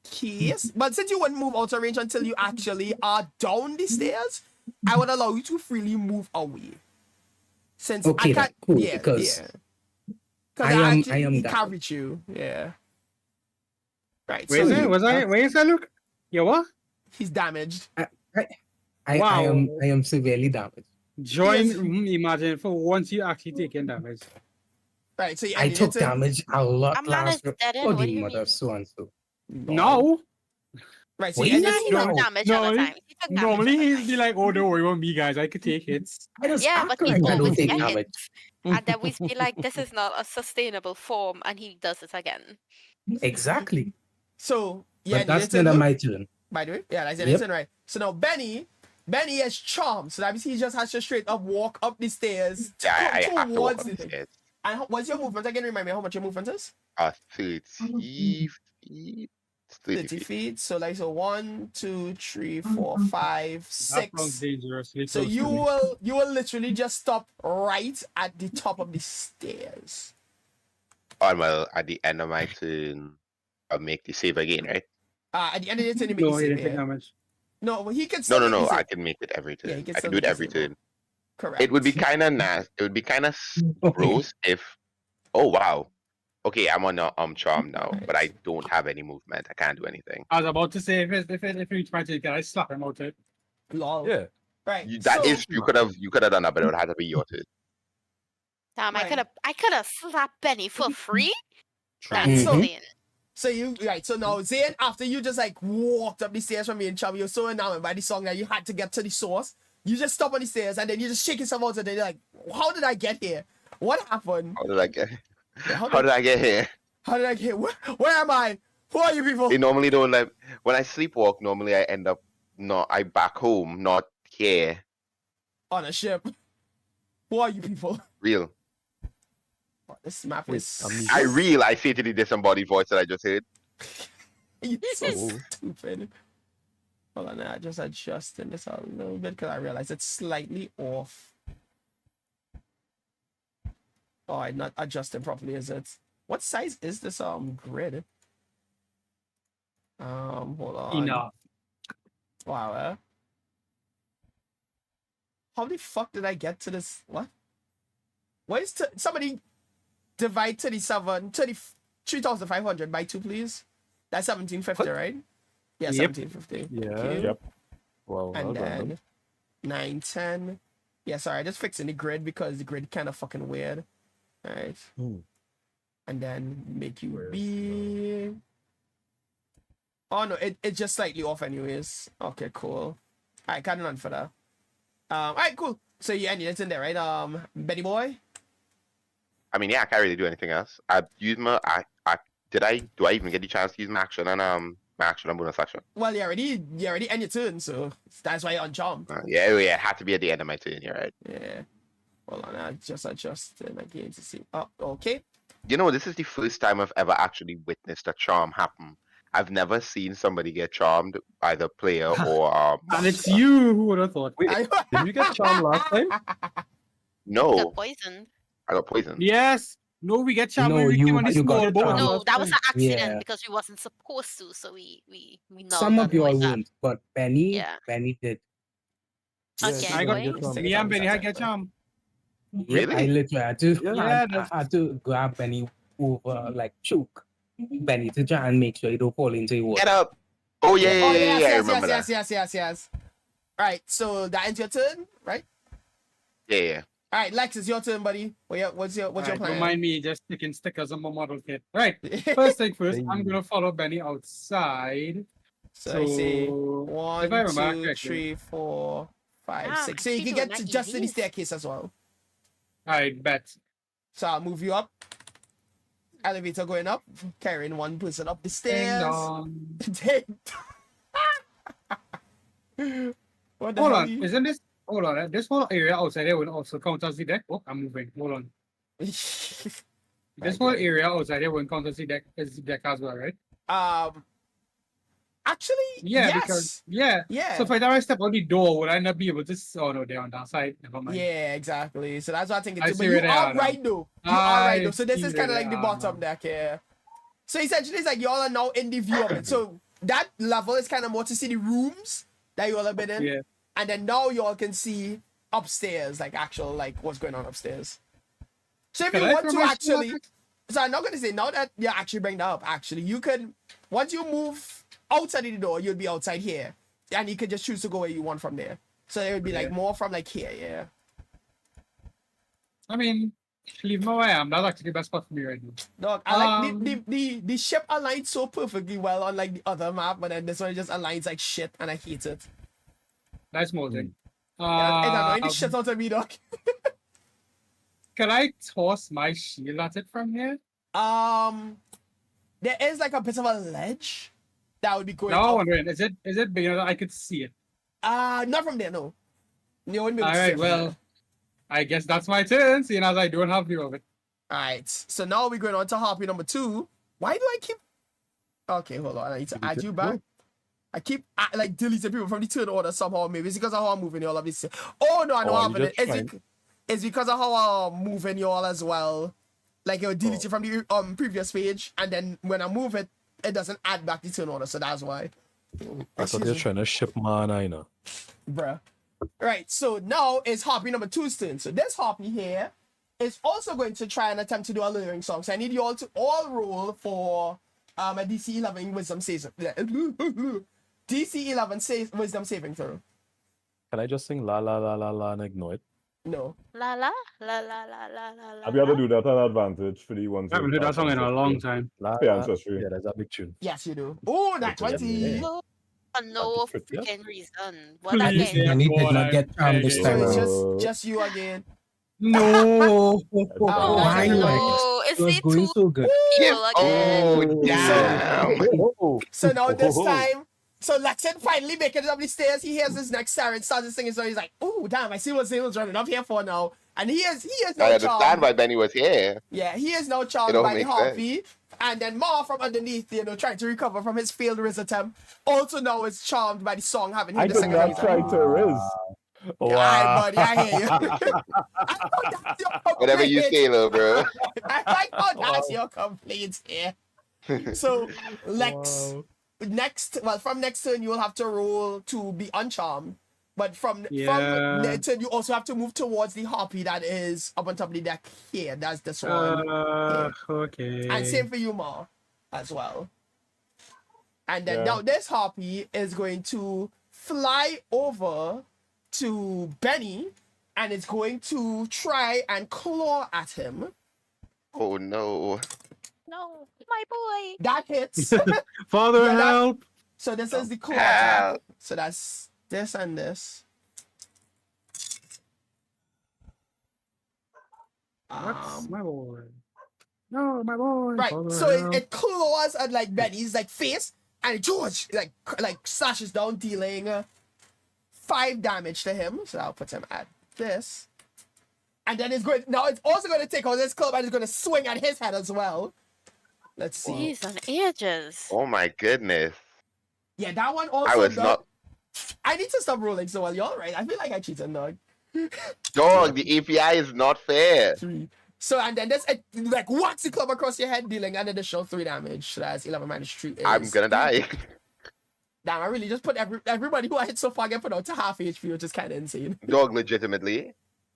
case, but since you wouldn't move out of range until you actually are down the stairs, I would allow you to freely move away. Since
Okay,
I
then,
can't,
cool,
yeah,
because
yeah.
I am
he
down.
can't reach you. Yeah. Right.
Where is
so
it? Was I? Where is that? Look. Yeah, what?
he's damaged.
I am severely damaged.
Join.
Yes.
Imagine for once you actually taking damage.
Right. So you
I
ended
took
your turn.
damage a lot
I'm not as
last
dead in.
Oh,
What do
the
you
mother
mean?
of so and so.
No.
Right. So
Wait,
you
Yeah,
ended.
he
No,
took damage all the
no,
time. He took damage
Normally
all the
he'd
time.
be like, "Oh, don't worry about me, guys. I could take hits."
I just
Yeah,
act
but he'd
like I don't
always
take
get
damage.
it. And then we'd be like, this is not a sustainable form, and he does it again.
Exactly.
So yeah,
But that's
your turn,
not
Luke,
my turn.
by the way. Yeah, that's your
Yep.
turn, right? So now Benny is charmed. So that means he just has to straight up walk up the stairs
Yeah, I have to walk
towards
up
the
the
thing.
stairs.
And what's your movement? Again, remind me how much your movement is?
30 feet. 30
30
feet.
feet. So like 1, 2, 3, 4, 5,
That sounds
6.
dangerously
So
close
you
to me.
will literally just stop right at the top of the stairs.
Oh, well, at the end of my turn, I'll make the save again, right?
At the end of the turn, you make
No,
the
he
save,
didn't take
yeah.
damage.
No, well, he can
No,
still
no,
make
no.
the
I
save.
can make it every
Yeah,
turn.
he can
I
still
can do it
make the
every
save.
turn.
Correct.
It would be kind of nasty. It would be kind of gross if. Oh wow. Okay, I'm on charm now, but I don't have any movement. I can't do anything.
I was about to say if it reached my turn, can I slap him out it?
Lol.
Yeah.
Right.
That
so,
is, you could have done that, but it would have to be your turn.
Damn,
Right.
I could have slapped Benny for free. That's
Mhm.
insane.
So you right. So now Zane, after you just like walked up the stairs from me and Chum, you're so enamored by the song that you had to get to the source. You just stop on the stairs and then you just shake yourself out and then you're like, how did I get here? What happened?
How did I get?
Yeah,
How did I get here?
How did I get here? Where am I? Who are you people?
They normally don't like when I sleepwalk. Normally, I end up I back home, not here.
On a ship. Who are you people?
Real.
Oh, this map
Wait,
is
I say to the disembodied voice that I just heard.
it's so
Oh.
stupid. Hold on, I just adjusting this a little bit because I realize it's slightly off. Oh, I'm not adjusting properly, is it? What size is this grid? Hold on.
Enough.
Wow. How the fuck did I get to this? What? What is somebody divide 3,500 by 2, please? That's 1750, right? Yeah,
Yep.
1750.
Yeah.
Okay.
Yep.
Wow. well
And
done.
then 910. Yeah, sorry, just fixing the grid because the grid kind of fucking weird. All right.
Hmm.
And then make you
Where's
be. Oh no, it's just slightly off anyways. Okay, cool. Alright, can't run for that. Alright, cool. So you ended it in there, right? Benny boy?
I mean, yeah, I can't really do anything else. I used my. Do I even get the chance to use my action and my action and bonus action?
Well, you already end your turn, so that's why you're on charm.
Yeah, it had to be at the end of my turn. You're right.
Yeah. Hold on, I just adjusting again to see. Oh, okay.
You know, this is the first time I've ever actually witnessed a charm happen,
I've never seen somebody get charmed, either player or
And it's you who would have thought.
Wait, did you get charmed last time?
No,
Got poisoned.
I got poisoned.
Yes. No, we get charmed
No,
when we came on the
you got
small boat.
charmed.
No, that was an accident
Yeah.
because we wasn't supposed to, so we
Some of you all
avoid that.
won't, but Benny,
Yeah.
Benny did.
Okay,
I got
boy.
me and Benny had get charmed.
Really?
I literally had to,
Yeah,
I had to grab Benny over, like, choke Benny to try and make sure he don't fall into the water.
Get up! Oh yeah,
Oh,
yeah, I
yes,
remember that.
yes. Right, so that ends your turn, right?
Yeah.
All right, Lex, it's your turn, buddy. What's your
Alright,
plan?
don't mind me just sticking stickers on my model kit. Right. First thing first, I'm gonna follow Benny outside.
So I see
So,
1,
if I remember
2,
correctly.
3, 4, 5,
Wow,
6. So you
actually
can
doing
get
that
just to the
easy.
staircase as well.
Alright, bet.
So I'll move you up. Elevator going up, carrying one person up the
Ding
stairs.
dong.
What the
Hold
hell?
on, isn't this? Hold on, this whole area outside there will also count as the deck. Oh, I'm moving. Hold on. This whole area outside there won't count as the deck as well, right?
Actually,
Yeah,
yes.
because yeah.
Yeah.
So if I now step on the door, would I not be able to? Oh no, they're on that side. Never mind.
Yeah, exactly. So that's what I'm thinking
I
too.
see
But you
where they
are
are now.
right though. You are right
I
though. So this
see
is
where
kind of
they
like the
are
bottom
now.
deck here. So essentially, it's like y'all are now in the view of it. So that level is kind of more to see the rooms that you all have been in,
Yeah.
and then now you all can see upstairs, like actual like what's going on upstairs. So if
Can
you
I
want
throw
to
my
actually,
sword?
so I'm not gonna say now that you actually bring that up. Actually, you could once you move outside of the door, you'll be outside here, and you could just choose to go where you want from there. So it would be like
Yeah.
more from like here, yeah.
I mean, leave me where I am. That's actually the best spot for me right now.
Dog, I like the ship aligns so perfectly well on like the other map, but then this one just aligns like shit, and I hate it.
Nice molding.
Yeah, it's annoying the shit out of me, dog.
Can I toss my shield at it from here?
There is like a bit of a ledge that would be going.
No, I'm
up.
wondering, is it big enough that I could see it?
Not from there, no. You wouldn't be able
All
to see
right,
it from
well,
there.
I guess that's my turn, seeing as I don't have view of it.
All right, so now we're going on to Harpy number 2. Why do I keep? Okay, hold on. I need to add you back. I keep like deleting people from the turn order somehow. Maybe it's because of how I'm moving y'all. Obviously. Oh no, I know
Oh,
what
you
happened.
just
It's because of how I'm moving y'all as well. Like it will delete you from the previous page, and then when I move it, it doesn't add back the turn order. So that's why.
I thought
Excuse
they were
me.
trying to ship mana, you know.
Bruh. Right, so now it's Harpy number 2's turn. So this Harpy here is also going to try and attempt to do a luring song. So I need you all to all roll for a DC 11 wisdom saving. DC 11 wisdom saving throw.
Can I just sing la la la la la and ignore it?
No.
La la la la la la la la.
I'll be able to do that at advantage for the ones.
I haven't heard that song in a long time.
La,
Yeah,
la,
ancestry.
yeah, that's a big tune.
Yes, you do. Oh, that
Okay,
20.
yeah.
No, for no
Fit, yeah.
freaking reason. What
Please,
again?
yeah.
And he did
God,
not get charmed this
So
time
it's
around.
just you again.
No.
Oh,
Why,
no.
Lex?
It's
It was
the
going
two
so good.
people again.
Oh damn!
So now this time, so Lexan finally making it up the stairs. He hears his next siren, starts singing. So he's like, "Oh damn! I see what Zale's running up here for now." And he is
I
now
understand
charmed.
why Benny was here.
Yeah, he is now charmed
don't
by the
make
Harpy. And then Ma from underneath, trying to recover from his failed Riz attempt, also now is charmed by the song having
I
him the
did
second
not try to riz.
Alright, buddy, I hear you. I know that's your
Whatever you
complaint.
say, little bro.
I know that's your complaint here. So, Lex, from next turn, you will have to roll to be uncharmed. But from next turn, you also have to move towards the Harpy that is up on top of the deck here. That's this one.
Okay.
And same for you, Ma, as well. And then
Yeah.
now this Harpy is going to fly over to Benny, and it's going to try and claw at him.
Oh no!
No, my boy.
That hits.
Father,
Yeah, that-
help!
So this is the claw attack.
Help.
So that's this and this.
What's my boy? No, my boy.
Right.
Father,
So
help.
it claws at like Benny's like face, and George like slashes down, dealing 5 damage to him. So I'll put him at this. And then it's also going to take out this club and it's going to swing at his head as well. Let's see.
Jeez, on ages.
Oh my goodness.
Yeah, that one also.
I was
dog-
not.
I need to stop rolling so well. You're right. I feel like I cheated, dog.
Dog, the API is not fair.
3. So, and then there's like whacks the club across your head, dealing an additional 3 damage. So that's 11 minus 3.
I'm gonna die.
Damn, I really just put everybody who I hit so far get put out to half HP, which is kind of insane.
Dog, legitimately,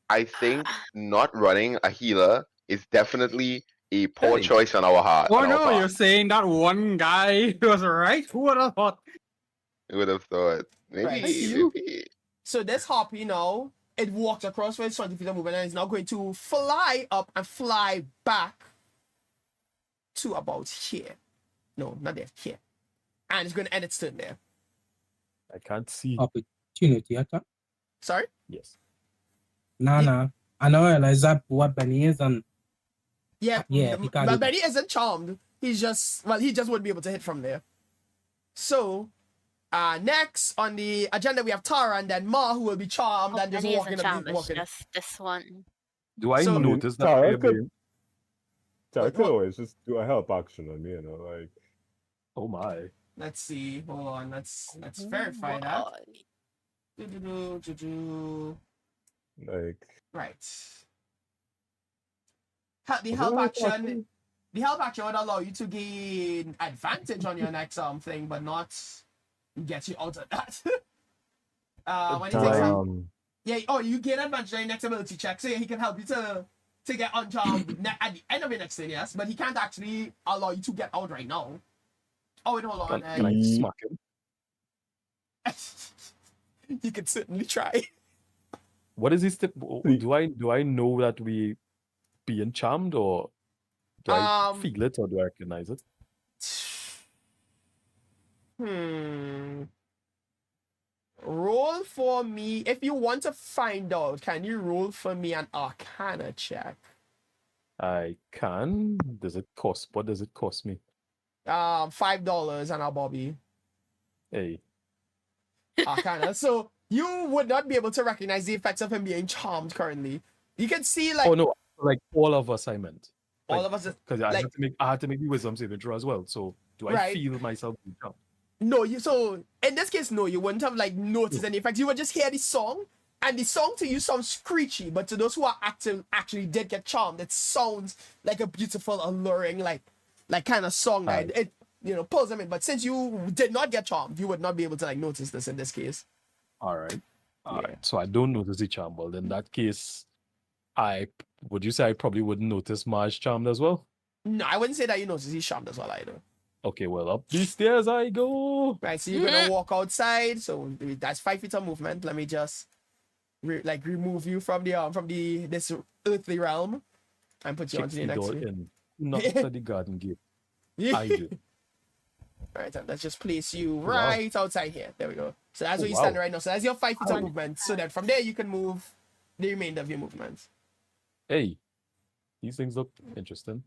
I think not running a healer is definitely a poor
Hey.
choice on our heart.
Oh
on our
no,
part.
you're saying that one guy was right? Who would have thought?
Who would have thought? Maybe.
Right. You.
maybe.
So this Harpy now, it walked across for its 20 feet of movement and is now going to fly up and fly back to about here. No, not there, here. And it's going to end its turn there.
I can't see.
Opportunity attack.
Sorry?
Yes.
Nah. I know realize that what Benny is and
Yeah,
Yeah, he can't
but
do
Benny isn't charmed. He just wouldn't be able to hit from there. So, next on the agenda we have Tara and then Ma, who will be charmed and just
Benny
walking
isn't
up.
charmed, it's
Walking.
just this one.
Do I
So-
notice that?
Tara
they're
could-
being-
So I
Wait,
could
what?
always just do a help action on me, like.
Oh my.
Let's see. Hold on. Let's verify that.
Boy.
Like,
Right. The
Was
help
it like
action. The help action would allow you to gain advantage on your next thing, but not get you out of that. When he takes you gain advantage on your next ability check, so yeah, he can help you to get uncharmed at the end of your next thing, yes, but he can't actually allow you to get out right now. Oh wait, hold on.
Can I smack him?
You can certainly try.
What is this? Do I know that we being charmed, or do I feel it, or do I recognize it?
Roll for me. If you want to find out, can you roll for me an Arcana check?
I can. Does it cost? What does it cost me?
$5 and a Bobby.
Hey.
Arcana. So you would not be able to recognize the effects of him being charmed currently. You can see like
Oh no, like all of us. I meant
all of us.
because I
like-
had to make the wisdom saving throw as well. So do I
Right.
feel myself being charmed?
No, so in this case, no, you wouldn't have like noticed any effects. You would just hear the song, and the song to you sounds screechy, but to those who are actually did get charmed, it sounds like a beautiful, alluring, like kind of song that it pulls them in. But since you did not get charmed, you would not be able to like notice this in this case.
All right. So I don't notice the charm. Well, in that case, would you say I probably wouldn't notice Marge charmed as well?
No, I wouldn't say that you notice he's charmed as well either.
Okay, well, up these stairs I go.
Right, so you're gonna walk outside. So that's 5 feet of movement. Let me just remove you from this earthly realm and put you
Chicks
onto the
the
next
door
one.
in, not to the garden gate. I do.
Right, and let's just place you
Wow.
right outside here. There we go. So that's where you're
Wow.
standing right now. So that's your 5 feet of movement. So then from there you can move the remainder of your movements.
Hey, these things look interesting.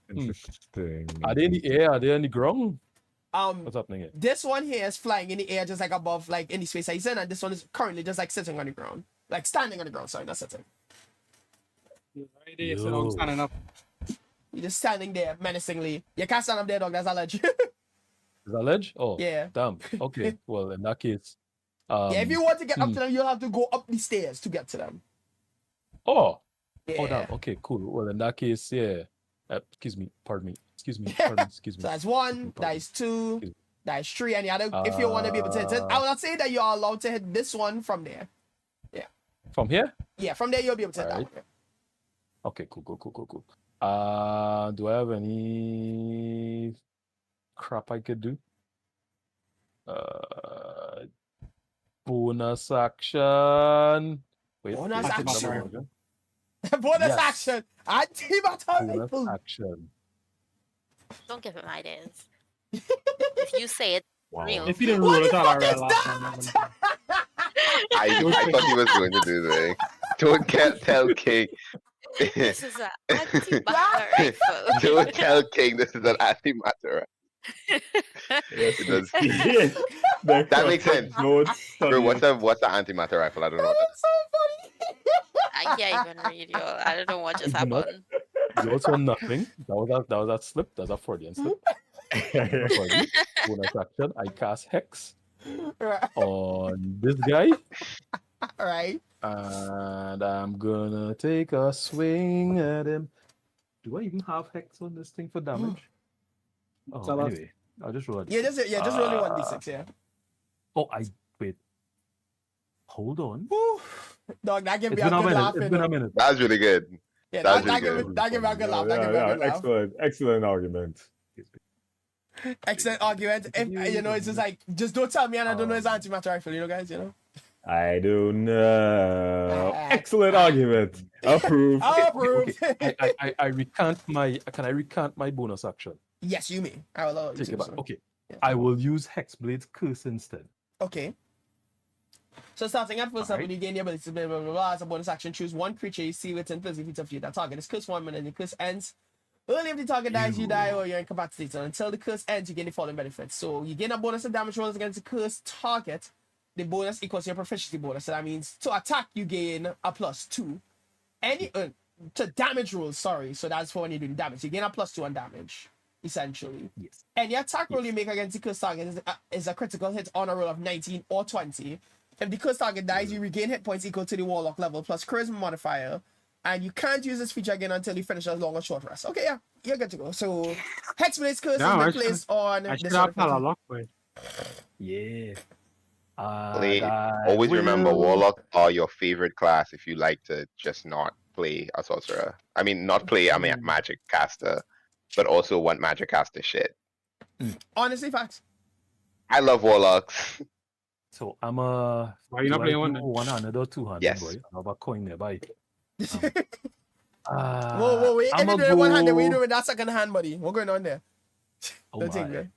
Interesting.
Are they in the air? Are they on the ground? What's happening here?
This one here is flying in the air, just like above, like in the space that he's in, and this one is currently just like sitting on the ground, like standing on the ground. Sorry, not sitting.
Right there, so I'm standing up.
You're just standing there menacingly. You can't stand up there, dog. That's a ledge.
Is that ledge? Oh,
Yeah.
Damn. Okay. Well, in that case,
Yeah, if you want to get up to them, you'll have to go up the stairs to get to them.
Oh,
Yeah.
oh, damn. Okay, cool. Well, in that case, yeah. Excuse me. Pardon me. Excuse me. Excuse
So
me.
that's 1, that is 2,
Excuse me.
that is 3, and the other, if you want to be able to hit it, I will not say that you are allowed to hit this one from there.
From here?
Yeah, from there you'll be able to hit that
Alright.
one.
Okay, cool. Do I have any crap I could do? Bonus action. Wait,
Bonus
wait,
action.
another one.
Bonus
Yes.
action. Antimatter
Bonus
rifle.
action.
Don't give him ideas. If you say it, real.
If you didn't
What
roll it
the
out,
fuck
I
is
realized.
I thought he was going to do that. Don't tell King.
This is an anti-batter rifle.
Don't tell King this is an antimatter. It does. That makes sense. Bro, what's the antimatter rifle? I don't know what that is.
So funny.
I can't even read you. I don't know what just happened.
You also nothing. That was a slip. That's a Freudian slip. Freudian. Bonus action. I cast Hex
Right.
on this guy.
Right.
And I'm gonna take a swing at him. Do I even have Hex on this thing for damage? Oh,
Tell us.
anyway, I'll just roll it.
Yeah, just roll it 1d6, yeah.
Oh, wait. Hold on.
Woo. Dog, that give
It's
me a
been a
good
minute.
laugh.
It's
you
been
know.
a minute.
That was really good.
Yeah,
That was
that
really
give me a good laugh. That give me a good laugh.
Excellent argument.
Excellent argument. If you know, it's just like, just don't tell me and I don't know his antimatter rifle, you know, guys, you know.
I do know. Excellent argument. Approved.
Approved.
I recant my. Can I recant my bonus action?
Yes, you may. I will allow you
Take
to.
it back.
So.
Okay.
Yeah.
I will use Hexblade's curse instead.
Okay. So starting at first level,
Alright.
you gain the ability to blah, blah, blah, blah. As a bonus action, choose one creature you see within 30 feet of you. That target is cursed 1 minute and the curse ends. Only if the target dies, you die or you're incapacitated. Until the curse ends, you gain the following benefits. So you gain a bonus of damage rolls against the cursed target. The bonus equals your proficiency bonus. So that means to attack, you gain a +2. Any to damage rolls, sorry. So that's for when you're doing damage. You gain a +2 on damage, essentially.
Yes.
Any attack roll you make against the cursed target is a critical hit on a roll of 19 or 20. If the cursed target dies, you regain hit points equal to the warlock level plus charisma modifier. And you can't use this feature again until you finish a long or short rest. Okay, yeah, you're good to go. So, Hexblade's curse
No,
has been placed on
I should
this
have
one.
Palalock, boy.
Yeah.
Play.
I
Always remember,
will-
warlock are your favorite class if you like to just not play a sorcerer. I mean, not play a magic caster, but also want magic caster shit.
Honestly, facts.
I love warlocks.
So I'm a.
Why you not
do I
playing
do
one then?
100 or 200,
Yes.
boy. I have a coin nearby.
Whoa, wait. If
I'm
you're doing one hand, what are you doing with that second hand, buddy? What's going on there?
Oh
Don't take
my.
that.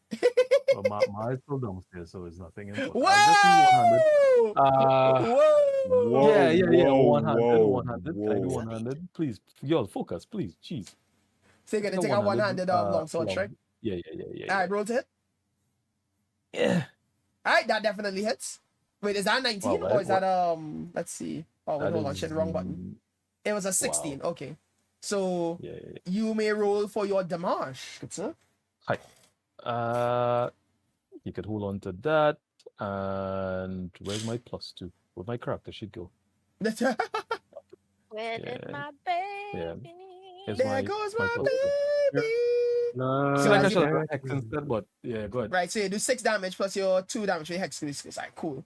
Well, my is still downstairs, so it's nothing important.
Whoa!
I'll just do 100.
Whoa!
Yeah.
Whoa,
100.
whoa,
100. Can I do
whoa.
100? Please. Y'all, focus, please. Jeez.
So you're gonna
No
take a one-handed long sword
long.
strike?
Yeah.
Alright, roll to hit.
Yeah.
Alright, that definitely hits. Wait, is that 19
Well,
or is that let's see. Oh wait,
That
hold on,
is-
shit, wrong button. It was a 16. Okay. So
Yeah.
you may roll for your damage, good sir.
You could hold on to that. And where's my +2? Where'd my character sheet go?
Where did
Yeah.
my baby?
Yeah. Here's
There goes my
+2.
baby.
I
So
feel like I
as
should
you-
have Hex instead, but yeah, go ahead.
Right, so you do 6 damage plus your 2 damage for your hex. It's like cool.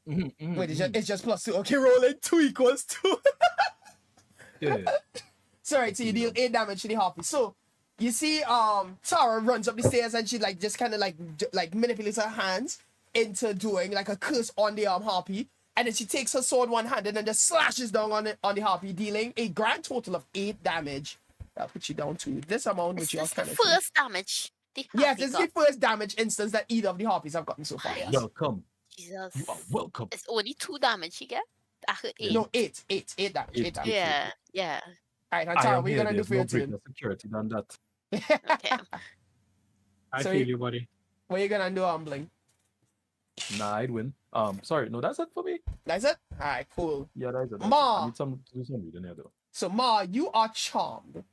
Wait, it's just +2. Okay, rolling 2 equals 2.
Yeah.
Sorry, so you deal 8 damage to the Harpy. So you see, Tara runs up the stairs and she like just kind of like manipulates her hands into doing like a curse on the Harpy, and then she takes her sword one-handed and just slashes down on the Harpy, dealing a grand total of 8 damage. That'll put you down to this amount,
Is
which you're
this the
kind of.
first damage? The
Yes,
Harpy
this is
got?
the first damage instance that either of the Harpies have gotten so far. Yes.
Welcome.
Jesus.
You are welcome.
It's only 2 damage you get. I heard 8.
No, 8 damage. 8
Eight.
damage.
Yeah.
All right, now
I
Tara,
am
what are you
here.
gonna do
There's
for your
no
turn?
greater security than that.
Okay.
I
So
feel
you-
you, buddy.
What are you gonna do, Bling?
Nah, I'd win. Sorry, no, that's it for me.
That's it? All right, cool.
Yeah, that's it.
Ma.
I need to do some reading here though.
So Ma, you are charmed.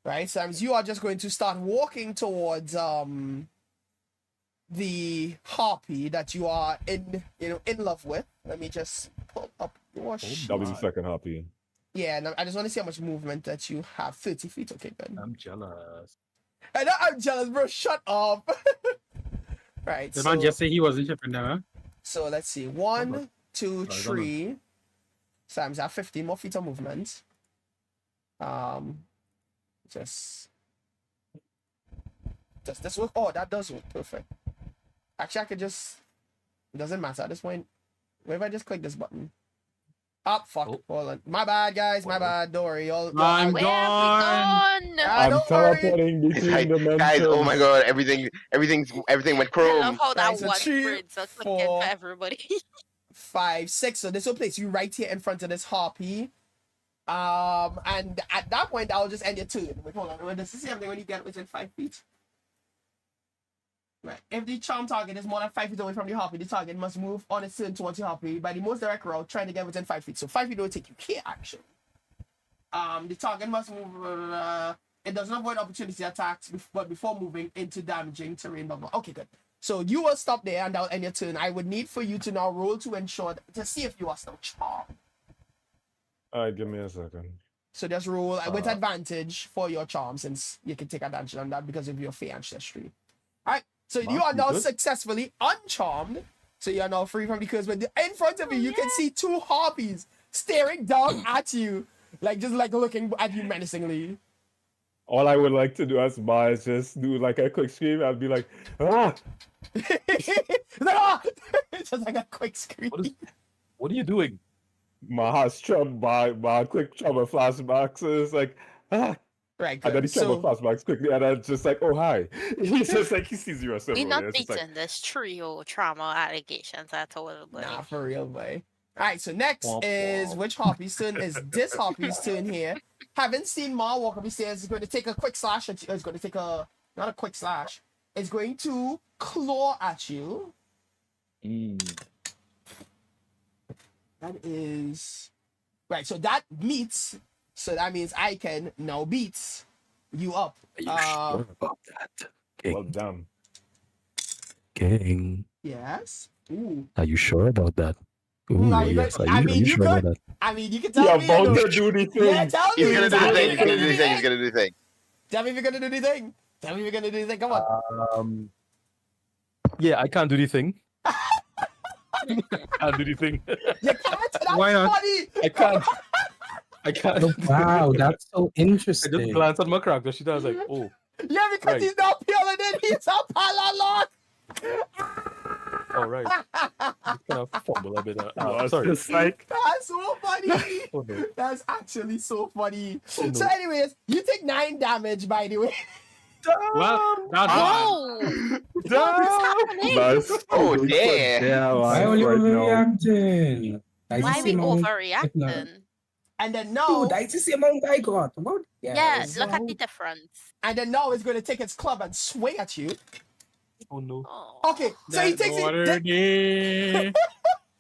Right? So that means you are just going to start walking towards the Harpy that you are in love with. Let me just pull up your sheet.
That was the second Harpy.
Yeah, and I just want to see how much movement that you have. 30 feet, okay, good.
I'm jealous.
I know I'm jealous, bro. Shut up. Right.
The
So,
man just say he wasn't shipping them, huh?
so let's see. 1,
on.
2,
Hold on.
3. So I'm at 15 more feet of movement. Just does this work? Oh, that does work. Perfect. Actually, I could just. It doesn't matter at this point. What if I just click this button? Up, fuck.
Oh.
Hold on. My bad, guys. My bad. Don't worry. Y'all.
I'm
Where have we gone?
Ah,
I'm
don't worry.
teleporting
It's
between
like,
dimensions.
guys, oh my god, everything went
I
Chrome.
love how that
Right, so
one
3,
bird's are clicking
4,
for everybody.
5, 6. So this will place you right here in front of this Harpy. And at that point, I'll just end your turn. Wait, hold on. This is the same thing when you get within 5 feet. Right. If the charm target is more than 5 feet away from the Harpy, the target must move on its turn towards the Harpy by the most direct route, trying to get within 5 feet. So 5 feet will take you here, actually. The target must move. It does not avoid opportunity attacks, but before moving into damaging terrain. Blah, blah. Okay, good. So you will stop there, and that'll end your turn. I would need for you to now roll to ensure to see if you are still charmed.
All right, give me a second.
So just roll with advantage for your charm, since you can take advantage on that because of your Fey ancestry. All right. So you are now successfully uncharmed. So you are now free from the curse. But in front of you, you can see two harpies staring down at you, just looking at you menacingly.
All I would like to do as Ma is just do like a quick scream. I'd be like, ah!
Just like a quick scream.
What are you doing?
My heart's troubled by quick trouble flashbacks. So it's like, ah!
Right,
and then he trouble flashbacks quickly, and I'm just like, oh, hi. He's just like, he sees you or something.
We're not beating this trio trauma allegations at all, boy.
Nah, for real, boy. All right, so next is which Harpy's turn is this Harpy's turn here. Haven't seen Ma walk up the stairs. It's going to take a quick slash at you. It's going to take not a quick slash. It's going to claw at you. That is right. So that meets. So that means I can now beat you up.
Are you sure about that? King?
Well done.
King.
Yes. Ooh.
Are you sure about that? Ooh,
No,
yes.
I mean, you
sure
could.
about that?
I mean, you can tell me.
About to do the thing.
Yeah, tell me.
He's gonna do the thing. He's gonna do the thing. He's gonna do the thing.
Tell me if you're gonna do the thing. Tell me if you're gonna do the thing. Come on.
Yeah, I can't do the thing. I can't do the thing.
You can't. That's
Why not?
funny.
I can't. I can't.
Wow, that's so
I
interesting.
just glanced at my character. She does like, oh.
Yeah, because
Right.
he's not peeling it. He's a palalot.
All right. Just kind of fumble a bit.
It's
Sorry.
just like,
That's so funny.
Oh, no.
That's actually so funny.
Oh, no.
So, anyways, you take 9 damage, by the way.
Well, that's
Oh! What's happening?
that's
Oh,
good.
dear.
Yeah,
Why are you
right now.
reacting? That's
Why
the
are we
same amount-
overreacting?
And then now,
Dude, that's the same amount I got. What?
Yeah, look at the difference.
and then now it's going to take its club and swing at you.
Oh no.
Oh.
Okay, so he takes it.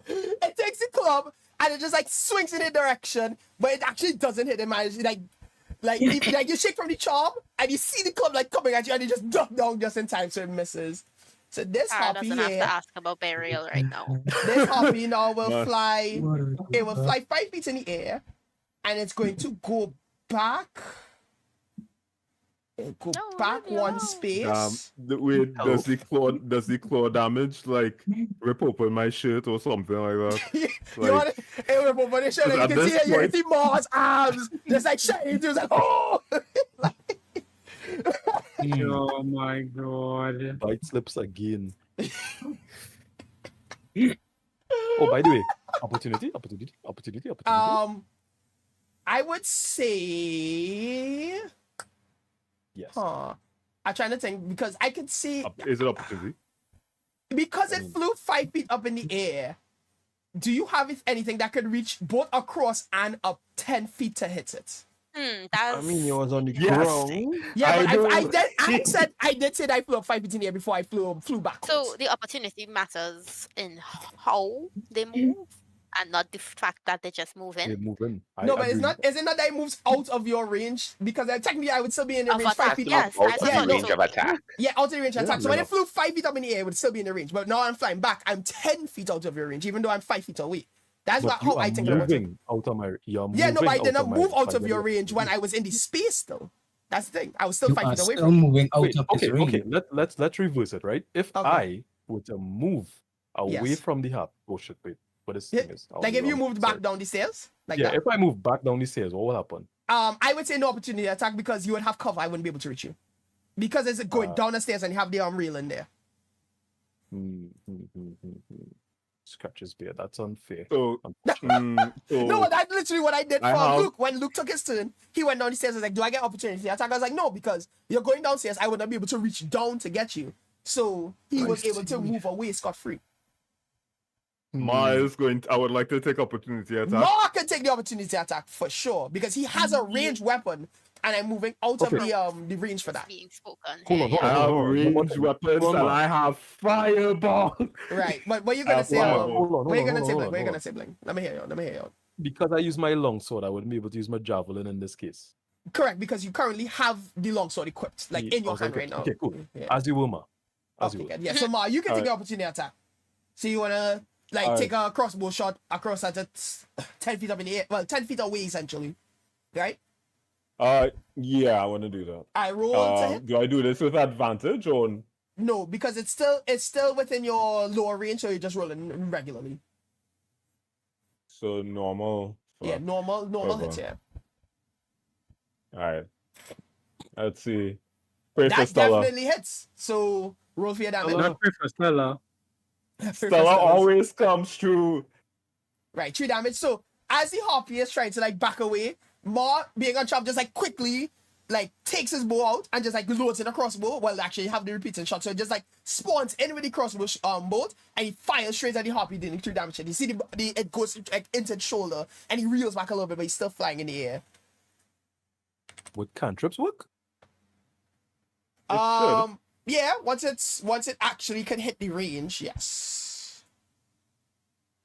It takes the club and it just swings in a direction, but it actually doesn't hit him. Like you shake from the charm and you see the club coming at you and you just duck down just in time so it misses. So this
Tara
Harpy
doesn't have
here,
to ask about burial right now.
this Harpy now will
Nice.
fly.
What?
It will fly 5 feet in the air, and it's going to go back. It'll go
No,
back
leave me
one
alone.
space.
Wait, does the claw damage rip open my shirt or something like that?
You want it will open the shirt and you
at
can see
this
it, you can
point-
see Mars arms just shining. It was oh.
Oh my god.
Bite slips again. Oh, by the way, opportunity.
I would say,
Yes.
I'm trying to think because I could see
Is it opportunity?
because it flew 5 feet up in the air. Do you have anything that could reach both across and up 10 feet to hit it?
That's.
I mean, it was on the
Yes.
ground.
Yeah,
I
but
do.
I did say that I flew up 5 feet in the air before I flew backwards.
So the opportunity matters in how they move and not the fact that they just move
They're
in.
moving.
No, but it's not. Is it not that it moves out of your range? Because technically, I would still be in the
Of
range 5
attack,
feet
yes.
up.
I
Out
thought
of
no.
range of attack.
Yeah, out of the range attack. So when
yeah.
it flew 5 feet up in the air, it would still be in the range. But now I'm flying back. I'm 10 feet out of your range, even though I'm 5 feet away. That's
But
how I think about it.
moving out of my. You're
Yeah, no, but I
moving
did not
of my
move out of
5
your
minutes.
range when I was in the space, though. That's the thing. I was still
You
5
are
feet away
still
from you.
moving out
Wait,
of
okay,
his range.
okay. Let's reverse it, right? If
Okay.
I were to move away
Yes.
from the hub, oh shit, wait. But this
Yeah,
thing is
Like if you moved back
Sorry.
down the stairs, like
Yeah,
that.
if I move back down the stairs, what will happen?
I would say no opportunity attack because you would have cover. I wouldn't be able to reach you. Because it's going down the stairs and you have the arm railing there.
Scratches beard. That's unfair.
So, so
No, that's literally what I did for
I have-
Luke. When Luke took his turn, he went down the stairs and was like, do I get opportunity attack? I was like, no, because you're going downstairs. I would not be able to reach down to get you. So he was able to move away scot-free.
Miles I would like to take opportunity attack.
Mark can take the opportunity attack for sure because he has a ranged weapon and I'm moving out of
Okay.
the range for that.
Being spoken.
Hold on,
here.
hold
I
on.
have
Hold on,
ranged weapons
hold
and
on.
I have fireball.
Right. But what are you gonna say?
Hold on,
What are you gonna say,
hold
Blake?
on,
What are you gonna
hold
say,
on.
Blake? Let me hear you.
Because I use my longsword, I wouldn't be able to use my javelin in this case.
Correct, because you currently have the longsword equipped, like
Yeah,
in your
okay,
hand right now.
Okay, cool.
Yeah.
As you will, Ma. As you
Okay,
will.
good. Yeah, so Ma, you can take
Alright.
the opportunity attack. So you wanna like
Alright.
take a crossbow shot across at 10 feet up in the air, well, 10 feet away essentially, right?
Yeah, I want to do that.
I roll to hit.
Do I do this with advantage or?
No, because it's still within your lower range, so you're just rolling regularly.
So normal.
Yeah, normal hits.
Okay.
Yeah,
All right. Let's see. Pray for
that
Stella.
definitely hits. So roll for your damage.
Not pray for Stella.
Stella always comes through.
Right, 3 damage. So as the Harpy is trying to like back away, Ma, being on top, just like quickly like takes his bow out and just like loads in a crossbow. Well, actually, you have the repeating shot, so it just like spawns in with the crossbow bolt, and he fires straight at the Harpy, dealing 3 damage. And you see it goes like into the shoulder, and he reels back a little bit, but he's still flying in the air.
Would cantrips work?
Yeah, once it actually can hit the range, yes.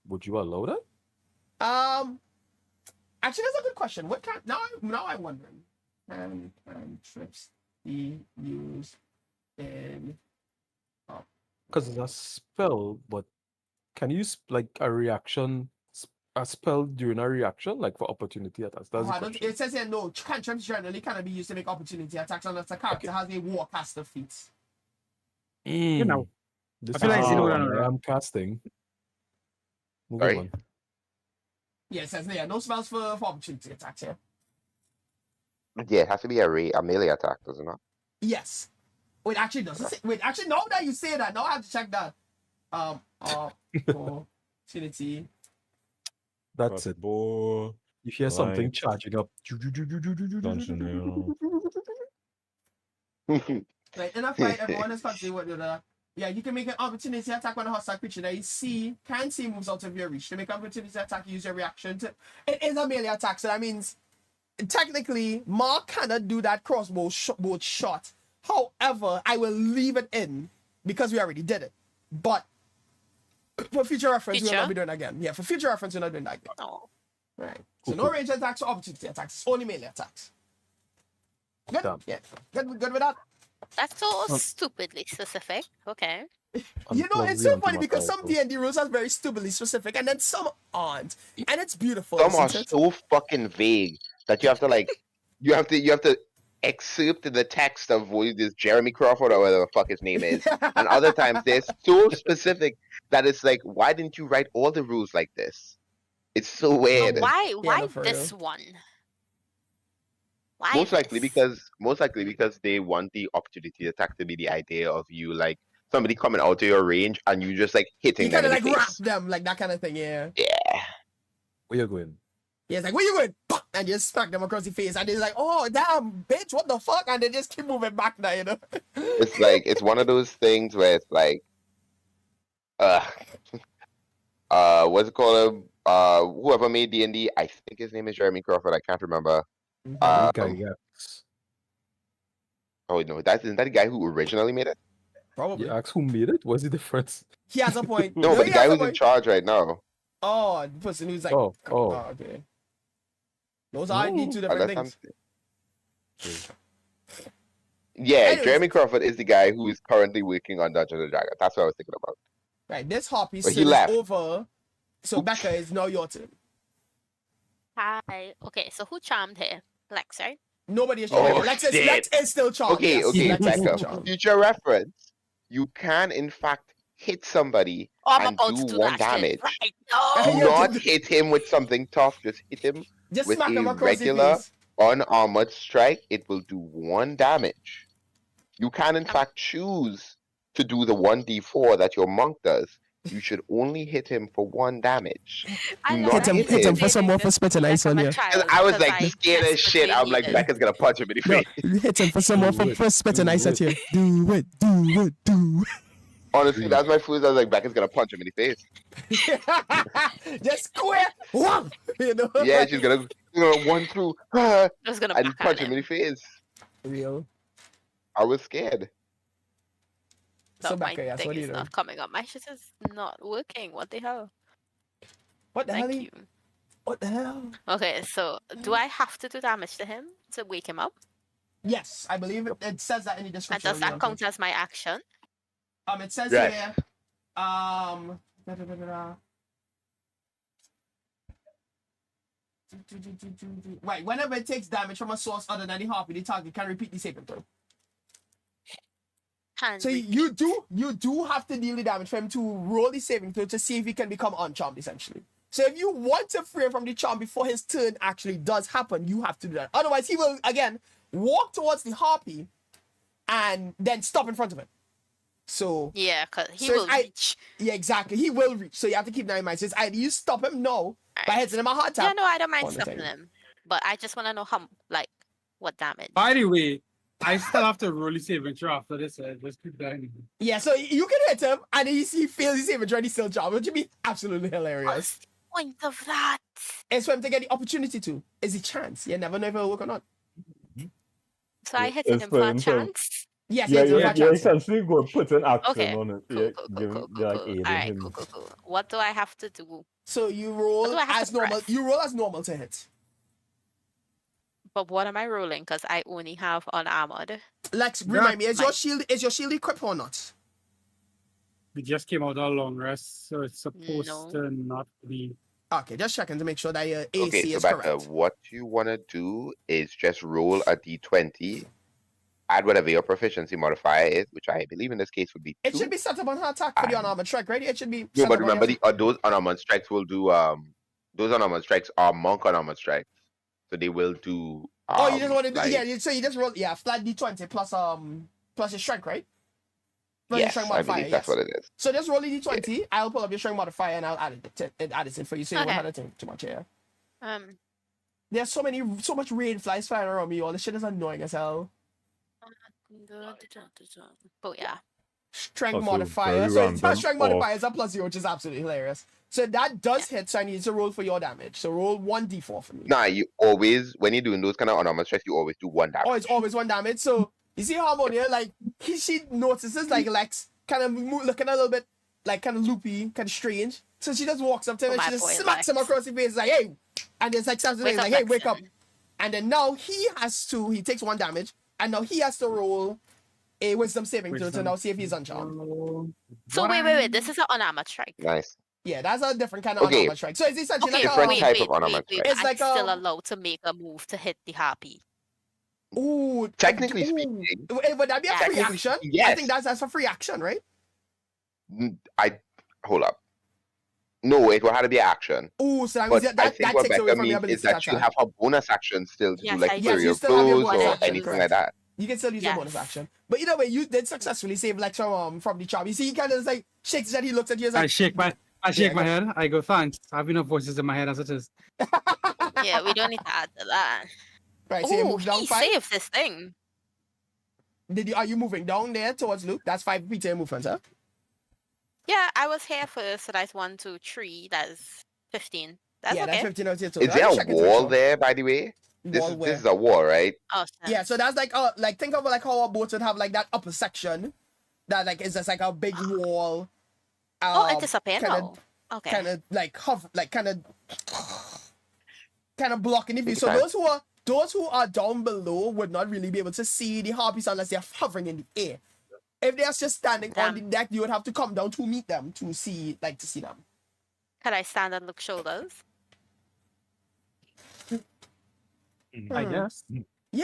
Would you allow that?
Actually, that's a good question. What kind? Now I'm wondering. Can trips be used in?
Because it's a spell, but can you use like a reaction, a spell during a reaction, like for opportunity attacks? That's the question.
It says here no. Cantrips generally cannot be used to make opportunity attacks unless a character has a warcaster feat.
You know.
This
I feel like
is
you know
the
what
one
I'm-
I'm casting. Moving
Sorry?
on.
Yeah, it says there no spells for opportunity attacks here.
Yeah, it has to be a melee attack, does it not?
Yes. Wait, actually does it say, wait, actually now that you say that, now I have to check that. Opportunity.
That's it.
Bow,
You hear something
light,
charging up.
dungeon arrow.
Right, in a fight, everyone is constantly what the yeah, you can make an opportunity attack when a hostile creature that you can see moves out of your reach. To make an opportunity attack, use your reaction to it is a melee attack, so that means technically Mark cannot do that crossbow bolt shot. However, I will leave it in because we already did it. But for future reference, we'll not be doing it again. Yeah, for future reference, we're not doing that again.
Oh.
Right. So no range attacks or opportunity attacks. It's only melee attacks. Good.
Damn.
Yeah. Good with that.
That's so stupidly specific. Okay.
You know,
Unplug
it's
the
so funny because some
antimatter.
D&D rules are very stupidly specific, and then some aren't, and it's beautiful.
Some are
isn't it?
so fucking vague that you have to like, you have to excerpt the text of what this Jeremy Crawford or whatever the fuck his name is, and other times they're so specific that it's like, why didn't you write all the rules like this? It's so weird.
Why
no, for
this
real.
one? Why
Most likely
this?
because they want the opportunity attack to be the idea of you like somebody coming out of your range and you just like hitting
You
them
kind
in
of
the
like wrap
face.
them, like that kind of thing, yeah.
Yeah.
Where you going?
Yeah, it's like, where you going? And you just smack them across the face, and they're like, oh, damn, bitch, what the fuck? And they just keep moving back now, you know?
It's like it's one of those things where it's like what's it called? Whoever made D&D, I think his name is Jeremy Crawford, I can't remember.
Gygax.
Oh no, isn't that the guy who originally made it?
Probably.
You ask who made it? What's the difference?
He has a point.
No, but
he
the guy
has a
who's in
point.
charge right now.
Oh, the person who's like,
Oh.
okay. Those are indeed two different
Unless
things.
Yeah,
Anyways.
Jeremy Crawford is the guy who is currently working on Dungeons and Dragons. That's what I was thinking about.
Right, this Harpy
But he
is
left.
over. So Becca, is now your turn.
Hi. Okay, so who charmed here? Lex, right?
Nobody is
Oh,
charmed. Lex
shit.
is still charmed.
Okay,
yes.
okay,
Lex is still
Becca.
charmed.
Future reference. You can in fact hit somebody
Oh, I'm
and
about
do
to do
one
that shit.
damage.
Right.
Do
No.
not hit him with something tough. Just hit him
Just
with
smack him
a
across
regular
the face.
unarmored strike. It will do 1 damage. You can in fact choose to do the 1d4 that your monk does. You should only hit him for 1 damage.
I
Do
love
not
that
hit
you're
him
for some
explaining
more
this
for spitting
like
ice
I'm
on
a
you.
child
I was
because
like
I
scared as shit.
desperately
I'm like,
need it.
Becca's gonna punch him in the
No,
face.
you hit him for some more
Do it,
for spitting
do
ice at
it.
you. Do it.
Honestly, that's my food. I was like, Becca's gonna punch him in the face.
Just square. Wham! You know?
Yeah, she's gonna run through
Just gonna
and
back
punch
at
him in the face.
Real.
I was scared.
So
No, my
Becca, yes,
thing
what do you
is
do?
not coming up. My shit is not working. What the hell?
What the hell?
Thank you.
What the hell?
Okay, so do I have to do damage to him to wake him up?
Yes, I believe it says that in the
And
description.
does that count as my action?
It says
Yes.
here, Right, whenever it takes damage from a source other than the harpy, the target can repeat the saving throw. So you do have to deal the damage for him to roll the saving throw to see if he can become uncharmed, essentially. So if you want to free him from the charm before his turn actually does happen, you have to do that. Otherwise, he will again walk towards the harpy and then stop in front of it. So
yeah, because he
so
will
it's
reach.
yeah, exactly. He will reach. So you have to keep that in mind. So it's either you stop him now by hitting him a hard tap.
Yeah, no, I don't mind
on the
stopping
thing.
him, but I just want to know how, like, what damage.
By the way, I still have to roll the saving throw after this. Just keep that in.
Yeah, so you can hit him and he fails his saving throw and he still jump, which would be absolutely hilarious.
What's the point of that?
It's for him to get the opportunity to. It's a chance. You never know if it'll work or not.
So I hit
It's
him
for
for a
him to-
chance.
Yes,
Yeah,
it's a
yeah,
chance.
essentially go put an action
Okay.
on it.
Cool,
Yeah,
cool,
give
cool,
him,
cool,
like
cool.
aiding
Alright,
him.
cool. What do I have to do?
So you roll
do I have
as
to
normal.
press?
You roll as normal to hit.
But what am I rolling? Because I only have unarmored.
Lex, remind me, is
my-
your shield equipped or not?
We just came out of a long rest, so it's supposed
No.
to not be.
Okay, just checking to make sure that your AC
Okay, so
is
Becca,
correct.
what you want to do is just roll a d20, add whatever your proficiency modifier is, which I believe in this case would be 2.
It should be set up on her attack for the unarmored strike, right? It should be.
No,
set
but
up on
remember
your-
those unarmored strikes will do those unarmored strikes are monk unarmored strikes, so they will do.
Oh, you just want to do
like-
so you just roll flat d20 plus your strength, right? Plus your
Yes,
strength
I
modifier,
believe that's
yes.
what it is.
So just roll the d20. I'll pull up your strength modifier and I'll add it in for you, so you
Okay.
won't have to think too much here. There's so much rain flies flying around me. All this shit is annoying as hell.
Oh yeah.
Strength
Also
modifier.
very
So it's
random.
strength modifier is a +0, which is absolutely hilarious. So that does hit, so I need to roll for your damage. So roll 1d4 for me.
Nah, you always when you're doing those kind of unarmored strikes, you always do 1 damage.
Oh, it's always 1 damage. So you see Harmonia, like she notices like Lex kind of looking a little bit like kind of loopy, kind of strange. So she just walks up to him
Oh,
and she
my
just
boy,
smacks him
Lex.
across the face, like, hey, and it's like something
Wake
like,
up,
hey, wake up.
Lexan.
And then now he takes 1 damage, and now he has to roll a wisdom saving throw to
Wisdom.
now see if he's uncharmed.
So wait. This is an unarmored strike.
Nice.
Yeah, that's a different kind of
Okay.
unarmored strike. So it's essentially
Okay,
like
Different
a,
type of unarmored strike.
It's
I'm
like
still
a-
allowed to make a move to hit the harpy.
ooh,
Technically
ooh.
speaking,
Would that be a
Yeah,
free
technically
action?
speaking,
I
yes.
think that's a free action, right?
I hold up. No, it will have to be an action.
Ooh, so that
But
means
I
that
think what
takes away
Becca
from your
means
ability
is that
to
you
attack.
have a bonus action still to
Yes,
do like
I do.
Yes,
flurry
you
of
still have your
blows
bonus
or
action,
anything
correct.
like that.
You can still use your bonus
Yes.
action. But either way, you did successfully save Lex from the charm. You see, he kind of like shakes his head, he looks at you, he's
I
like,
shake my head. I go, thanks. I have enough voices in my head as it is.
Yeah, we don't need to add to that.
right, so you
Oh,
move down
he
5.
saved this thing.
Are you moving down there towards Luke? That's 5 feet to your movement, sir.
Yeah, I was here first, so that's 1, 2, 3. That's 15. That's
yeah,
okay.
that's 15 out here total.
Is there
I'm
a
checking to make
wall
sure.
there, by the way? This
Wall
is
where?
this is a wall, right?
Oh,
Yeah, so that's like think of like how our boats would have like that upper section that like is just like a big wall.
oh, it disappeared
kinda-
now. Okay.
Kind of like kind of blocking the view.
Take
So
your time.
those who are down below would not really be able to see the harpies unless they're hovering in the air. If they're just standing on the
Damn.
deck, you would have to come down to meet them to see them.
Can I stand and look shoulders?
I guess.
Yeah,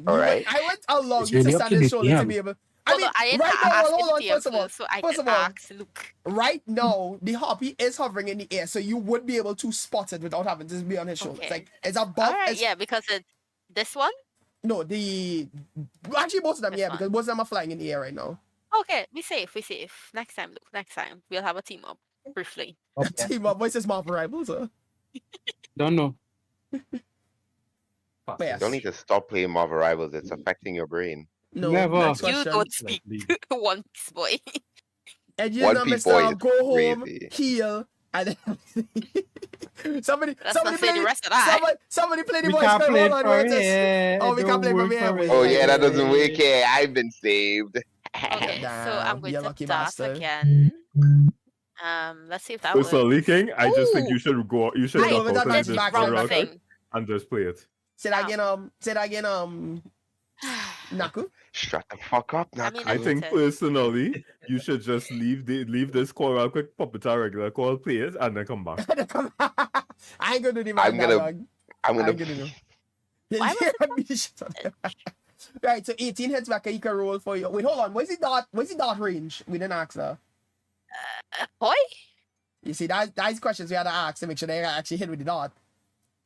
Alright.
I would allow
It's
you to
really up
stand
to
on
the
shoulder to
DM.
be able.
Hold on, I didn't
right now,
ask
hold on.
the
First of all,
DM, so I
first
can
of all,
ask Luke.
right now the harpy is hovering in the air, so you would be able to spot it without having to be on his shoulders.
Okay.
Like it's above.
All right,
it's,
yeah, because it's this one.
No, actually both of them,
This
yeah,
one.
because both of them are flying in the air right now.
Okay, we safe. Next time, Luke. Next time we'll have a team up briefly.
Team up versus Marvel Rivals.
Don't know.
But yes.
You don't need to stop playing Marvel Rivals. It's affecting your brain.
No,
Never.
next
You
question.
don't speak One Piece boy.
And you
One
know,
Piece
Mr.
boy is
Go home,
crazy.
heal, and then somebody
Let's
play
not say the rest of that.
somebody play the
We
voice.
can't
Hold
play it
on,
from
wait, this-
here.
Oh, we
It
can't play
don't
from
work
here,
from
wait.
Oh
Yeah,
yeah, that
yeah,
doesn't
yeah,
work
yeah.
here. I've been saved.
Okay, so I'm
Damn,
going
you
to
lucky
dart
bastard.
again. Let's see if that
So,
works.
Leaking, I just think
Ooh.
you should go. You should
I
knock out
that's
this
back,
one
back,
round
back.
thing.
and just play it.
Say that again, Naku.
Shut the fuck up,
I mean,
Naku.
I
that's
think
it.
personally, you should just leave this call real quick, pop it a regular call, play it, and then come back.
I ain't gonna do
I'm
that,
gonna-
dog.
I'm
I
gonna.
ain't gonna do.
Why was
Right, so 18 hits back, you can roll for you. Wait, hold on. Where's the dot range? We didn't ask that.
Boy?
You see, that's questions we had to ask to make sure they actually hit with the dot.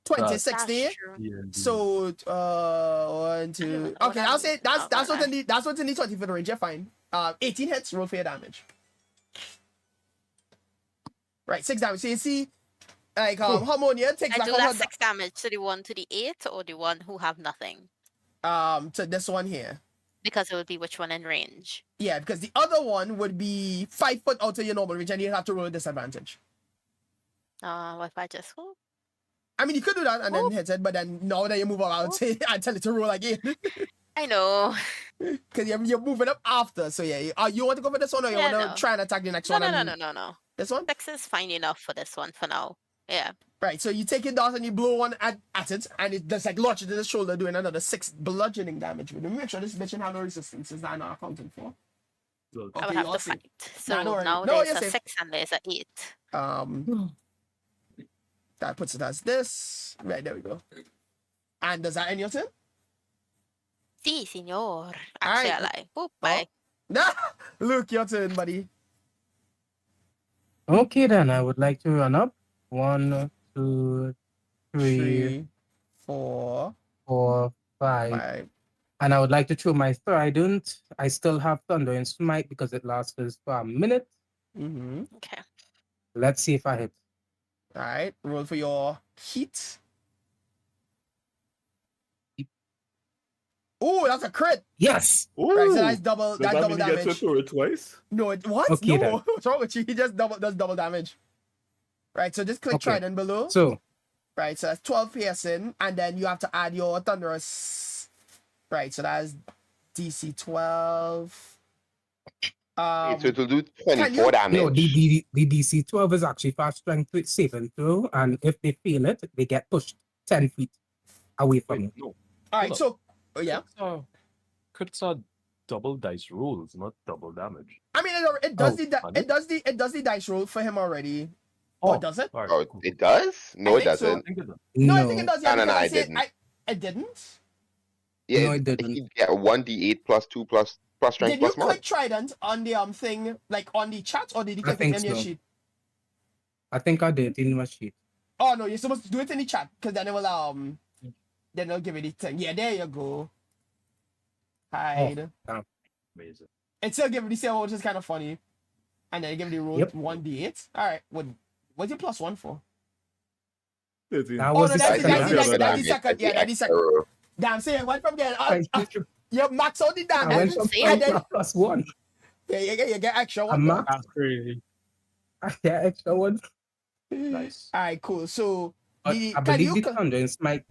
20,
That's
60.
That's true.
So 1, 2.
know
Okay,
what
I'll
I'm-
say that's
oh,
what's
right.
in the 20 foot range. You're fine. 18 hits, roll for your damage. Right, 6 damage. So you see, like Harmonia takes
I
back
do
all
that
her
6 damage to the one to the 8 or the one who have nothing?
to this one here.
Because it would be which one in range.
Yeah, because the other one would be 5 foot out of your normal range, and you'd have to roll a disadvantage.
What if I just
I mean, you could do that and then
Oop.
hit it, but then now that you move around, I tell it to roll again.
I know.
Because you're moving up after. So yeah, you want to go for this one, or you
Yeah,
want to
no.
try and attack the next
No,
one?
no, no,
and-
no, no.
This one?
6 is fine enough for this one for now. Yeah.
Right, so you take your dart and you blow one at it, and it just like launches to the shoulder, doing another 6 bludgeoning damage. Let me make sure this bitch have no resistance. Is that not accounting for?
I would
Okay,
have
you'll
to
see.
fight. So
don't worry.
now
No,
there's
you're
a
safe.
6 and there's a 8.
That puts it as this. Right, there we go. And does that end your turn?
Si, senor. Actually, I
Alright.
lie. Boop, bye.
Nah, Luke, your turn, buddy.
Okay, then I would like to run up. 1, 2, 3,
3, 4,
4, 5.
5.
And I would like to throw my trident. I still have Thunder and Smite because it lasts for a minute.
Mm-hmm.
Okay.
Let's see if I hit.
All right, roll for your heat. Oh, that's a crit.
Yes.
Ooh,
Right, so that's double.
does
That's
that
double
mean you get to
damage.
throw it twice?
No, what?
Okay,
no,
then.
what's wrong with you? He just does double damage. Right, so just click
Okay.
trident below.
So
Right, so that's 12 piercing, and then you have to add your thunderous. Right, so that's DC 12.
So it will do
you-
24 damage.
no, the DC 12 is actually fast strength saving throw, and if they fail it, they get pushed 10 feet away from
Wait,
you.
no.
all right,
Hold
so yeah,
Crits are double dice rolls, not double damage.
I mean it does
Oh,
it does the dice roll for him already.
Oh,
Oh, does it?
All right,
Oh,
cool.
it does? No,
I
it
think so.
I
doesn't.
think it does.
No, I think it does. Yeah,
No, no,
because
I
I said-
didn't.
I didn't.
Yeah,
No, it didn't.
You get 1d8 plus 2 plus strength
Did you
plus mod.
click trident on the thing, like on the chat, or did you
I
click it
think
in your
so.
sheet?
I think I did in my sheet.
Oh no, you're supposed to do it in the chat because then it will then it'll give you the thing. Yeah, there you go. Hide.
Amazing.
It still give you the same, which is kind of funny. And then give you the roll
Yep.
1d8. All right, what's your plus 1 for?
13.
That
Oh
was
no,
the
that's
second
the
round.
second. Yeah, that's the second.
Error.
Damn, so you went from there.
I
You max out the
went
damage.
from
see,
and
5
then
to plus 1.
you get extra
A
one.
max.
That's crazy.
I get extra 1.
Nice.
All right, cool. So
But
the,
I
can
believe
you
the Thunder and Smite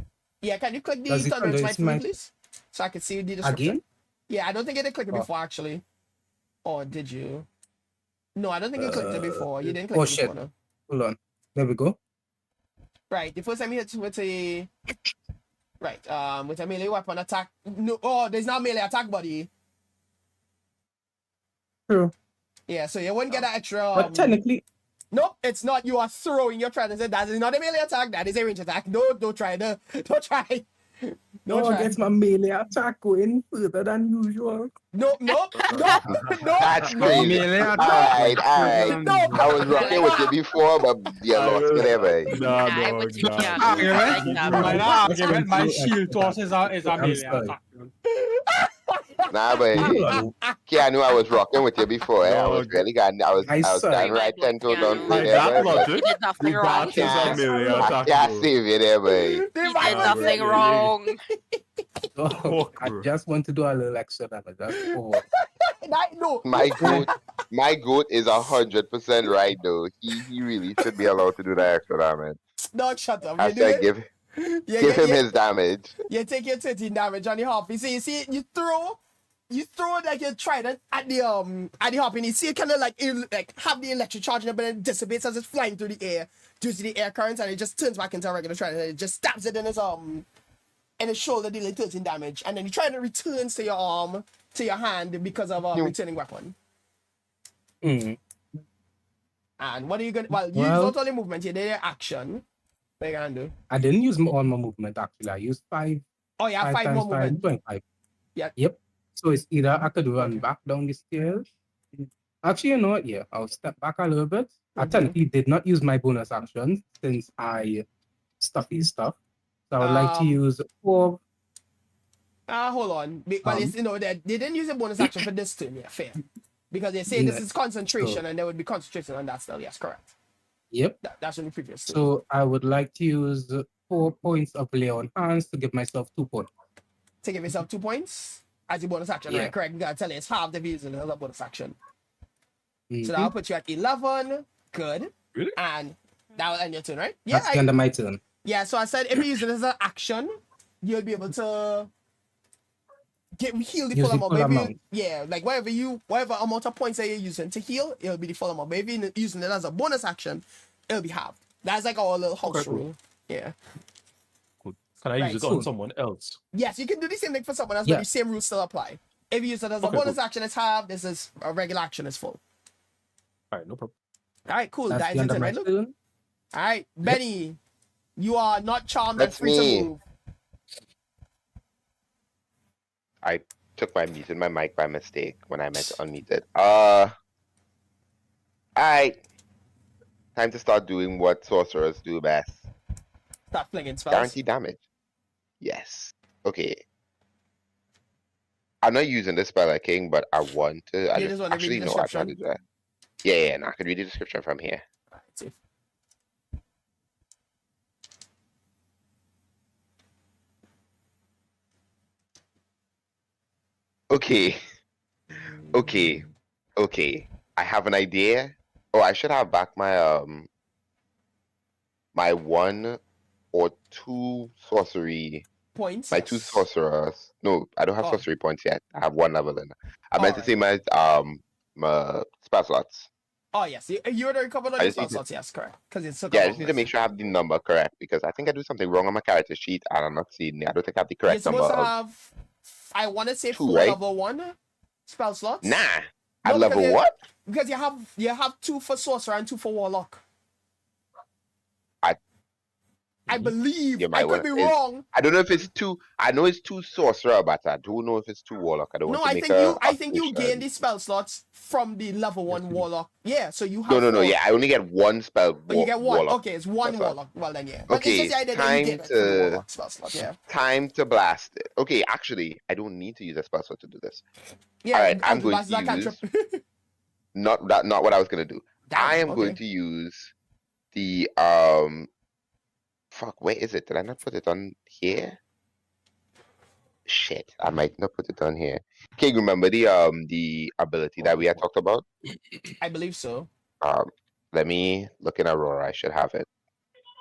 can you click the
Does it
thunder and
thunder
smite
and
for me,
smite?
please? So I can see the description.
again.
Yeah, I don't think you did click it
Oh.
before actually. Or did you? No, I don't think you clicked it before. You didn't click
oh,
it
shit.
before. No.
Hold on. There we go.
Right. The first time you hit with a with a melee weapon attack. No, oh, there's not melee attack, buddy.
True.
Yeah, so you wouldn't get that extra.
But technically,
Nope, it's not. You are throwing your trident. That is not a melee attack. That is a range attack. No, don't try. No, don't try. Don't
no,
try.
gets my melee attack going further than usual.
Nope, nope, nope, nope.
That's
nope.
crazy.
Melee
All
attack.
right.
No,
I was rocking with you before, but you lost whatever.
Nah,
I
dog,
would
nah.
yeah,
Argument?
like
My
that.
argument, my shield toss is a melee
sorry.
attack.
Nah, but yeah, I knew I was rocking with you before. I was
Dog.
really got. I was
sorry.
down right 10 toes on
By
play
By
there,
that
boy.
logic,
You did nothing
the
wrong.
bat is a melee
I
attack.
can't
bro.
save you there, boy.
They
You
might
did
not
nothing
be-
wrong.
Oh, I
bro.
just want to do a little extra damage. That's all.
No.
My goat is 100% right though. He really should be allowed to do that extra damage.
Dog, shut up.
I
You do
said
it.
give
Yeah,
him
yeah.
his damage.
You take your 13 damage on the Harpy. So you see, you throw you throw like your trident at the Harpy, and you see it kind of like have the electric charge in it, but it dissipates as it's flying through the air due to the air currents, and it just turns back into a regular trident. And it just stabs it in his shoulder, dealing 13 damage, and then the trident returns to your arm, to your hand because of a returning weapon.
Mm.
And what are you gonna? Well, you use not only movement, you did your action. What are you gonna do?
I didn't use all my movement actually. I used 5.
Oh yeah, 5 more movement.
25.
Yeah.
Yep. So it's either I could run back down the stairs. Actually, you know what? Yeah, I'll step back a little bit. I technically did not use my bonus actions since I stuffy stuff. So I would like to use 4.
Hold on. Well, they didn't use a bonus action for this turn. Yeah, fair. Because they say this is concentration, and there would be concentration on that still. Yes, correct.
Yep.
That's in the previous turn.
So I would like to use 4 points of lay on hands to give myself 2 points.
To give yourself 2 points as your bonus action.
Yeah.
Right, correct. You gotta tell you it's half the views and another bonus action.
Mm-hmm.
So that'll put you at 11. Good.
Really?
And that will end your turn, right? Yeah.
That's the end of my turn.
Yeah, so I said if you use it as an action, you'll be able to heal the full amount. Yeah, like whatever amount of points that you're using to heal, it'll be the full amount. But if you're using it as a bonus action, it'll be halved. That's like our little house rule. Yeah.
Good. Can I use it on someone else?
Yes, you can do the same thing for someone else, but the same rules still apply. If you use it as a bonus action, it's halved. This is a regular action, it's full.
All right, no problem.
All right, cool.
That's
That
the
is
end
it,
of my
right? Look.
turn.
All right, Benny, you are not charmed and
That's
free
me.
to move.
I took my muted my mic by mistake when I meant to unmute it. Alright. Time to start doing what sorcerers do best.
Start flinging spells.
Guaranteed damage. Yes. Okay. I'm not using this spell at King, but I want to.
You just want to read the
actually no, I tried to
description?
do that. Yeah, no, I can read the description from here.
All right, see.
Okay. Okay. I have an idea. Oh, I should have back my my 1 or 2 sorcery.
Points.
My 2 sorcerers. No, I don't have sorcery points yet. I have 1 level in. I meant to say my spell slots.
Oh yes, you already covered all
I
your
just need
spell slots. Yes, correct. Because it's
Yeah, I just need to make sure I have the number correct because I think I do something wrong on my character sheet and I'm not seeing it. I don't think I have the correct
You're
number.
supposed to have, I want to say
2,
4
right?
level 1 spell slots.
Nah.
No,
At level what?
Because you have 2 for sorcerer and 2 for warlock. I believe. I could be wrong.
I don't know if it's 2. I know it's 2 sorcerer, but I don't know if it's 2 warlock. I don't want to make
I think you gain the spell slots from the level 1 warlock. Yeah, so you have
No.
4.
Yeah, I only get 1 spell.
But you get 1.
Warlock.
Okay, it's 1 warlock. Well then, yeah. But
Okay,
it's just the idea that you get it from the warlock spell slot. Yeah.
Time to blast it. Okay, actually, I don't need to use a spell slot to do this.
Yeah.
All right, I'm going
that's that
to use.
cantrip.
Not what I was gonna do. I am going to use the Fuck, where is it? Did I not put it on here? Shit, I might not put it on here. Okay, remember the ability that we had talked about?
I believe so.
Let me look in Aurora. I should have it.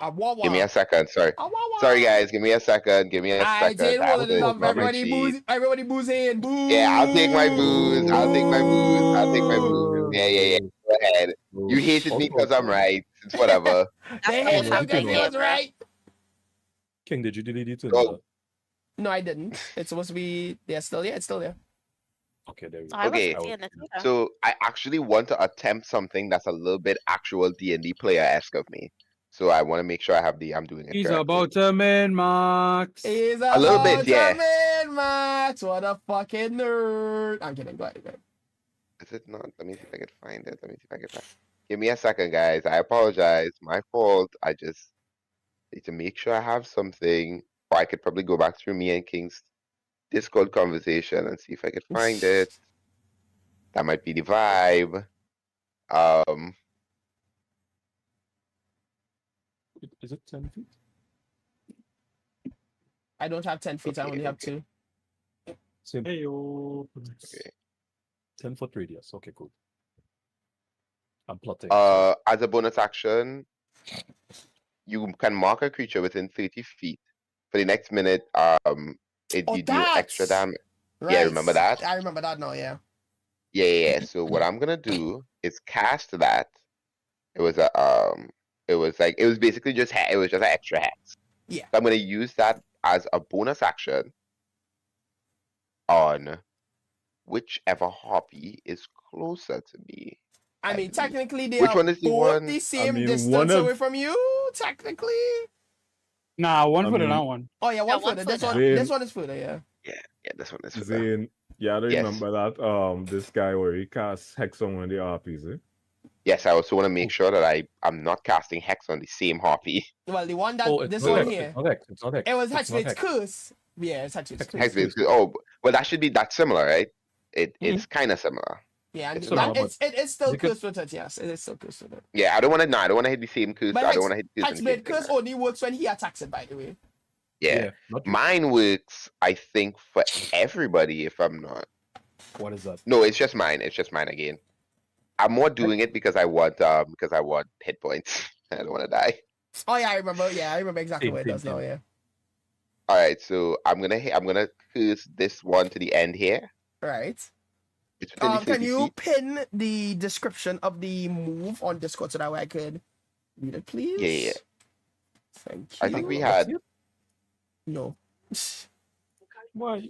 Wah, wah.
Give me a second. Sorry.
Wah, wah.
Sorry, guys. Give me a second. Give me a
I
second.
did
I
one of the
will
number.
open my sheet.
Everybody booze in. Booze.
Yeah, I'll take my booze. I'll take my booze. Yeah. Go ahead. You hated me because I'm right. It's whatever.
They hate you because he was right.
King, did you delete it?
Oh.
No, I didn't. It's supposed to be there still. Yeah, it's still there.
Okay, there we go.
Okay, so I actually want to attempt something that's a little bit actual D&D player-esque of me. So I want to make sure I'm doing it
He's
correctly.
about to min-max.
He's
A little bit,
about
yeah.
to min-max. What a fucking nerd. I'm kidding. Go ahead.
Is it not? Let me see if I can find it. Give me a second, guys. I apologize. My fault. I just need to make sure I have something. Or I could probably go back through me and King's Discord conversation and see if I could find it. That might be the vibe.
Is it 10 feet?
I don't have 10 feet. I only have 2.
Same.
Okay.
10-foot radius. Okay, cool. I'm plotting.
As a bonus action, you can mark a creature within 30 feet. For the next minute, you do extra damage. Yeah, remember that?
I remember that now, yeah.
Yeah. So what I'm gonna do is cast that. It was basically just it was just an extra hex.
Yeah.
So I'm gonna use that as a bonus action on whichever Harpy is closer to me.
I mean,
believe.
technically, they
Which
are
one is the
both
one?
the same
mean,
distance
one of-
away from you, technically.
Nah, one
I
further,
mean-
that one.
Oh, yeah, one
one
further. This
further.
one,
Zane-
this one is further, yeah.
Yeah, this one is for that.
Zane, yeah, I
Yes.
remember that this guy where he casts Hex on one of the Harpies, eh?
Yes, I also want to make sure that I'm not casting hex on the same Harpy.
Well, the one that,
Oh, it's
this
not
one
Hex,
here,
It's not Hex. It's not Hex.
it was
It's not
Hexblade's
Hex.
curse. Yeah, it's Hexblade's curse.
Hex is well, that should be that similar, right? It's kind of similar.
Yeah, and
It's
that,
not,
it's still
you could-
cursed with it, yes. It is still cursed with it.
Yeah, I don't want to hit the same curse.
But
I don't want to hit the same
Hexblade
thing.
curse only works when he attacks it, by the way.
Yeah.
Not you.
Mine works, I think, for everybody. If I'm not,
What is that?
no, it's just mine. It's just mine again. I'm more doing it because I want hit points. I don't want to die.
Oh, yeah, I remember. Yeah, I remember exactly
Same,
what it
same,
does now,
same.
yeah.
All right, so I'm gonna curse this one to the end here.
Right.
It's within the
Can
30
you
feet.
pin the description of the move on Discord so that way I could read it, please?
Yeah.
Thank you.
I think we had
No.
Why?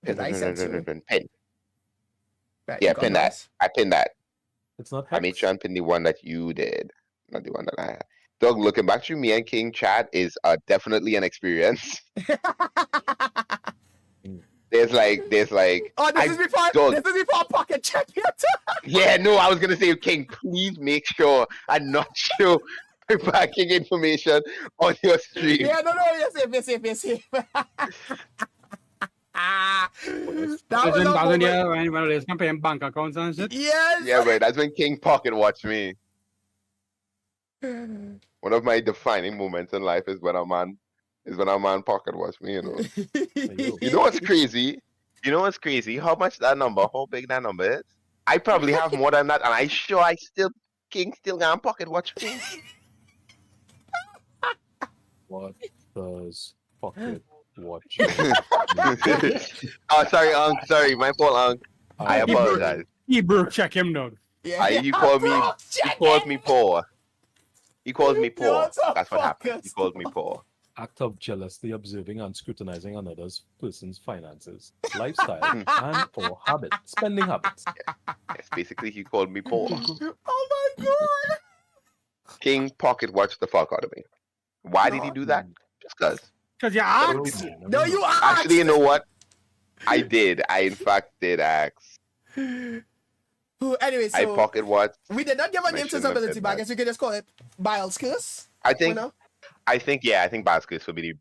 pin,
I said so.
pin.
Right,
Yeah,
you got
pin that.
those?
I pinned that.
It's not
I
Hex.
made sure I pinned the one that you did, not the one that I had. Doug, looking back through me and King chat is definitely an experience. There's like,
Oh, this is before
don't-
this is before pocket check here too.
yeah, no, I was gonna say, King, please make sure and not show backing information on your stream.
Yeah, no, you're safe. That was
That's
a
when
moment.
yeah, when they can pay him bank accounts and shit.
Yes.
Yeah, but that's when King pocket watched me. One of my defining moments in life is when a man pocket watch me, you know. You know what's crazy? How much that number, how big that number is? I probably have more than that, and King still got pocket watch me.
What does pocket watch?
Oh, sorry, Unc. Sorry, my fault, Unc. I
Uh,
apologize.
Hebrew, check him down.
Yeah,
You called me.
bro,
He
check
called
it.
me poor. He called me poor.
You're so
That's what happened. He
focused.
called me poor.
Act of jealously observing and scrutinizing another person's finances, lifestyle, and or habits, spending habits.
Yes, basically, he called me poor.
Oh my god.
King pocket watched the fuck out of me. Why did he do that? Just cause.
Because you asked.
No, you are.
Actually, you know what? I did. I in fact did ask.
Anyway,
I
so
pocket watched.
we did not give a
I
name to
shouldn't
this
have
ability,
said
but I
that.
guess we could just call it Biles Curse.
I think.
You know?
I think Baskus will be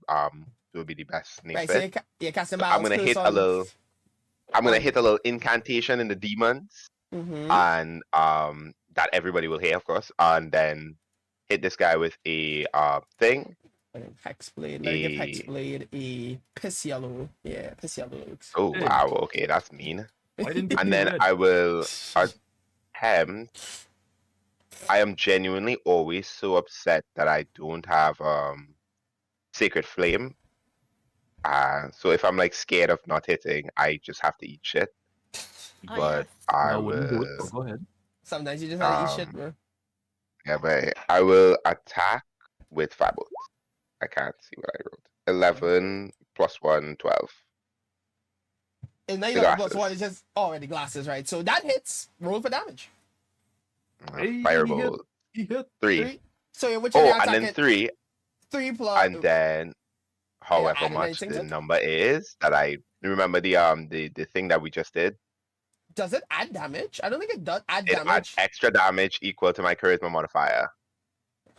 the best name
Right,
for
so
it.
you're casting
So
Biles
I'm gonna
Curse
hit
on...
a little. I'm gonna hit a little incantation in the demons,
Mhm.
and that everybody will hear, of course, and then hit this guy with a thing.
Hexblade. Let me give Hexblade a piss yellow. Yeah, piss yellow looks.
Oh
Hey.
wow, okay, that's mean.
Why didn't
And then I will attempt. I am genuinely always so upset that I don't have Sacred Flame. So if I'm like scared of not hitting, I just have to eat shit.
Oh,
But
yes.
I
wouldn't do it,
will.
but go ahead.
Sometimes you just have to eat shit,
Um,
bro.
Yeah, but I will attack with Fabot. I can't see what I wrote. 11 plus 1, 12.
It's not
the
even plus
glasses.
one, it's just already glasses, right? So that hits. Roll for damage.
Hey,
Fireball.
He hit.
3.
So which
Oh,
one
and then
attacking?
3.
3 plus.
And then however
adding
much
anything
the
to it?
number is that I remember the thing that we just did.
Does it add damage? I don't think it does add
It adds
damage.
extra damage equal to my charisma modifier.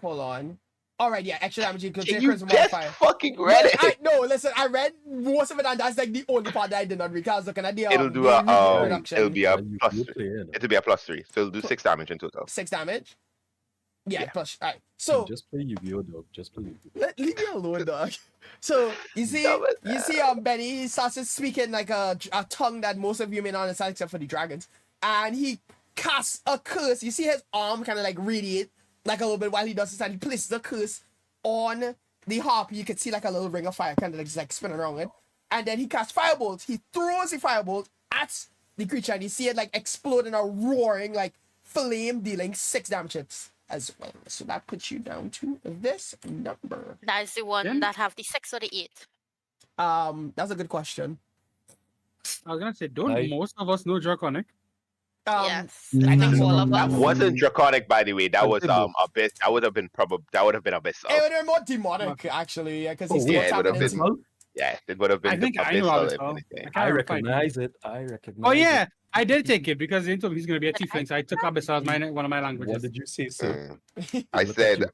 Hold on. Alright, yeah, extra damage equal to
Can
your
you
charisma
just
modifier.
fucking read it?
No, listen, I read most of it, and that's like the only part that I did not read. 'Cause I was looking at the
It'll do
the
a
reduction.
it'll be a
And you
plus.
play it.
It'll be a plus 3. So it'll do 6 damage in total.
6 damage. Yeah,
Yeah.
plus. Alright, so
Just play Yu-Gi-Oh, dog. Just play Yu-Gi-Oh.
leave me alone, dog. So you see,
No, but,
Benny he starts to speaking like a tongue that most of you may not understand except for the dragons, and he casts a curse. You see his arm kind of like radiate like a little bit while he does this, and he places a curse on the harp. You can see like a little ring of fire kind of like, just, like spinning around it, and then he casts firebolt. He throws the firebolt at the creature, and you see it like explode in a roaring like flame, dealing 6 damage hits as well. So that puts you down to this number.
That is the one
Then-
that have the 6 or the 8.
That's a good question.
I was gonna say, don't
I-
most of us know Draconic?
Yes,
Mm,
I think all of
That
us.
wasn't draconic, by the way. That was
Abyss.
abyss. That would have been abyssal.
It would have been more demonic, actually, because he's
Oh,
still
yeah, it would
tapping
have
into.
been. Yeah, it would have been
I think I know
abyssal,
Abyssal.
if anything.
I can't
I
remember if I did.
recognize it. I recognize.
Oh
it.
yeah, I did take it because they told me he's gonna be a tiefling, so I took Abyssal as one of my
What
languages.
did you say, sir?
I
Look at
said,
you.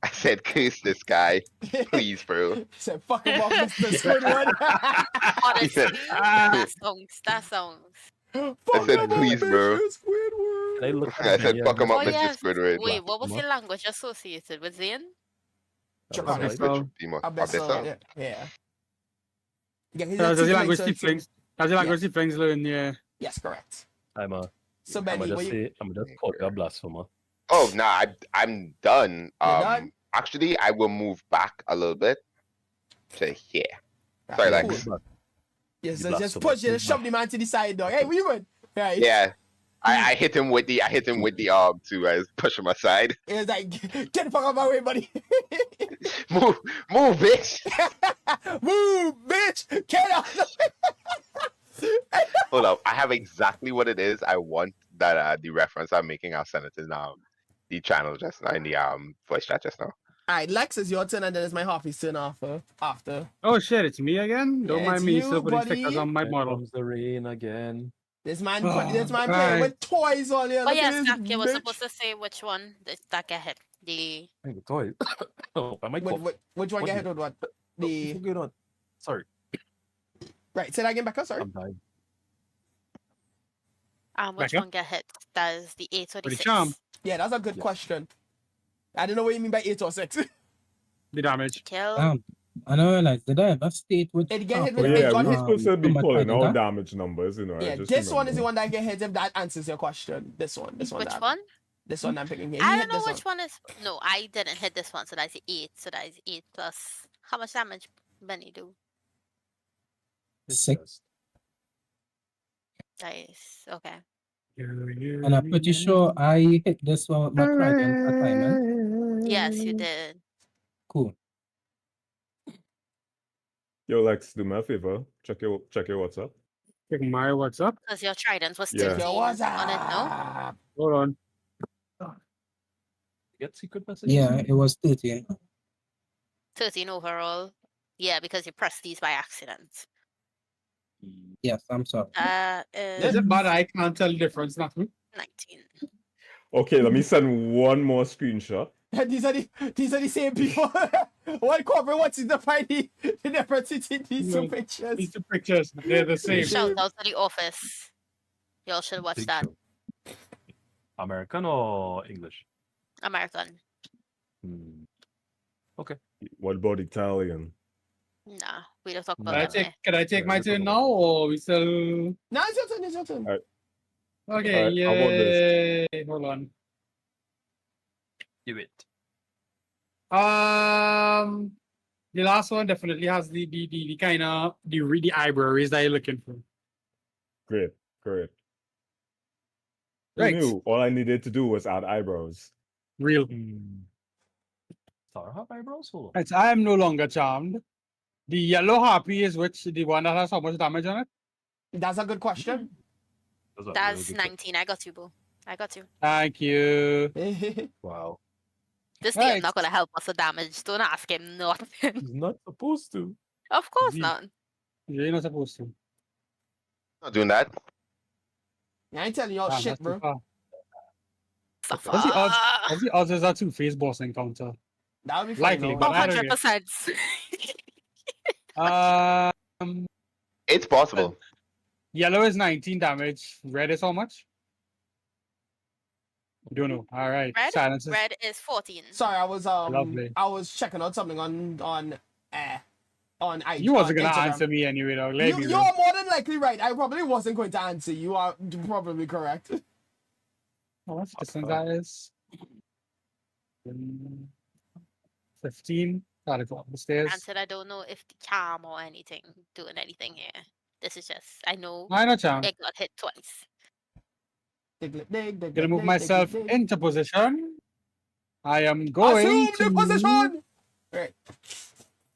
I said, curse this guy, please, bro.
He said, fuck him off, Mr. Squidward.
Honestly, that sounds.
Fuck
said,
him off,
please, bro.
Mr. Squidward.
Can I look
I
at
said,
the,
fuck him up,
Oh
Mr.
yes.
Squidward.
Wait, what was
What?
the language associated with Zane?
Draconic.
Abyssal.
Abyssal, yeah. Yeah, he's a
That's the
tiefling,
language
so it's-
tieflings. That's the language tieflings learn. Yeah.
Yes, correct. So,
I'm
Benny,
gonna
what
just
you...
say, I'm gonna just call you a blasphemer.
Oh, nah, I'm done.
done?
Actually, I will move back a little bit to here. Sorry,
Alright,
Lex.
cool. Yes,
You
just
blasphemous.
push it, shove the man to the side, dog. Hey, what you doing? Right.
Yeah, I hit him with the arm too. I was pushing him aside.
It was like, get the fuck out of my way, buddy.
Move, bitch.
Move, bitch. Get out.
Hold up, I have exactly what it is. I want that the reference I'm making. I'll send it in the channel just now in the voice chat just now.
All right, Lex, is your turn, and then it's my Harpies turn after.
Oh shit, it's me again. Don't
Yeah,
mind
it's
me.
you,
Still putting
buddy.
stickers on my
Here
model.
comes the rain again.
This man,
Oh,
this man
right.
playing with toys on here.
Oh
Look at
yes,
this
Zach, you were
bitch.
supposed to say which one that get hit. The
I think the toy. Oh, I might cough.
Which one
What
get
the-
hit with what?
What's
The
going on? Sorry,
right. Say that again, Becca. Sorry.
I'm dying.
which
Becca?
one get hit? That is the 8 or the
Or the
6.
charm.
Yeah, that's a good
Yeah.
question. I don't know what you mean by 8 or 6.
The damage.
Kill.
I don't realize, did I ever state which
It get hit
But
with
halfway,
it
yeah,
got
we're
hit.
supposed to be
how much
pulling
I
our
did
damage numbers, you know. I
Yeah,
just
this one is the
remember.
one that get hit if that answers your question. This one.
Which
that-
one?
This one I'm picking here.
I
He
don't
hit
know
this
which one is. No, I didn't hit this one, so that's the 8. So that is 8 plus. How much damage Benny do?
It's
6.
just-
Nice. Okay.
And I'm pretty sure I hit this one with my trident assignment.
Yes, you did.
Cool.
Yo, Lex, do me a favor. Check your WhatsApp.
Check my WhatsApp.
Because your trident was
Yeah.
13
Yo, what's
on it, no?
up?
Hold on.
Get secret messages.
Yeah, it was 13.
13 overall. Yeah, because you pressed these by accident.
Yes, I'm sorry.
Is it bad? I can't tell the difference. Nothing.
19.
Okay, let me send one more screenshot.
these are the same people. One corporate wants to define the difference between these two
No,
pictures.
These two pictures, they're the same.
Shout out to the office. Y'all should watch
Big
that.
show. American or English?
American.
Hmm.
What about Italian?
Nah, we don't talk
Can
about
I
them
take,
there.
can I take
Yeah,
my
that's
turn
a
now, or we still?
No, it's your turn. It's your turn.
Alright.
Okay,
Alright, how about this?
yay. Hold on.
Do it.
The last one definitely has the kind of the eyebrow raise that you're looking for.
Great. Who
Right.
knew? All I needed to do was add eyebrows.
Real.
Star have eyebrows? Hold on.
Right, so I am no longer charmed. The yellow harpy is which the one that has how much damage on it?
That's a good question.
That's a
That's
really good
19. I got you, boo. I got you.
Thank you.
question. Wow.
This
Right.
game not gonna help us with damage. Don't ask him nothing.
He's not supposed to.
Of course
Indeed.
not.
You're not supposed to.
Not doing that.
I ain't telling y'all
Damn,
shit,
that's too
bro.
far.
Suffer.
What's the odds? What's the odds is a two-face boss encounter?
That would be funny.
Likely,
though.
but I don't know.
100%.
It's possible.
Yellow is 19 damage. Red is how much? Don't know. All right.
Red?
Silence is
Red is 14.
Sorry, I was
Lovely.
I was checking out something on IG.
You wasn't
on
gonna
Instagram.
answer me anyway, though. Let me
You
know.
are more than likely right. I probably wasn't going to answer. You are probably correct.
How much distance that is? 15. Gotta go up the stairs.
Granted, I don't know if the charm or anything doing anything here. This is just I know
I know, Cham.
it got hit twice.
Gonna move myself into position. I am going
Assume
to
the position. Right.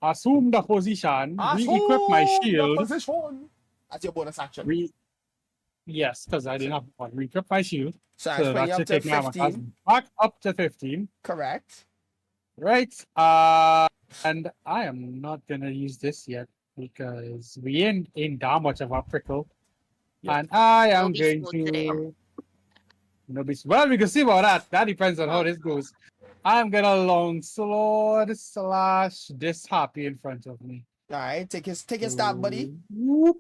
assume the position, re-equip my
Assume the
shield.
position. That's your bonus action.
Yes, because I didn't have one. Re-equip my shield.
So
So
that's bring
that
you up
should
to
take my armor class
15.
back up to 15.
Correct.
Right. And I am not gonna use this yet because we ain't that much of a prickle.
Yeah.
And I am
Nobody's
going
smooth today.
to well, we can see about that. That depends on how this goes. I'm gonna longsword slash this Harpy in front of me.
All right. Take his stab, buddy.
Whoop.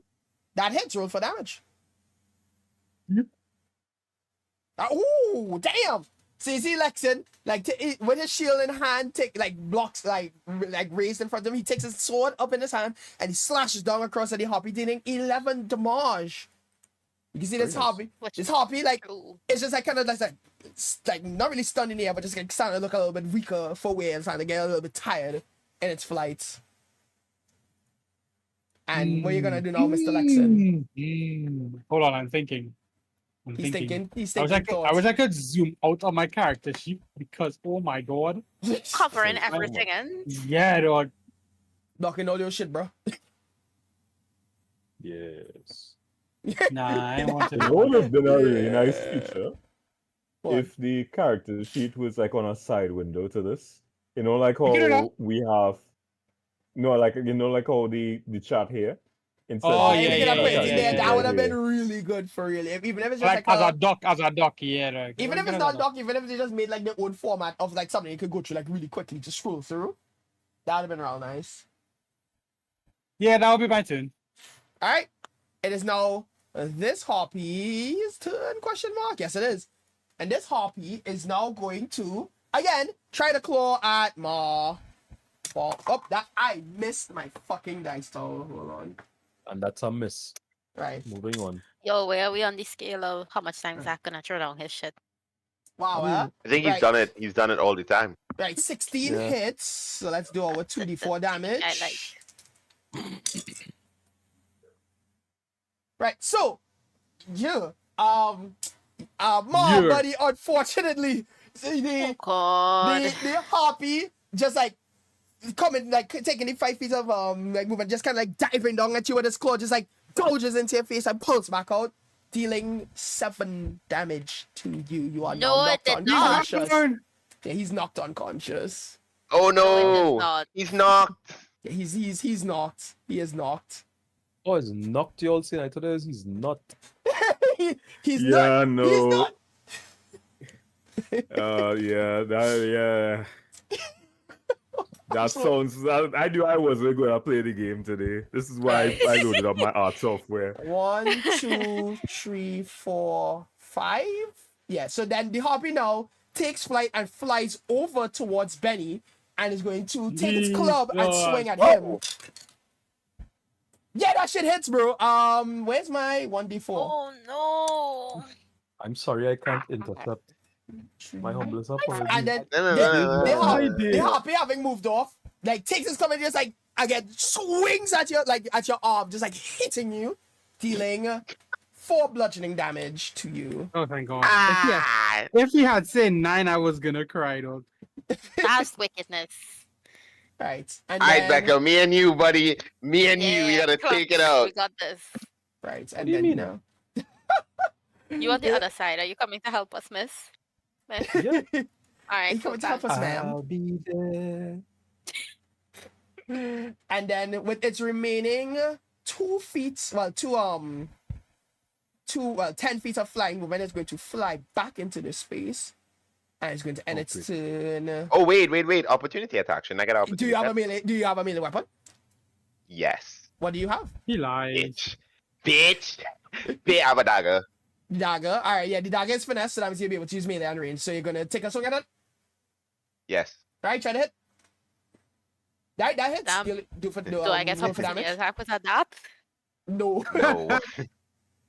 That hits. Roll for damage.
Yep.
Ooh, damn. So you see Lexin, like with his shield in hand, take like blocks like raised in front of him. He takes his sword up in his hand and he slashes down across at the Harpy, dealing 11 damage. You can see this Harpy. This Harpy, like it's just like kind of like not really stunned in the air, but just like starting to look a little bit weaker forward and starting to get a little bit tired in its flight. And what are you gonna do now, Mr. Lexin?
Hold on, I'm thinking.
He's thinking.
I wish I could zoom out on my character sheet because oh my god.
Covering everything in.
Yeah, dog.
Blocking all your shit, bro.
Yes.
Nah, I want to.
It would have been a really nice feature
What?
if the character sheet was like on a side window to this. You know, like
can do
how
that.
we have, like like how the chat here. Instead
Oh,
of
If
yeah,
you could have
yeah,
put it
yeah,
in
yeah,
there,
yeah,
that would have
yeah.
been really good for real. Even if it's just
Like
like
as a duck, yeah. Like,
even if it's not doc, even if they just made like their own format of like something you could go through like really quickly, just scroll through. That would have been real nice.
Yeah, that would be my turn.
All right, it is now this Harpy's turn? Question mark. Yes, it is. And this Harpy is now going to again try to claw at Ma. Oh, that I missed my fucking dice tower. Hold on.
And that's a miss.
Right.
Moving on.
Yo, where are we on the scale of how much time Zach gonna throw down his shit?
Wow.
I think he's
Right.
done it. He's done it all the time.
Right. 16
Yeah.
hits. So let's do our 2d4 damage.
I like.
Right, so Ma, buddy, unfortunately, the
God.
the Harpy just like coming, like taking the 5 feet of like movement, just kind of like diving down at you with his claw, just like gouges into your face and pulls back out, dealing 7 damage to you. You are
No,
now
it
knocked
did not.
unconscious. Yeah, he's knocked unconscious.
Oh
No, it does
no!
not.
He's knocked.
Yeah, he's knocked. He is knocked.
Oh, he's knocked you all seen. I thought he's not.
He's
Yeah,
not.
no.
He's not.
That sounds. I knew I wasn't going to play the game today. This is why I loaded up my art software.
1, 2, 3, 4, 5. Yeah, so then the Harpy now takes flight and flies over towards Benny and is going to take its club and swing at him. Yeah, that shit hits, bro. Where's my 1d4?
Oh no.
I'm sorry, I can't intercept. My humblest apologies.
And then
No.
the Harpy having moved off, like takes his club and just like again swings at your arm, just like hitting you, dealing 4 bludgeoning damage to you.
Oh, thank God.
Ah,
If he had said 9, I was gonna cry, dog.
That's wickedness.
Right. And
all right,
then,
Becca. Me and you, buddy. Me and you. We
Yeah,
gotta
clutch.
take it out.
We got this.
Right. And
do you
then
mean?
know.
You on the other side. Are you coming to help us, miss? Miss?
Yeah.
All right,
You
cool.
coming to help us, ma'am?
I'll be there.
And then with its remaining 2 feet, 10 feet of flying movement, it's going to fly back into the space. And it's going to end its turn.
Oh wait. Opportunity attack. Shouldn't I get opportunity?
Do you have a
attack?
melee? Do you have a melee weapon?
Yes.
What do you have?
He lied.
Bitch. I have a dagger.
Dagger. All right, yeah, the dagger is finesse, so that means you'll be able to use melee and range. So you're gonna take a swing at it.
Yes.
All right, try to hit. That hits.
Damn.
You'll do for
Do I get
roll
some
for damage?
attack with that?
No.
No.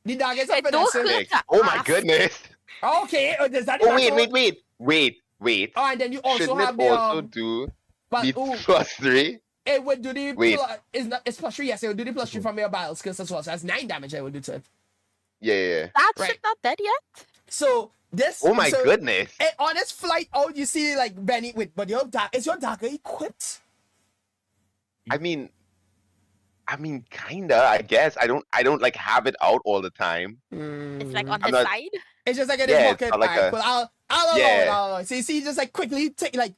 The dagger is a
I don't
finesse.
hit that
Oh my
ass.
goodness.
Okay, does that?
Oh wait.
Oh, and then you also
Shouldn't
have
it
the
also do?
But
Be
ooh,
+3.
it would do the
Wait.
it's +3. Yes, it would do the +3 from your battle skills as well. So that's 9 damage. I would do to it.
Yeah.
That
Right.
shit not dead yet.
So this.
Oh my
so
goodness.
on its flight out, you see like Benny with, but is your dagger equipped?
I mean, kinda. I guess I don't like have it out all the time.
It's like on
I'm
his
not-
side.
It's just like in
Yeah,
his
it's
pocket.
not like
Alright,
a-
well, I'll allow
Yeah.
it. I'll allow it. So you see, he just like quickly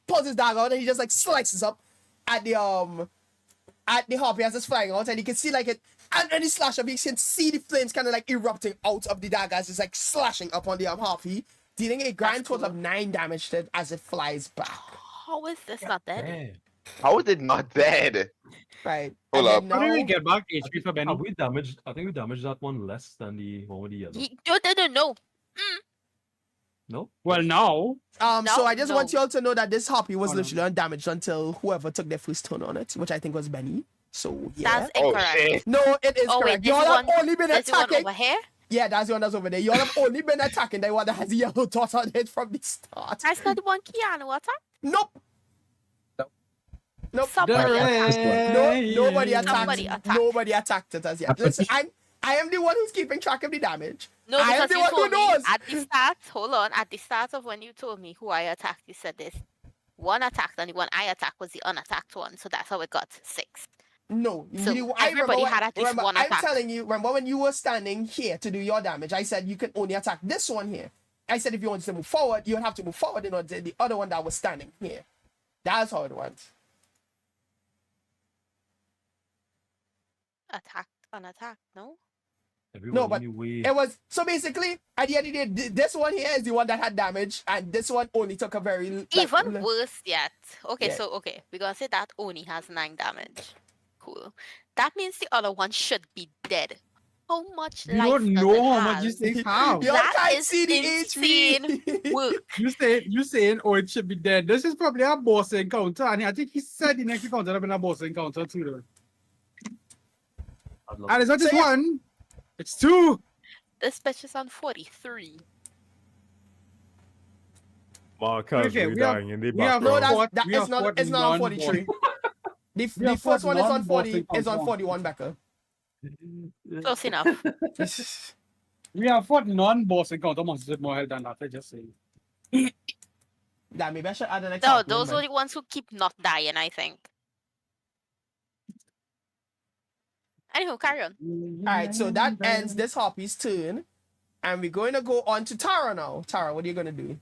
pulls his dagger out and he just like slices up at the harpy as it's flying out, and you can see like it. And when he slash up, you can see the flames kind of like erupting out of the dagger as it's like slashing up on the harpy, dealing a grand total of 9 damage to it as it flies back.
How is this not dead?
Damn.
How is it not dead?
Right.
Hold
and
up.
then
How do we
now-
get back HP for Benny?
Have we damaged? I think we damaged that one less than the one with the yellow.
No.
No.
Well, now.
So I just want
No.
you all to know that this harpy was
Oh, no.
literally undamaged until whoever took their first turn on it, which I think was Benny. So yeah.
That's
Oh
incorrect.
shit.
No, it is
Oh, wait,
correct.
this
Y'all have
one-
only been
There's the one
attacking.
over here.
Yeah, that's the one that's over there. Y'all have only been attacking the one that has the yellow dot on it from the start.
That's not the one Keanu attack.
Nope. Nope.
Somebody attacked.
No, nobody attacked.
Somebody attacked.
Nobody attacked it as yet. Listen, I am the one who's keeping track of the damage.
No,
I am
because
the
you
one who
told me
knows.
at the start. Hold on, at the start of when you told me who I attacked, you said this one attacked and the one I attacked was the unattacked one, so that's how it got 6.
No,
So everybody had at least one
I'm
attack.
telling you, remember when you were standing here to do your damage, I said you can only attack this one here. I said if you wanted to move forward, you would have to move forward in order to the other one that was standing here. That's how it went.
Attacked, unattacked, no?
Everybody
but
anyway.
It was so basically at the end of the day, this one here is the one that had damage, and this one only took a very like,
Even worse yet. Okay,
Yeah.
so okay, we're gonna say that only has 9 damage. Cool. That means the other one should be dead. How much
You
life
don't
does
know
it
how much
have?
you say how.
Y'all
That
can't
is
see the
insane
HP.
work.
You saying, oh, it should be dead. This is probably a boss encounter, and I think he said the next encounter have been a boss encounter too. Though.
I'd love
And it's not just
So, yeah.
one; it's 2.
This bitch is on 43.
Mark
Okay,
casually
we have-
dying in the
we have
No,
background.
Fort- we
it's
have
not.
fought
It's not on
non-boss.
43. The
We have
first
fought
one is on
non-boss
40. Is on
encounter.
41, Becca.
Close enough.
We have fought non-boss encounter monsters with more health than that. I just say.
Damn, maybe I should add an
No,
example.
those are the ones who keep not dying, I think. Anywho, carry on.
Alright, so that ends this Harpy's turn. And we're going to go on to Tara now. Tara, what are you going to do?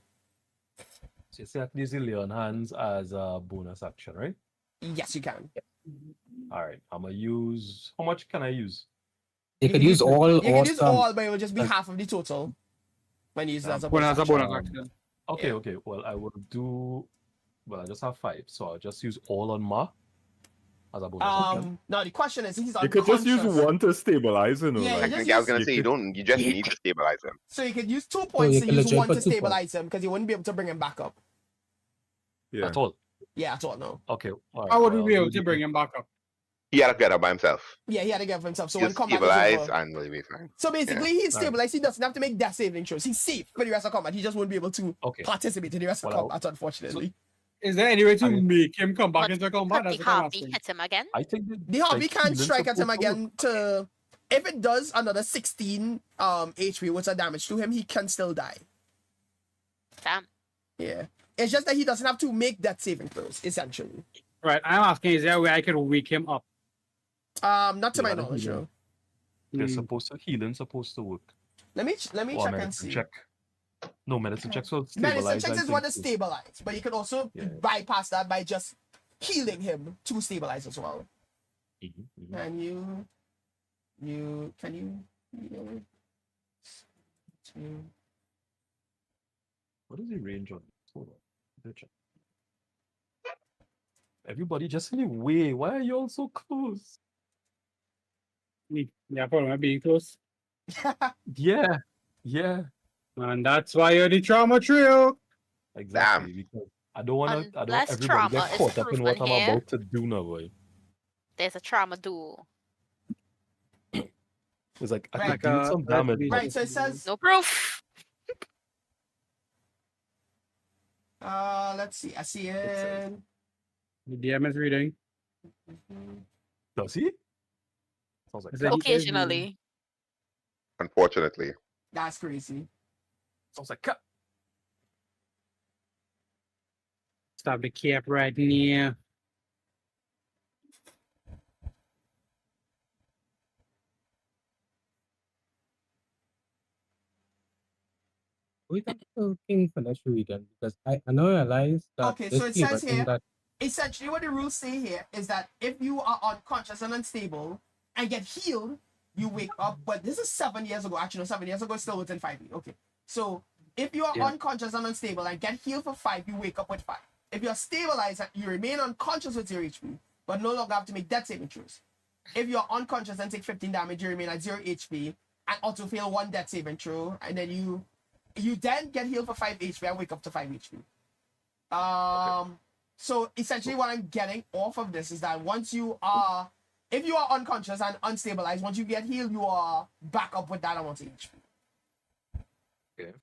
So you see, I can use the Leon hands as a bonus action, right?
Yes, you can.
All right, I'm gonna use. How much can I use?
You could use all
You can
or
use
some.
all, but it will just be half of the total. When you use it as a
When
bonus
as a
action.
bonus action.
Okay,
Yeah.
okay. Well, I will do. Well, I just have 5, so I'll just use all on Ma as a bonus action.
No, the question is, he's
You could just use
unconscious.
one to stabilize, you know.
Yeah,
like,
just
I was gonna
you
say
could-
you just need to stabilize him.
So you could use 2 points
you
to
can
use
legit
1
put
to
2 points.
stabilize him because you wouldn't be able to bring him back up.
yeah.
At all.
Yeah, at all, no.
Okay. All right,
How would
well,
we be
I'll
able
do
to
the-
bring him back up?
He had to get up by himself.
Yeah, he had to get for himself. So when
Just
combat is
stabilize
over.
and we'll be fine.
So basically, he's
Alright.
stabilized. He doesn't have to make death saving throws. He's safe for the rest of combat. He just won't be able to
Okay.
participate in the rest of
Well,
combat, unfortunately.
Is there any way to
I mean-
make him come back
But
into combat?
Could
That's
the
what I'm
Harpy
asking.
hit him again?
I think
The Harpy
like,
can
healing's
strike at him
supposed to
again to. If it does another 16 HP, which are damage to him, he can still die.
Damn.
Yeah. It's just that he doesn't have to make death saving throws, essentially.
Right, I'm asking, is there a way I could wake him up?
Not to
Yeah,
my
the
knowledge,
healer.
no.
They're
Hmm.
supposed to healing's supposed to work.
Let me check and
medicine
see.
check. No, medicine checks will
Medicine
stabilize.
checks
I
is what
think,
to
too.
stabilize, but you can also
Yeah.
bypass that by just healing him to stabilize as well.
Mhm, mhm.
Can you heal to
What is the range on this? Hold on. Let me check. Everybody just in the way. Why are you all so close?
Yeah, problem of being close.
Yeah. Yeah.
And that's why you're the trauma trio.
Exactly. Because I don't want to. I don't
Unless
want everybody
trauma
get
is
caught up in what I'm
proven here.
about to do now, boy.
There's a trauma duel.
It's like I
Right.
could do some damage. but-
Right, so it says
No proof.
let's see. I see it.
The DM is reading.
Does he? Sounds like
Is that-
Occasionally.
Unfortunately.
That's crazy.
sounds like cut.
Stop the cap right near.
We don't King finish reading because I now realize that
Okay,
this
so it
gave
says
us
here,
that
essentially what the rules say here is that if you are unconscious and unstable and get healed, you wake up. But this is 7 years ago. Actually, no, 7 years ago, it's still within 5 years. Okay. So if you are
Yeah.
unconscious and unstable and get healed for 5, you wake up with 5. If you're stabilized, you remain unconscious with 0 HP, but no longer have to make death saving throws. If you're unconscious and take 15 damage, you remain at 0 HP and auto fail 1 death saving throw, and then you then get healed for 5 HP and wake up to 5 HP. So essentially what I'm getting off of this is that once you are, if you are unconscious and unstabilized, once you get healed, you are back up with that amount of HP.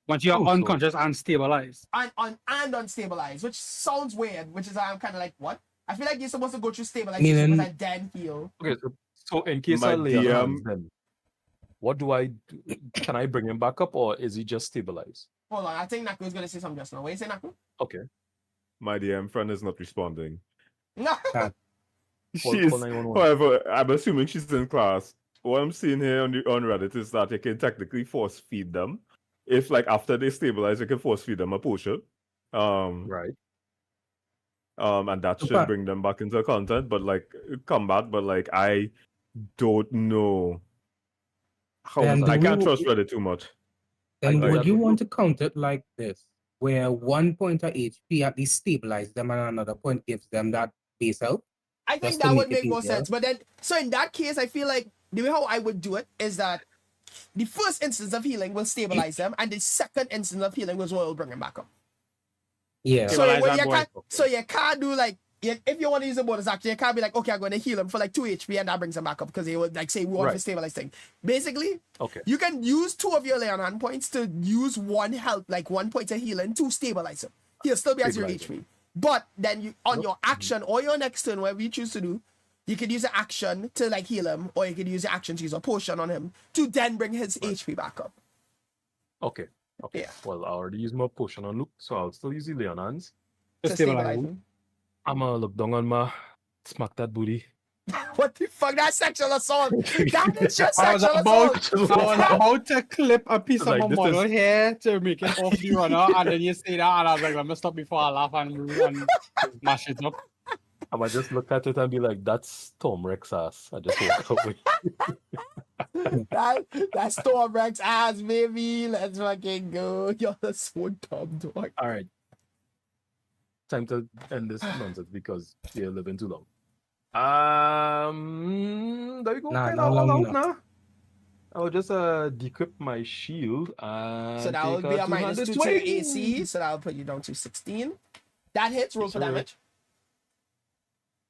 Once you're
Oh, so-
unconscious and stabilized.
And unstabilized, which sounds weird, which is why I'm kind of like, what? I feel like you're supposed to go through stabilization
Meaning-
and then heal.
Okay, so in case
My
I lay on
DM
hands, then what do I do? Can I bring him back up, or is he just stabilized?
Hold on, I think Naku is going to say something just now. What you say, Naku?
Okay.
My DM friend is not responding.
No.
Call
She's,
911.
however, I'm assuming she's in class. What I'm seeing here on Reddit is that you can technically force feed them. If like after they stabilize, you can force feed them a potion.
Right.
And that should
Super.
bring them back into content, but like combat, but like I don't know how
Then
I
do
can't
we-
trust Reddit too much.
then
like
would
that
you
would
want to count it like this, where 1 point of HP at least stabilize them and another point gives them that base health?
I think
Just to
that would
make it
make more
easier.
sense. But then, so in that case, I feel like the way how I would do it is that the first instance of healing will stabilize them, and the second instance of healing was what will bring them back up.
Yeah.
So,
Stabilize
what
that
you
boy.
can't, so you can't do like, if you want to use a bonus action, you can't be like, okay, I'm going to heal him for like 2 HP and that brings him back up because they would like say we want to
Right.
stabilize thing. Basically,
Okay.
you can use 2 of your lay on hand points to use 1 health, like 1 point of healing to stabilize him. He'll still be at 0
Stabilize
HP. But then you on your action or your next turn, whatever you choose to do, you could use an action to like heal him, or you could use an action to use a potion on him to then bring his HP back up.
Okay. Okay.
Yeah.
Well, I already used my potion on Luke, so I'll still use the Leon hands.
To
To
stabilize
stabilize.
him.
I'm gonna look down on my smack that booty.
What the fuck? That's sexual assault. That is just
I was
sexual
about,
assault.
I was about to clip a piece
Like,
of my
this
model
is-
here to make it off the runner, and then you say that, and I was like, let me stop before I laugh and mash it up.
I might just look at it and be like, "That's Tom Rex ass." I just walk away.
That's Storm Rex ass, baby. Let's fucking go. You're so dumb, dog.
All right. Time to end this nonsense because you're living too long. There we go.
Nah,
Okay,
not
now
long
all out
enough.
now. I'll just decrypt my shield and
So that would be a minus 2 to your
swing.
AC. So that will put you down to 16. That hits. Roll for
Sure.
damage.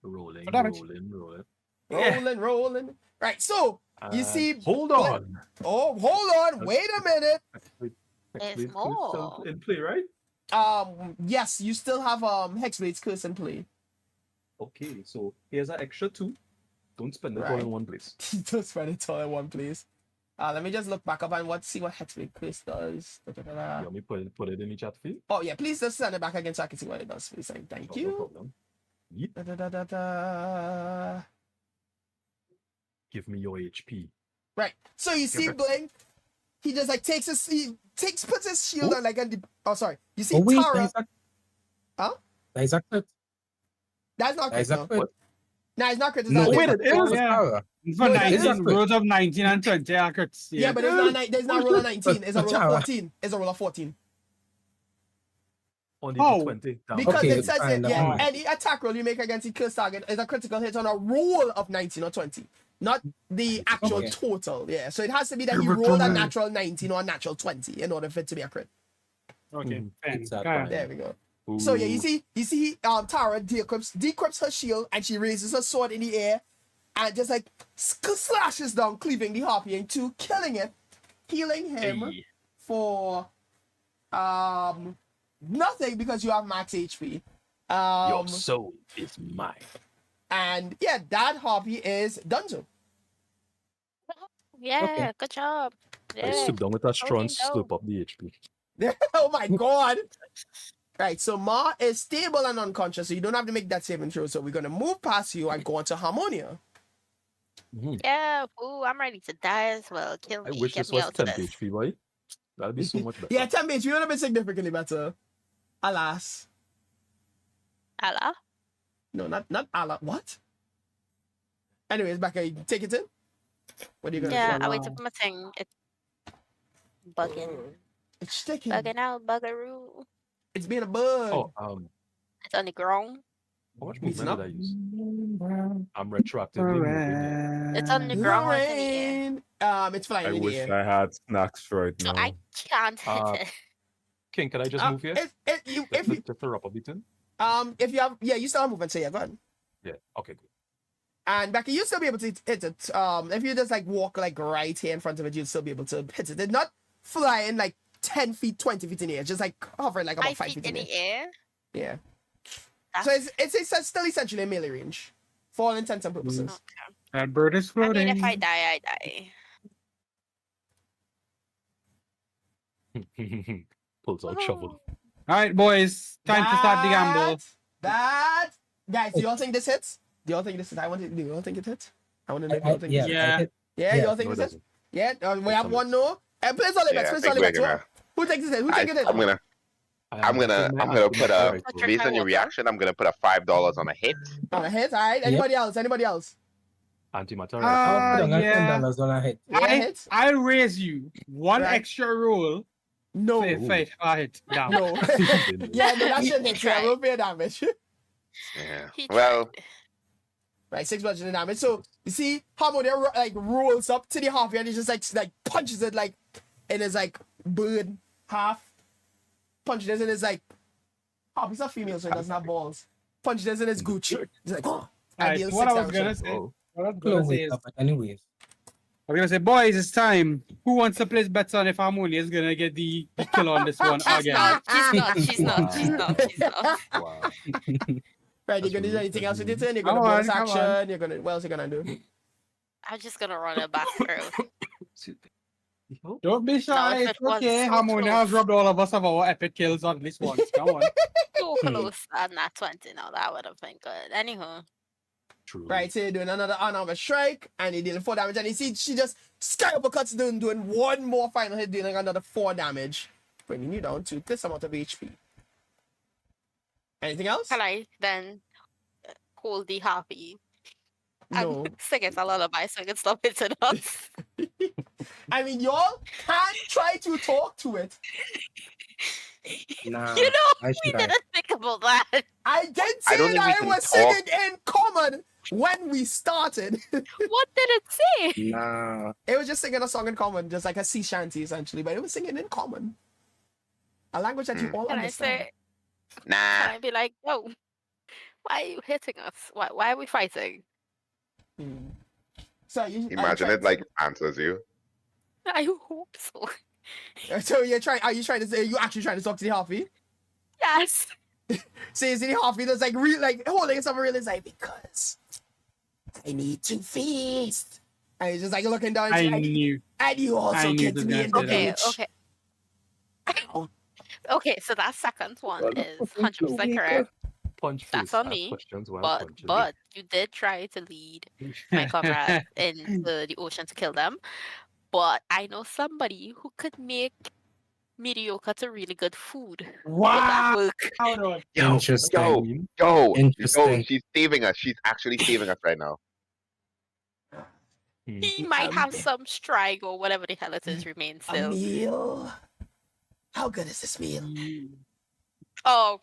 Rolling,
For damage.
rolling.
Rolling. Right. So you
And
see.
Hold on.
Oh, hold on. Wait a minute.
Hexblade's
There's
still
more.
in play, right?
Yes, you still have Hexblade's Curse in play.
Okay, so here's an extra 2. Don't spend it all
Right.
in one place.
Don't spread it all in one place. Let me just look back up and see what Hexblade Curse does.
You want me put it in the chat feed?
Oh yeah, please just send it back again so I can see what it does. Please, thank
No
you.
problem. Yeet.
Da-da-da-da-da.
Give me your HP.
Right. So you see
Perfect.
Blink, he just like puts his shield
Who?
on like oh sorry. You see
Oh wait,
Tara.
there's a
Huh?
There's a crit.
That's not crit.
There's a
No,
crit.
nah, it's not crit. It's
No,
not
wait,
crit.
it is.
Oh,
Yeah.
Tara.
For
No,
19,
that's-
rolls of 19 and 20 are crits.
Yeah, but there's not a roll of 19. It's a roll of
Tara.
14. It's a roll of 14.
On the
Oh.
20 down.
Because
Okay,
it says
fine,
that, yeah,
fine.
any attack roll you make against the cursed target is a critical hit on a roll of 19 or 20, not the actual
Okay.
total. Yeah, so it has to be that he rolled a natural 19 or a natural 20 in order for it to be a crit.
Okay,
Mhm.
fine.
It's that
Go ahead.
fine.
There we go.
Ooh.
So yeah, you see, Tara decrypts her shield and she raises her sword in the air and just like slashes down, cleaving the Harpy in two, killing it, healing him
Hey.
for nothing because you have max HP.
Your soul is mine.
And yeah, that Harpy is Dunzo.
Yeah, good job.
I
Yeah.
stoop down with a straw and
Okay,
slurp up the HP.
Oh my god. Right, so Ma is stable and unconscious, so you don't have to make that saving throw. So we're gonna move past you and go on to Harmonia.
Yeah, ooh, I'm ready to die as well. Kill
I
me.
wish
Get
this
me
was
out of
10
this.
HP, boy. That'd be so much better.
Yeah, 10 HP would have been significantly better. Alas.
Allah?
No, not Allah. What? Anyways, Becca, take it in. What are you gonna
Yeah,
do?
I wait for my thing. It's bugging.
It's sticking.
Bugging out, buggeroo.
It's being a bug.
Oh,
It's on the ground.
how much
Meets
movement
up.
did I use? I'm retroactively moving it.
It's on the ground. Or it's in the air.
Lauren! It's flying
I
in the
wish
air.
I had snacks right
So
now.
I can't hit
Uh,
it.
King, can I just move here?
If
To wrap up it in?
you have, yeah, you still have movement, so yeah, go ahead.
Yeah, okay, good.
And Becky, you'll still be able to hit it. If you just like walk like right here in front of it, you'll still be able to hit it. It's not flying like 10 feet, 20 feet in the air, just like hovering like about
5
5
feet
feet
in
in
the air.
Yeah.
That's,
So it's still essentially a melee range for all intents and purposes.
okay.
That bird is
I mean,
floating.
if I die, I die.
Pulls out shovel.
All right, boys, time to start the gamble.
Guys, do you all think this hits? Do you all think this hits? Do you all think it hits? I want to know if you all think
Yeah,
this hits.
Yeah.
I hit.
Yeah, you all think
No, it
this hits?
doesn't.
Yeah, we have one no. And please all the
Yeah,
bets,
I
please
think
all the
we're
bets.
gonna.
Who takes this hit? Who takes it hit?
I'm gonna put a
Drink
based
my
on your
water.
reaction. I'm gonna put a $5 on a hit.
On a hit, alright. Anybody else? Anybody else?
Antimatter.
I'll put on
yeah.
$10 on a hit.
Yeah,
I-
hits?
I'll raise you one
Right.
extra roll
No.
for it. I hit down.
No. Yeah, no, that shouldn't hit. Yeah,
tried.
we'll pay damage.
Yeah.
He
Well,
tried.
Right, 6 bludgeoning damage. So you see, Harmonia like rolls up to the Harpy and he just like punches it like in his like bird half. Punches it in his like Harpy's not female, so he doesn't have balls. Punches it in his gooch. He's like, oh, and
Alright,
deals
what
6
I was
damage.
gonna say,
Oh.
what I was
No,
gonna say
wait
is,
up, but anyways.
I was gonna say, boys, it's time. Who wants to place bets on if Harmonia is gonna get the kill on this one
She's
again?
not. She's not.
Wow.
Right, you're gonna do anything else with your turn? You're gonna
Come on,
bonus
come on.
action. You're gonna, what else you gonna do?
I'm just gonna run it back through.
Don't be shy.
if
It's
it was
okay.
so
Harmonia has
close.
robbed all of us of our epic kills at least once. Come on.
So close. I'm not 20 now. That would have been good. Anywho.
True.
Right, so you're doing another unarmed strike, and you're dealing 4 damage, and you see she just sky uppercuts doing one more final hit, dealing another 4 damage, bringing you down to this amount of HP. Anything else?
Can I then hold the Harpy
No.
and sing it a lullaby so I can stop hitting us?
I mean, y'all can try to talk to it.
Nah,
You know,
I
we
should have.
didn't think about that.
I did
I
say
don't think we
that I
can
was
talk.
singing in common when we started.
What did it say?
Nah.
It was just singing a song in common, just like a sea shanty essentially, but it was singing in common. A language that you all
Can I
understand.
say,
nah.
can I be like, no, why are you hitting us? Why are we fighting?
Hmm. So you
Imagine it like answers you.
I hope so.
So you're trying? Are you trying to say? Are you actually trying to talk to the Harpy?
Yes.
So you see the Harpy that's like holding himself real is like, because I need to feast. And he's just like looking down.
I
and
knew.
you
I
also
knew
get
this
me
guy
in the
did that.
Okay,
bitch.
okay. Okay, so that second one is 100% correct.
Punch
That's
face,
on
ask
me,
questions while
But
punching me.
but you did try to lead my comrade into the ocean to kill them. But I know somebody who could make mediocre to really good food. Would that
Wow.
work?
Hold on.
Yo,
Interesting.
yo,
Interesting.
she's saving us. She's actually saving us right now.
He might have some strike or whatever the hell it is remain
A
still.
meal. How good is this meal?
Oh,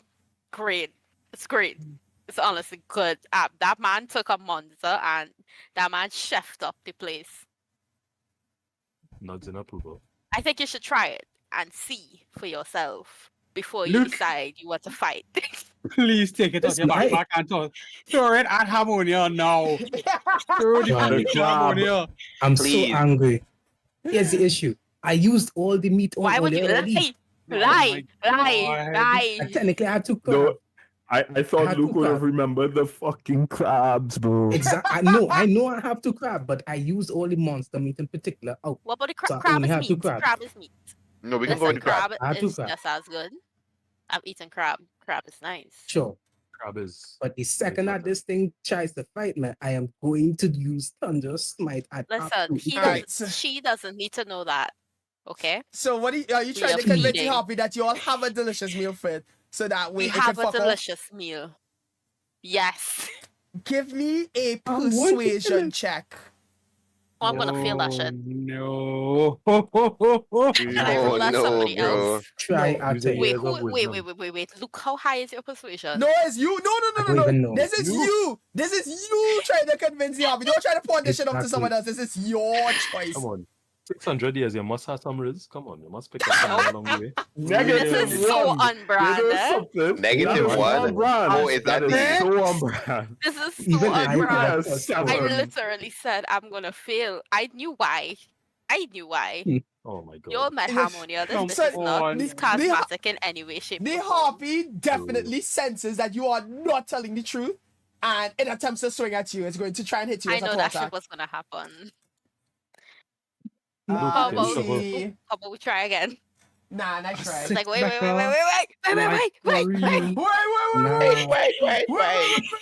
great. It's great. It's honestly good. That man took a monster and that man chefed up the place.
Nods in approval.
I think you should try it and see for yourself before you
Luke.
decide you want to fight.
Please take it off
It's
your
nice.
backpack and throw it at Harmonia now. Throw the
Johnny.
food to Harmonia.
I'm
Please.
so angry. Here's the issue. I used all the meat on
Why would you
already.
lie? Lie,
Oh my
lie,
God.
lie.
I technically had to
No, I thought
had
Luke
two
would have
crabs.
remembered the fucking crabs, bro.
Exactly. I know I have two crabs, but I used all the monster meat in particular out.
What about the
So I
crab
only
is
had two
meat?
crabs.
Crab is meat.
No, we can go with
Listen,
the crab.
crab
I had two
is
crabs.
just as good. I've eaten crab. Crab is nice.
Sure.
Crab is.
But the second that
better.
this thing tries to fight me, I am going to use Thunder Smite and
Listen,
absolutely
he
kill
Alright,
it.
so-
she doesn't need to know that. Okay?
So what are you
We
trying
are
to convince the
feeding.
Harpy that you all have a delicious meal for it, so that way
We
it can
have a
fuck off?
delicious meal. Yes.
Give me a
I want to kill
persuasion
it.
check.
Oh, I'm gonna feel that shit.
No.
Can I
Oh,
roll as
no,
somebody
bro.
else?
Try
No.
at
Use the
it.
Wait,
ears of
wait,
wisdom.
Look, how high is your persuasion?
No, it's you. No,
I don't even know.
This is you. This is you trying to convince the Harpy. Don't try to pawn this shit off to
Exactly.
someone else. This is your choice.
Come on. 600 years, you must have some riz. Come on, you must pick up something along the way.
Negative
This is so
one.
on brand,
You know
eh?
something?
Negative
That is
one?
on brand.
Oh, is that
is
the-
so on brand.
This is so
Even
on
I
brand.
Yes,
thought
I
so.
literally said I'm gonna fail. I knew why.
Oh my god.
You're met
It was-
Harmonia. This
Come
bitch is not
on.
charismatic in any way, shape,
The
or form.
Harpy definitely senses that you are not telling the truth, and it attempts to swing at you. It's going to try and hit you
I
as a
know
claw
that shit
attack.
was gonna happen.
Look,
How
can
about,
you cover-
see.
how about we try again?
Nah, nice try.
It's like, wait.
Like,
Wait.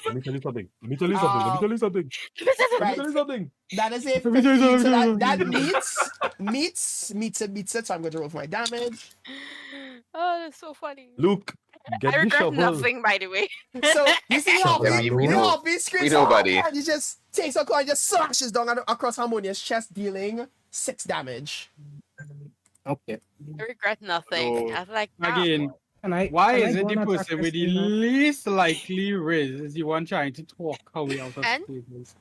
Let me tell you something. Let me tell you something. Let me tell you something. Let me tell you something.
That is a
Let me tell
15,
you
so
something.
that meets it, so I'm going to roll for my damage.
Oh, that's so funny.
Luke, get
I
the
regret
shovel.
nothing, by the way.
So you see
Shovel
Harpy,
alone.
the Harpy screams,
We know,
"Oh,"
buddy.
and he just takes a claw and just slashes down across Harmonia's chest, dealing 6 damage.
Okay.
I regret nothing.
So,
I was like, ah,
Again,
can
why
I
is
go
it the
and attack
person
this
with the
thing now?
least likely riz is the one trying to talk her way out of
And?
tables?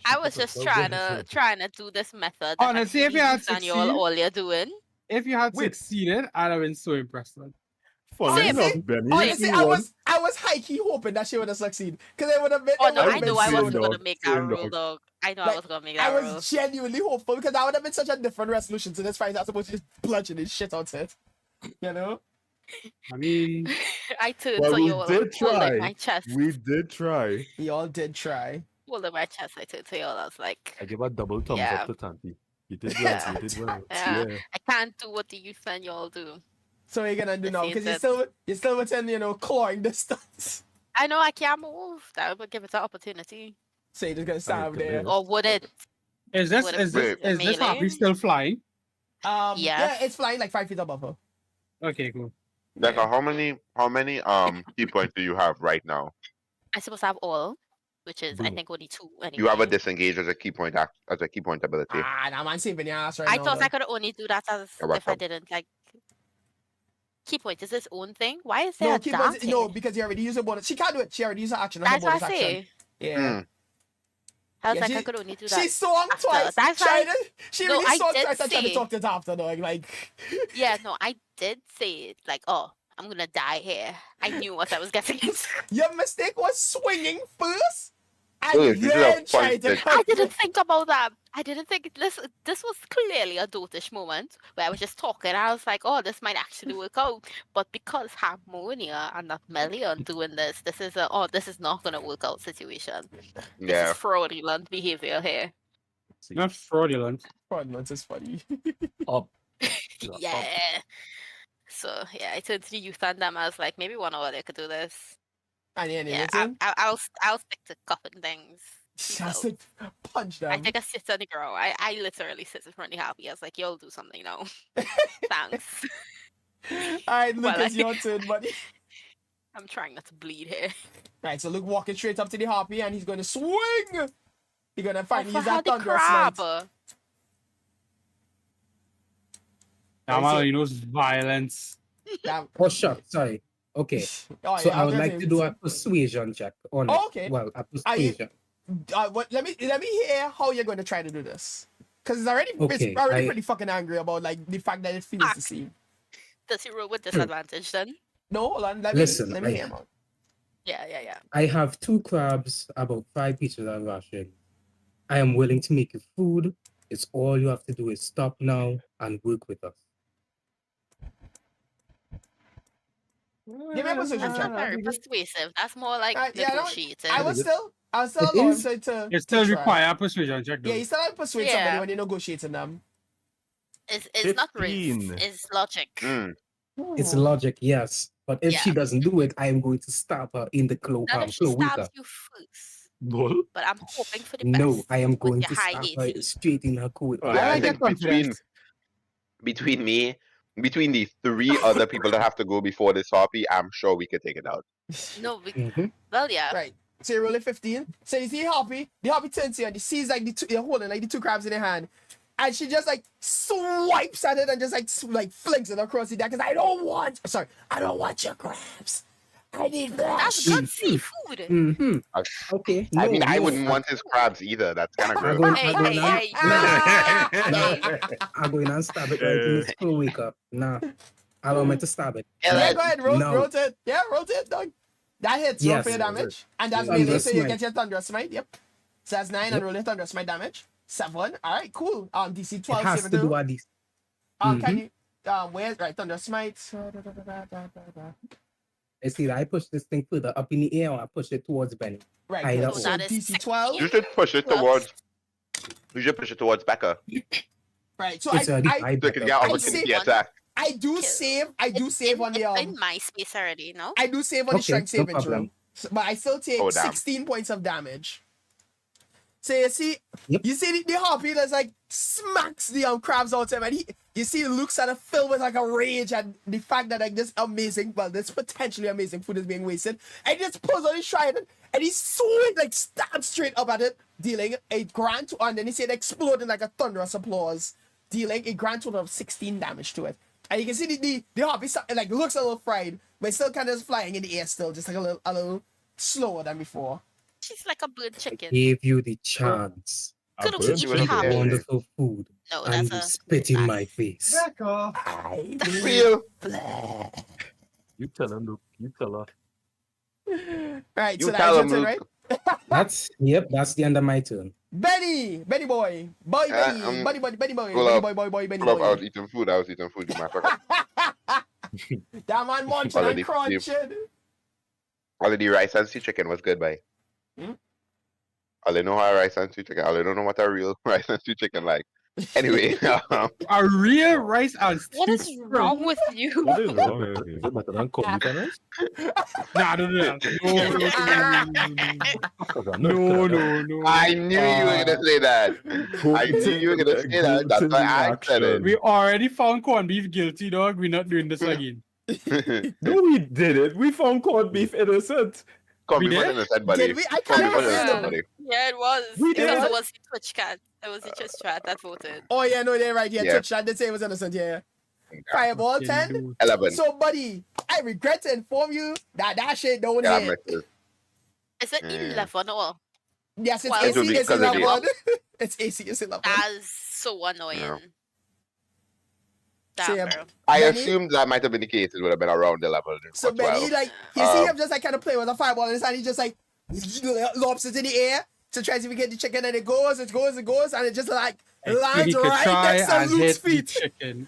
I was just trying to do this method. that
Honestly, if
actually
you had
use on you all you're doing.
If you had
Wait.
succeeded, I'd have been so impressed.
Funny
Same.
enough, Benny.
Honestly,
you
I
won.
was high key hoping that she would have succeeded, because it would have been.
Oh
it
no,
would
I
have
know
been
I
so
wasn't
dog,
gonna make that
same
rule,
dog.
dog. I know I
Like,
was gonna make
I
that
was
rule.
genuinely hopeful, because that would have been such a different resolution to this fight. I supposed to just bludgeon his shit out it. You know?
I mean,
I turned
Well,
to
we
you all,
did
holding
try.
my chest.
We did try.
We all did try.
Holding my chest, I turned to you all. I was like,
I give a double thumbs
Yeah.
up to Tanti. You did well. You did well.
Yeah.
Yeah.
I can't do what the youth and y'all do.
So what are you gonna do
This
now?
is
Because
it.
you're still within, clawing distance.
I know I can't move. That would give it an opportunity.
So you're just gonna stand
Alright,
there.
good.
Or would it?
is this
Would
is
it
this
be
is this
melee?
Harpy still flying?
Yeah,
Yes.
it's flying like 5 feet above her.
Okay, cool.
Becca, how many key points do you have right now?
I'm supposed to have all, which is I
Boom.
think only 2 anyway.
You have a disengage as a key point ability.
Ah, nah, man, saving your ass right
I
now.
thought
though.
I could only do that as
You're
if I
welcome.
didn't like. Key point is his own thing. Why is there
No,
a
keep
dart
no,
here?
because you already used a bonus. She can't do it. She already used her action. That's
That's
a
what
bonus
I
action.
say.
Yeah.
I was
Yeah,
like,
she-
I could only do that.
She swung
after.
twice.
That's
Tried
why-
it. She
No,
really
I
swung
did
twice and tried to
say-
talk to it after, though. Like,
Yeah, no, I did say it. Like, oh, I'm gonna die here. I knew what I was getting into.
your mistake was swinging first, and
Oh, you should have
then tried to.
pointed.
I didn't think about that. I didn't think this was clearly a dotish moment where I was just talking. I was like, oh, this might actually work out. But because Harmonia and not Melion doing this, this is not gonna work out situation. This
Yeah.
is fraudulent behavior here.
See.
Not fraudulent.
Fraudulence is funny.
Up.
Yeah. So yeah, I turned to the youth and them. I was like, maybe one over there could do this.
And yeah,
Yeah,
listen,
I'll stick to cuffing things.
just to punch
I
them.
take a sit on the ground. I literally sit in front of the Harpy. I was like, you'll do something now. Thanks.
Alright, Luke,
Well,
it's your turn, buddy.
I'm trying not to bleed here.
Right, so Luke walking straight up to the Harpy, and he's going to swing. He's going to finally
for
use
how
that
the
thunderous
crab.
smite.
Yamal, knows violence.
That-
Oh, shot. Sorry. Okay.
Oh,
So
yeah,
I would
was
like
gonna
to
say-
do a persuasion check on it.
Oh, okay.
Well, a persuasion.
let me hear how you're going to try to do this, because it's already
Okay,
pretty fucking angry about like the fact that it feels
Fuck.
the same.
Does he roll with disadvantage then?
No, hold on. Let
Listen,
me hear him out.
Yeah.
I have 2 crabs, about 5 pieces of ration. I am willing to make you food. It's all you have to do is stop now and work with us.
Give me a persuasion
That's
check.
not very persuasive. That's more like
Yeah,
negotiating.
I was still
It
allow him
is.
to
It still
try.
require a persuasion check.
Yeah,
Though.
you still have to persuade somebody
Yeah.
when you're negotiating them.
It's not race.
15.
It's logic.
Mm.
It's logic, yes. But if she
Yeah.
doesn't do it, I am going to stab her in the
Not if she stabs
cloaca.
you first.
Bull.
But I'm hoping for the best.
No, I am
with
going
your
to
high
stab her
AC.
straight in her cloaca.
Yeah,
I
I
like your
think between
confidence.
between the 3 other people that have to go before this Harpy, I'm sure we could take it out.
No,
Mhm.
well, yeah.
Right. So you're rolling 15. So you see Harpy. The Harpy turns to you and he sees like you're holding like the 2 crabs in her hand. And she just like swipes at it and just like flings it across the deck. Cause I don't want your crabs. I need
That's
flesh.
good seafood.
Mm-hmm. Okay.
I
no,
mean, I
no,
wouldn't want his crabs either. That's kind of
I'm
gross.
going,
Hey,
I'm going,
hey,
nah,
hey.
I'm going and stab it right in his cloaca. Nah. Allow me to stab it.
Yeah, go ahead,
No.
rotate. Yeah, rotate, dog. That hits. Roll
Yes.
for your damage. And that's
Yeah.
melee, so you
Thunderous
get your Thunderous Smite. Yep. So that's 9
Yep.
and roll your Thunderous Smite damage. 7. Alright, cool. DC
It
12
has
save
to
it
do
through.
at least.
Can you where's right Thunderous Smite?
I see that I push this thing further up in the air or I push it towards Benny.
Right,
I
good.
know.
So
That is
DC 12.
You should push it
Plus.
towards. You should push it towards Becca
Right. So
It's already
I
high
so it can get
I
opportunity
see-
attack.
do
Kill.
save
It's
on the
in my space already, no?
I do save on the
Okay,
strength
no
saving throw.
problem.
But I still take
Oh, damn.
16 points of damage. So you see,
Yep.
you see the Harpy that's like smacks the crabs out of him, and you see he looks at it filled with like a rage at the fact that like this potentially amazing food is being wasted, and he just pulls on his trident and he stabs straight up at it, dealing a grand and then he said exploding like a thunderous applause, dealing a grand total of 16 damage to it. And you can see the Harpy like looks a little fried, but it's still kind of flying in the air still, just like a little slower than before.
She's like a bird chicken.
Gave you the chance.
Could've
bird
eaten
chicken.
Harpy.
Wonderful food.
No,
And
that's
you
a
spit in my face.
Back off.
I
Real.
You tell him, Luke. You tell her.
Right,
You
so
tell
that's
him,
your turn,
Luke.
right?
That's the end of my turn.
Benny boy, Benny
Pull up. I was eating food. You motherfucker.
That man munching
Already
and crunching.
All of the rice and stew chicken was good, bye. All I know how rice and stew chicken. All I don't know what a real rice and stew chicken like. Anyway,
A real rice and
What is
stew.
wrong with you?
What is wrong with you? Is it better than corned beef and rice?
Nah, don't do that. No.
I knew you were gonna say that. I knew you were gonna say that. That's why I said it.
We already found corned beef guilty, dog. We're not doing this again.
No, we didn't. We found corned beef innocent.
Come
We
be
did?
innocent, buddy.
Did we? I
Come
can't
be innocent,
remember.
buddy.
Yeah, it was.
We
Because
did.
it was the Twitch cat. It was the Twitch chat that voted.
Oh yeah, no, they're right. Yeah,
Yeah.
Twitch chat did say it was innocent. Yeah. Fireball 10.
11.
So, buddy, I regret to inform you that shit don't
Yeah,
hit.
misses.
Is it
Yeah.
11 or?
Yes, it's
Well,
It would
AC.
be
It's
because of the-
11. It's AC. It's 11.
That's so annoying.
Yeah.
So, yeah,
Damn, bro.
I
Benny?
assumed that might have been the case. It would have been around the level.
So
or
Benny,
12.
like, you see
Um,
him just like kind of play with a fireball in his hand. He just like lobs it in the air to try to get the chicken, and it goes, and it just like lands
He could
right
try
next to
and
Luke's
hit the
feet.
chicken.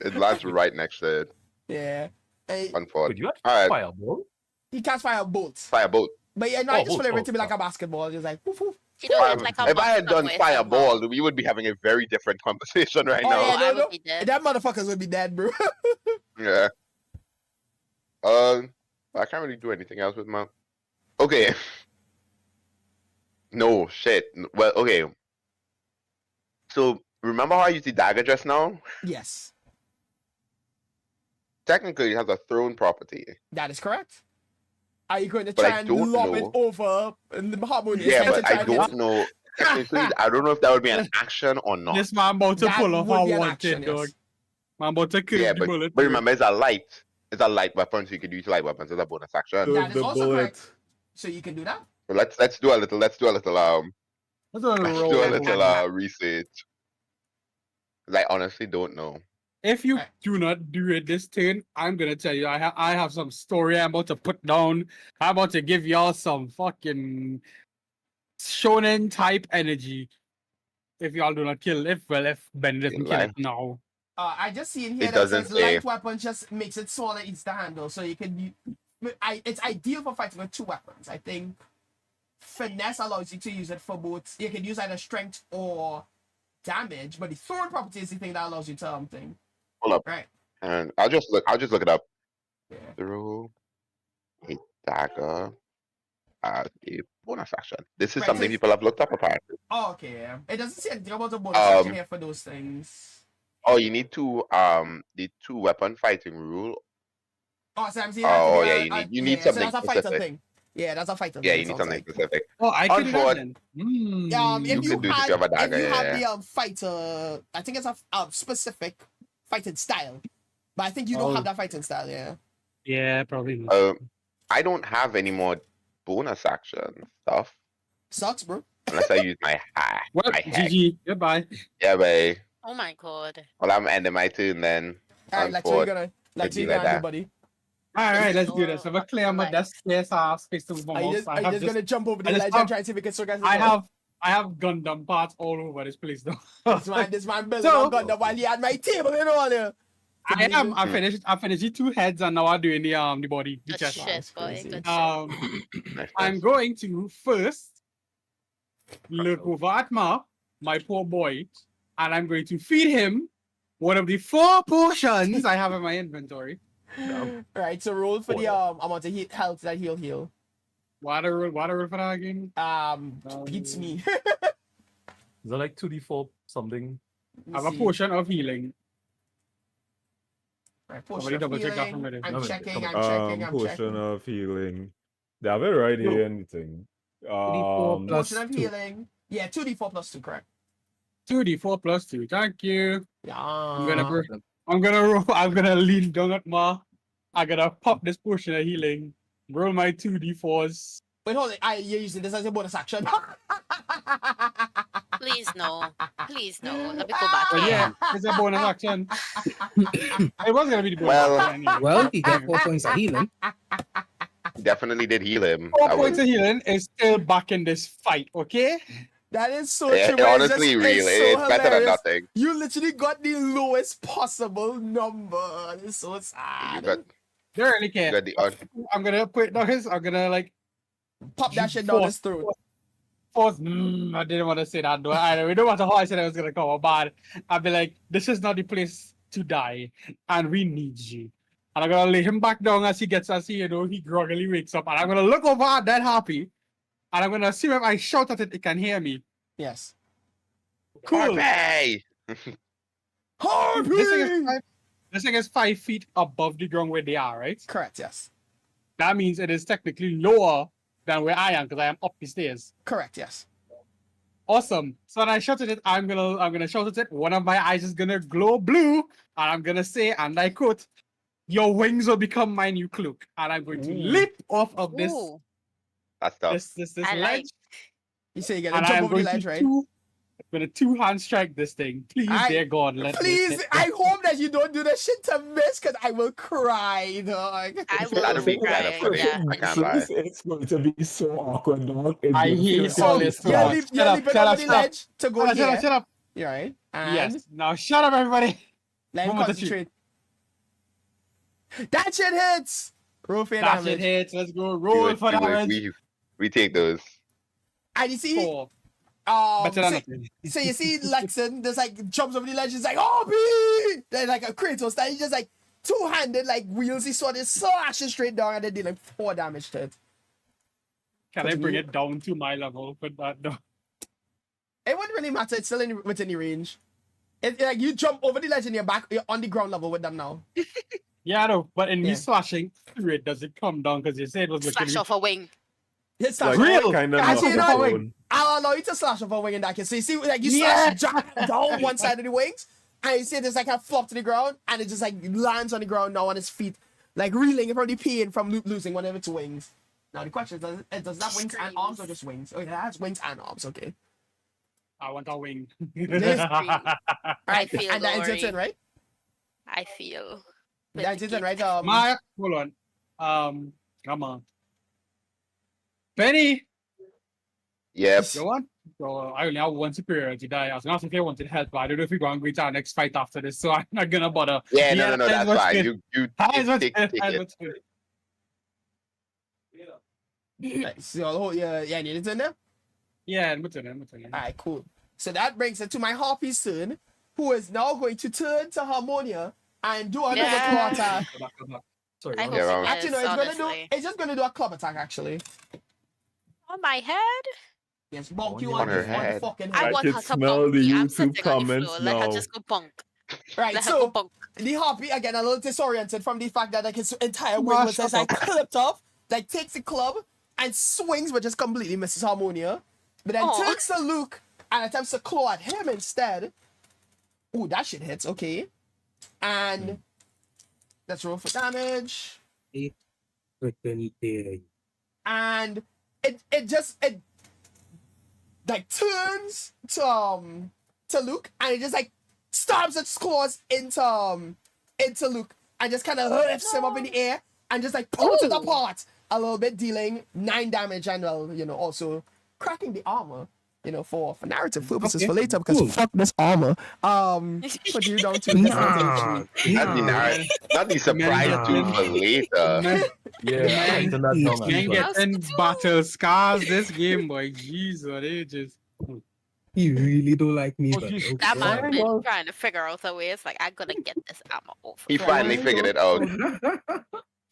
It lands right next to it.
Yeah. And
Could
Unfortunately.
you actually
Alright.
fireball?
he can't fire bolts.
Firebolt.
But yeah, no, I
Oh,
just
bolt,
flavor it
oh,
to be like
oh.
a basketball. Just like, woof, woof.
He don't
Fire-
look like a
if I had
monster
done
boy
fireball, we would be having a very different conversation right
Oh,
now.
yeah,
I
no,
would
no.
be dead.
That motherfuckers would be dead, bro.
Yeah. I can't really do anything else with my. Okay. No shit. Well, okay. So remember how I used the dagger just now?
Yes,
Technically, it has a thrown property.
that is correct. Are you going to
But I
try and
don't
lob it
know.
over the harmonious
Yeah,
head
but
to try
I
and hit
don't know. Technically, I don't know if that would be an action or not.
This man about to
That
pull off
would
our
be an
wanted,
action,
dog.
yes.
Man about to kill
Yeah,
the bullet.
but remember, it's a light. It's a light weapon, so you can use light weapons as a bonus action.
That is
The
also
bullet.
correct. So you can do that.
So let's do a little
Let's do a
let's do a little research. 'Cause I honestly don't know.
If you
Right.
do not do it this turn, I'm gonna tell you, I have some story I'm about to put down. I'm about to give y'all some fucking shonen type energy. If y'all do not kill, if Ben doesn't kill
lie.
it now.
I just see in here
It
that
doesn't
says
say.
light weapon just makes it smaller, easy to handle, so you can. It's ideal for fighting with 2 weapons. I think finesse allows you to use it for both. You can use either strength or damage, but the thorn property is the thing that allows you to thing.
Hold up.
Right.
And I'll just look it up.
Yeah.
Through a dagger. A bonus action. This is
Right,
something
so
people have looked up apparently.
Oh, okay. Yeah. It doesn't say anything about the bonus action here for those things.
Oh, you need to the 2 weapon fighting rule.
Oh, so I'm seeing
Oh yeah, you need
so
something
that's a fighter
specific.
thing. Yeah, that's a fighter
Yeah,
thing.
you need
sounds
something
like.
specific.
Oh, I can do that
Unfor-
then.
If
You
you
could do it if
had,
you have a dagger,
if you have
yeah.
the fighter, I think it's a specific fighting style, but I think you don't have that fighting style. Yeah.
Yeah, probably not.
I don't have any more bonus action stuff
Sucks, bro.
unless I use my hack.
Well,
my hack.
GG. Goodbye.
Yeah, but
Oh my god.
well, I'm ending my turn then.
All right, let's
be
you
like
gonna
that.
do, buddy.
All right, let's do this. I'm gonna clear my
Right.
desk space to move my
Are you
mouse.
just gonna jump over the
I just
ledge
have-
and try and see if we can guys?
I have Gundam parts all over this place though.
this man building
So-
on Gundam while he had my table, you know, all there.
I finished the 2 heads and now I'm doing the body, the
Good
chest.
shit, boy.
crazy.
Good shit.
Nice,
I'm
nice.
going to first look over at my poor boy, and I'm going to feed him one of the 4 potions I have in my inventory.
Right, so roll for the amount of health that he'll heal.
Water roll for that again.
Beats me.
Is that like 2d4 something?
I have a potion of healing.
Right,
Somebody
potion of
double check that
healing.
from it.
I'm
No,
checking,
come
I'm
Potion
checking.
of healing. They have it right here in the thing.
2d4 plus
Potion of
2.
healing. Yeah, 2d4 plus 2, correct.
2d4 plus 2. Thank you.
Yeah.
I'm gonna lean down at I'm gonna pop this potion of healing. Roll my 2d4s.
Wait, hold it. You're using this as a bonus action.
Please no. Please no. Let me go back.
But yeah, it's a bonus action. It was gonna be the bonus
Well-
action anyway.
Well, he get 4 points of healing.
Definitely did heal him.
4
I
points
would-
of healing is still back in this fight, okay?
That is so
Yeah,
true. but it's
honestly,
just-
real.
it's so
It's better than
hilarious.
nothing.
You literally got the lowest possible number. It's so
You
sad.
got,
They don't really care.
you got the
I'm gonna put it down his. I'm gonna like
Pop that shit down his throat.
force. I didn't want to say that though. I don't matter how I said I was gonna come bad. I'd be like, this is not the place to die, and we need you. And I'm gonna lay him back down as he he groggily wakes up, and I'm gonna look over at that Harpy, and I'm gonna see if I shout at it, it can hear me.
Yes.
Cool.
Harpy!
Harpy!
This thing is 5 feet above the ground where they are, right?
Correct, yes.
That means it is technically lower than where I am because I am up the stairs.
Correct, yes.
Awesome. So when I shout at it, I'm gonna shout at it. One of my eyes is gonna glow blue, and I'm gonna say, and I quote, "Your wings will become my new cloak." And I'm going to leap off of this
Ooh,
That's tough.
this
I like-
ledge,
You say you're
and
gonna
I'm
jump over the
going
ledge,
to
right?
I'm gonna 2-hand strike this thing. Please, dear God, let
Please,
this
I hope that you don't do this shit to miss, because I will cry, dog.
I
That'd
will
be kinda
cry.
funny.
Yeah.
I can't lie.
It's going to be so awkward, dog.
I hate all this
You're
stuff.
leaping
Shut up,
over
shut up,
the
shut up.
ledge to go
Shut
here.
up, shut up.
You're right. And
Yes. Now shut up, everybody.
let him
One more to shoot.
concentrate. That shit hits! Roll for your
That shit
damage.
hits. Let's go. Roll for damage.
We take those.
And you see,
4. Better than
so,
nothing.
so you see Lexon just like jumps over the ledge, he's like, Harpy! Then like a Kratos style, he just like two-handed like wheels his sword, just slashes straight down and they deal like 4 damage to it.
Can I bring it down to my level? But that no.
It wouldn't really matter, it's still within the range. It's like you jump over the ledge and you're on the ground level with them now.
Yeah, I know. But in
Yeah.
me slashing through it, does it come down? Because you said it was looking.
Slash off a wing.
It's
Like,
Real?
kind of
Actually, you know what?
zone.
I'll allow you to slash off a wing in that case. So you see, like you
Yeah.
slash down one side of the wings, and you see it just like a flop to the ground, and it just like lands on the ground now on its feet, like reeling from the pain from losing one of its wings. Now the question is, does that have wings and arms or just wings? Okay, that has wings and arms. Okay.
I want a wing.
I feel
and that is
glory.
it, right?
I feel.
That's it, right?
Maya, hold on. Come on. Penny,
Yep.
you want So I only have one superiority die. I was gonna ask if you wanted help, but I don't know if we're going to go to our next fight after this, so I'm not gonna bother.
Yeah, no,
that's
that's
what's
fine.
good.
You
That's what's
take
good. That's
it.
what's good.
Right, so yeah, need it in there?
Yeah, I'm turning.
Alright, cool. So that brings it to my Harpies turn, who is now going to turn to Harmonia and do another
Yeah.
claw attack.
Go back.
Sorry,
I
what?
hope
Yeah,
it
well,
Actually, no,
is, honestly.
it's just gonna do a club attack actually.
On my head?
Yes, bonk you
On
on
her
the
head.
fucking
I
head.
I
want
can
her to
smell
bonk
the
me. I'm
YouTube
sitting on the
comments
floor. Let her
now.
just go bonk.
Right,
Let her go
so
bonk.
the Harpy again a little disoriented from the fact that like his entire wing
Nah,
was just
shut
like clipped off, like takes the club and swings but just completely misses Harmonia. But then
Aw.
turns to Luke and attempts to claw at him instead. Ooh, that shit hits, okay. And let's roll for damage.
Freaking dare you.
And it like turns to Luke and it just like stabs its claws into Luke and just kind of lifts him up in the air and just like pulls it
Ooh.
apart a little bit, dealing 9 damage and also cracking the armor, for narrative purposes
Okay,
for later because
cool.
fuck this armor. Put you down to
Nah,
Not the surprise
Nah.
tune for later.
Man,
Yeah,
Man,
something that down
man
as well.
getting battle scars this game, boy. Jesus, ages.
he really don't like me,
Oh,
but
geez.
That
okay.
man
Why
been
was-
trying to figure out a way. It's like, I'm gonna get this ammo off.
He finally figured it out.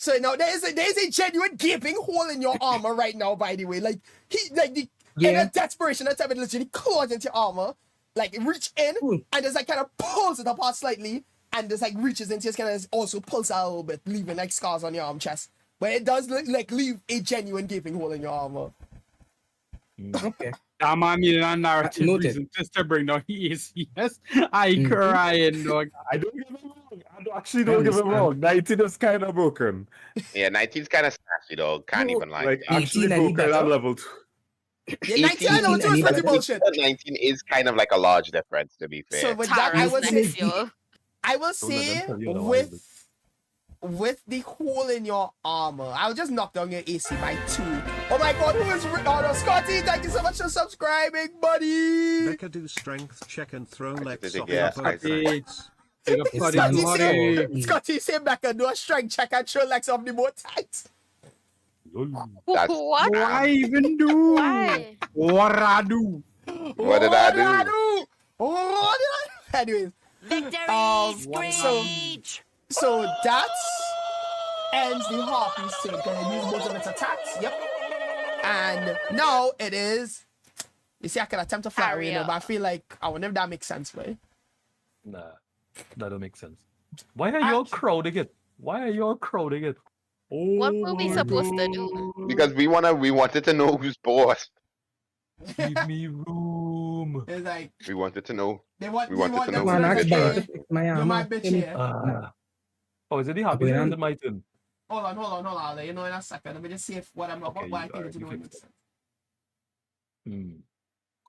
So now there's a genuine gaping hole in your armor right now, by the way. Like in
Yeah.
a desperation attempt, it literally claws into your armor, like reach in
Cool.
and just like kind of pulls it apart slightly, and just like reaches into, just kind of also pulls out a little bit, leaving like scars on your arm chest. But it does like leave a genuine gaping hole in your armor.
Okay.
That man needed a narrative
Noted.
reason just to bring down his yes. I crying, dog.
I don't get him wrong. Actually don't get him
understand.
wrong. 19 is kind of broken.
Yeah, 19's kind of snatchy, dog. Can't even lie.
Like
18
actually
any
broken at
better?
level 2.
Yeah, 19, I know,
18
too, is pretty
better?
bullshit.
19 is kind of like a large difference, to be fair.
So with that, I
Tara's
would
next,
say,
yo.
I will
Don't let them
say
tell you otherwise.
with the hole in your armor, I'll just knock down your AC by 2. Oh my god, who is oh no, Scotty, thank you so much for subscribing, buddy.
Becca do strength check and throw legs
think,
off
yeah,
of
I
both
see.
sides.
Big up
It's
for the
not
glory.
easy.
Scotty say back and do a strength check and throw legs off the both sides.
That's-
What?
What I even do?
Why?
What I do?
What did I do?
What did I do? Anyways, so that ends the Harpies turn because it used most of its attacks. Yep. And now it is. You see, I can attempt to fly away,
Aria.
but I feel like I wonder if that makes sense, right?
Nah, that don't make sense. Why are you all crowding it? Why are you all crowding it?
What were we supposed to do?
Because we wanted to know who's boss.
Give me room.
It's like
We wanted to know.
they want.
We
They
wanted
want
to
them
know
Man,
to
who
ask
did
say,
Barry
that.
to fix my
you're
armor.
my bitch here.
Oh, is it the Harpies or is it my turn?
Hold on. I'll let you know in a second. Let me just see if what I'm
Okay,
what I think
alright,
it's
you
doing
fix
makes sense.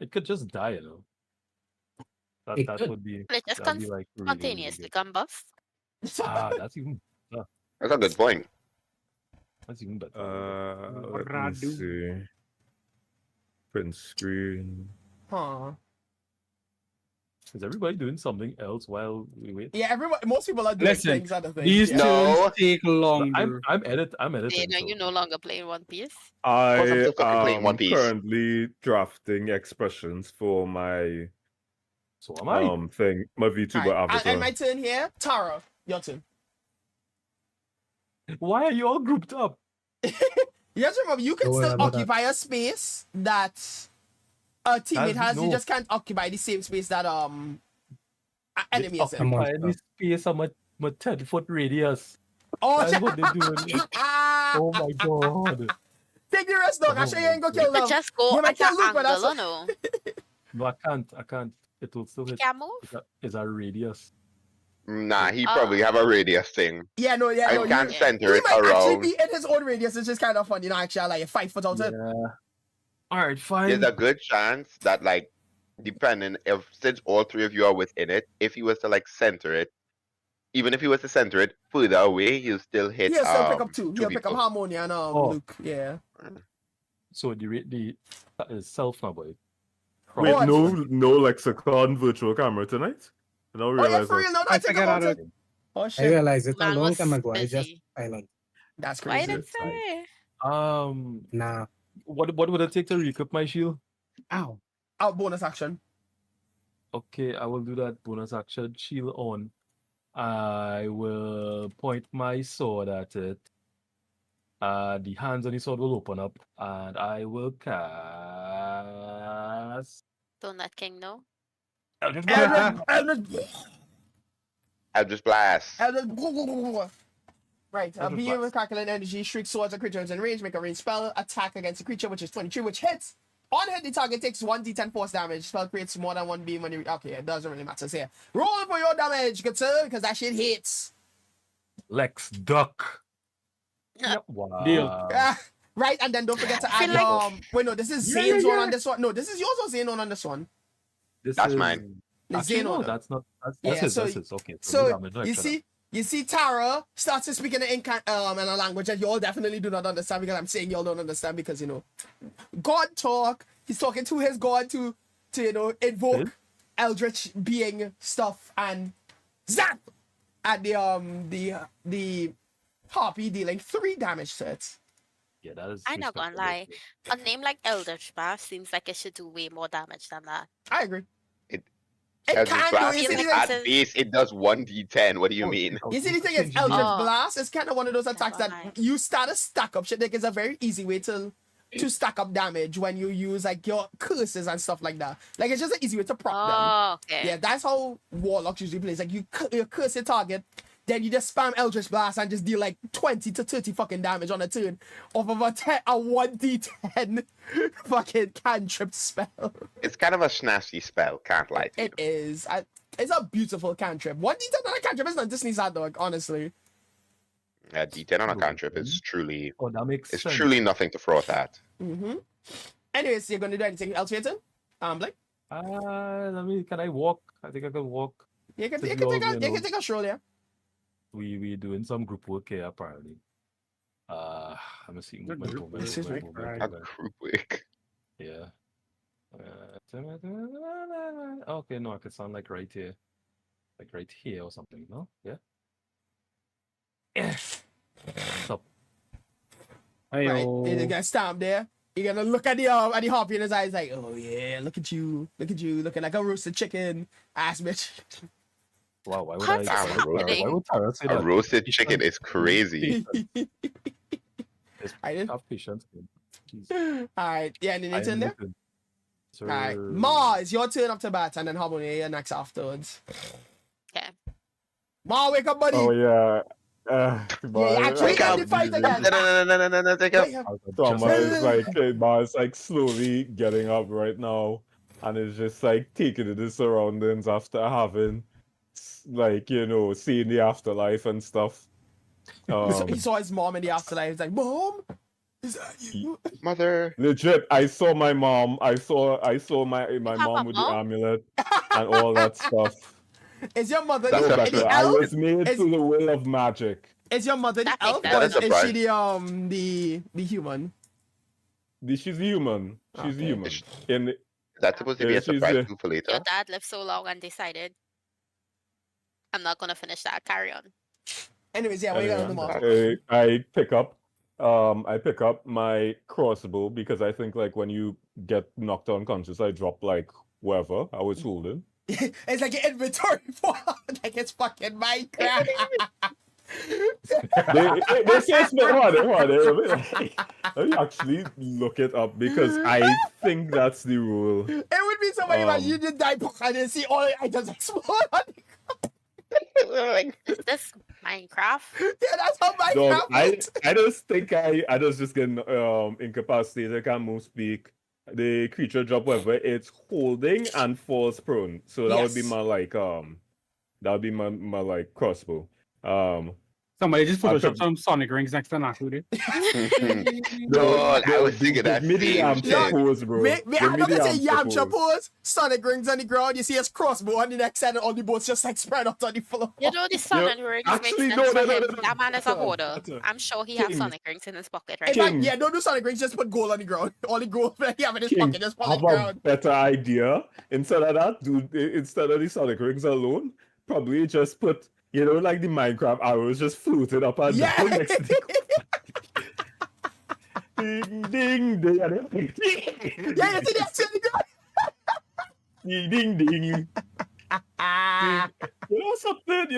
It could just die, you know.
It
That
could.
would be.
It just
That'd be like really, really
spontaneously
good.
combust.
That's even.
That's a good point.
That's even better.
Let
I
me
do?
see. Print screen.
Huh.
Is everybody doing something else while we wait?
Yeah, most people are doing
Listen,
things other things.
These
yeah.
No.
turns take longer.
I'm editing.
Then
so-
you're no longer playing One Piece.
course I'm
I
still fucking playing One
am
Piece.
currently drafting expressions for my
So am I.
thing, my VTuber
Alright,
avatar.
and my turn here. Tara, your turn.
Why are you all grouped up?
You have to remember, you can
Don't worry
still
about that.
occupy a space that a teammate has. You
no-
just can't occupy the same space that enemy is in.
Come on.
Occupy this space of my 10-foot radius.
Oh,
That's what they're doing. Oh my god.
take the rest, dog. I sure you ain't gonna kill
You could
them.
just go
You might
at an
kill Luke, but
angle,
that's-
or no?
No, I can't. It will still hit.
Can't move?
It's a radius.
Nah, he probably have a radius thing.
Yeah, no,
I
no.
can't
He
center it
might actually
around.
be in his own radius. It's just kind of fun, actually, like 5 foot out.
Yeah. Alright, fine.
There's a good chance that, like, depending if since all 3 of you are within it, if he was to like center it, even if he was to center it further away, he'll still hit.
He'll still pick up 2. He'll pick up
people.
Harmonia and
Oh.
Luke. Yeah.
So the self now, boy.
Wait,
What?
no lexicon virtual camera tonight? I don't
Oh yeah,
realize
for real?
that.
No,
I
I take
figured
out
out
it. Oh
I
shit,
realized it a
Man
long
was
time ago. I just
busy.
silent.
that's
Why
crazy.
didn't say?
Nah.
What would it take to recap my shield?
Ow.
Out bonus action.
Okay, I will do that bonus action shield on. I will point my sword at it. The hands on the sword will open up, and I will cast.
Don't let King know.
Eldritch Blast.
Eldritch Blast.
Right,
Eldritch
being with
Blast.
calculated energy, shriek swords and creatures in range, make a ranged spell attack against a creature, which is 23, which hits. On hit, the target takes 1d10 force damage. Spell creates more than one beam when you. Okay, it doesn't really matter. So yeah, roll for your damage, good sir, because that shit hits.
Lex Duck. Yep. Wow.
Ah, right, and then don't forget to add
feel like-
your. Wait, no, this is Zane's one on this one. No, this is yours or Zane one on this one.
This
That's
is...
mine.
It's
Actually,
Zane
no,
one.
that's not. That's
Yeah,
his.
so-
That's his. Okay.
So
no damage, no
you
extra
see, Tara starts to speak in a language that you all definitely do not understand, because I'm saying you all don't understand, because God talk. He's talking to his God to invoke
His?
eldritch being stuff, and zap at the harpy, dealing 3 damage to it.
Yeah, that is.
I'm not gonna lie. A name like Eldritch Blast seems like it should do way more damage than that.
I agree.
It-
It
Eldritch
can do.
Blast
You see
feel
the
like
thing?
at base, it does 1d10. What do you
Oh,
mean?
You see the thing is
Changing
Eldritch
Oh.
Blast is kind of one of those attacks that
Never mind.
you start to stack up shit. Like, it's a very easy way to stack up damage when you use like your curses and stuff like that. Like, it's just an easy way to proc them.
Oh, okay.
Yeah, that's how Warlocks usually plays. Like, you curse your target, then you just spam Eldritch Blast and just deal like 20 to 30 fucking damage on a turn off of a 1d10 fucking cantrip spell.
It's kind of a snazzy spell, can't lie to you.
It is. It's a beautiful cantrip. 1d10 on a cantrip is not Disney's hot dog, honestly.
D10 on a cantrip is truly,
Oh, that makes
it's
sense.
truly nothing to froth at.
Mm-hmm. Anyways, you're going to do anything else for your turn? Blake?
Can I walk? I think I can walk.
You can
Take
take
love,
a
you know.
stroll, yeah.
We doing some group work here apparently. Let me see.
Good
Movement,
group
movement,
Excuse me.
movement,
Right.
A
movement.
group work.
Yeah. Okay, no, I could sound like right here. Like right here or something, no? Yeah. Stop.
Right.
Ayo.
You're gonna stomp there. You're gonna look at the harpy in his eyes like, oh yeah, look at you, looking like a roasted chicken, ass bitch.
Wow, why would
What
I?
is
Why would Tara-
happening?
why would Tara say
A
that?
roasted
Patience.
chicken is crazy.
Just
I did.
have patience. Man. Jeez.
Alright, yeah, and then
I
your turn
am
there?
looking.
Alright.
Sir.
Ma, it's your turn up to bat, and then Harmony, you're next afterwards.
Okay.
Ma, wake up, buddy!
Oh yeah.
Yeah,
But
you actually
Wake up.
can fight
No,
again!
no, take up.
Wake up.
Thomas is like slowly getting up right now, and is just like taking in the surroundings after having, seeing the afterlife and stuff.
He saw his mom in the afterlife. He's like, Mom, is that you?
Mother.
Legit, I saw my mom. I saw my
have
mom
a
with
mom?
the amulet and all that stuff.
Is your mother
That's
the,
a
the
fact.
I
elf?
was made
Is-
to the will of magic.
Is your mother the
That makes
elf,
sense.
or
That is
is she
surprising.
the human?
She's human. She's
Okay.
human. In
That's supposed to be
Yeah,
a
she's
surprise
a-
too for later.
Your dad lived so long and decided, I'm not gonna finish that. Carry on.
Anyways, yeah, what you gonna do, Mom?
I pick up my crossbow because I think like when you get knocked unconscious, I drop like wherever I was holding.
It's like an inventory for like it's fucking Minecraft.
They say it's hold on. Let me actually look it up because I think that's the rule.
It would be somebody like you did die and then see all the items explode.
Is this Minecraft?
Yeah, that's how
Dog,
Minecraft works.
I just think I just get incapacitated. I can't move, speak. The creature drop whatever it's holding and falls prone. So that would be
Yes.
my like crossbow.
Somebody just
I
photoshopped
could-
some Sonic rings next to Naku there.
Dog, I was thinking that
Give me the
same
Yamcha
shit.
pose, bro.
Me,
Give
I'm
me
not
the
gonna say Yamcha
pose.
pose. Sonic rings on the ground. You see his crossbow on the next side, and all the boats just like spread out on the floor.
You know the Sonic rings
actually,
makes
no,
sense
no,
for
no,
him.
no, no.
That man is a
That's
hoarder.
a-
I'm sure he has
King.
Sonic rings in his pocket
In
right
fact,
King.
yeah, don't do Sonic rings. Just put gold on the ground. All the gold that he have in his
King,
pocket just fall on
have
the
a
ground.
better idea. Instead of that, dude, instead of the Sonic rings alone, probably just put, like the Minecraft arrows just floated up and
Yeah.
down next to the ding, ding, ding.
Yeah, you see that shit on the ground?
Ding, ding, ding.
Ah,
something, we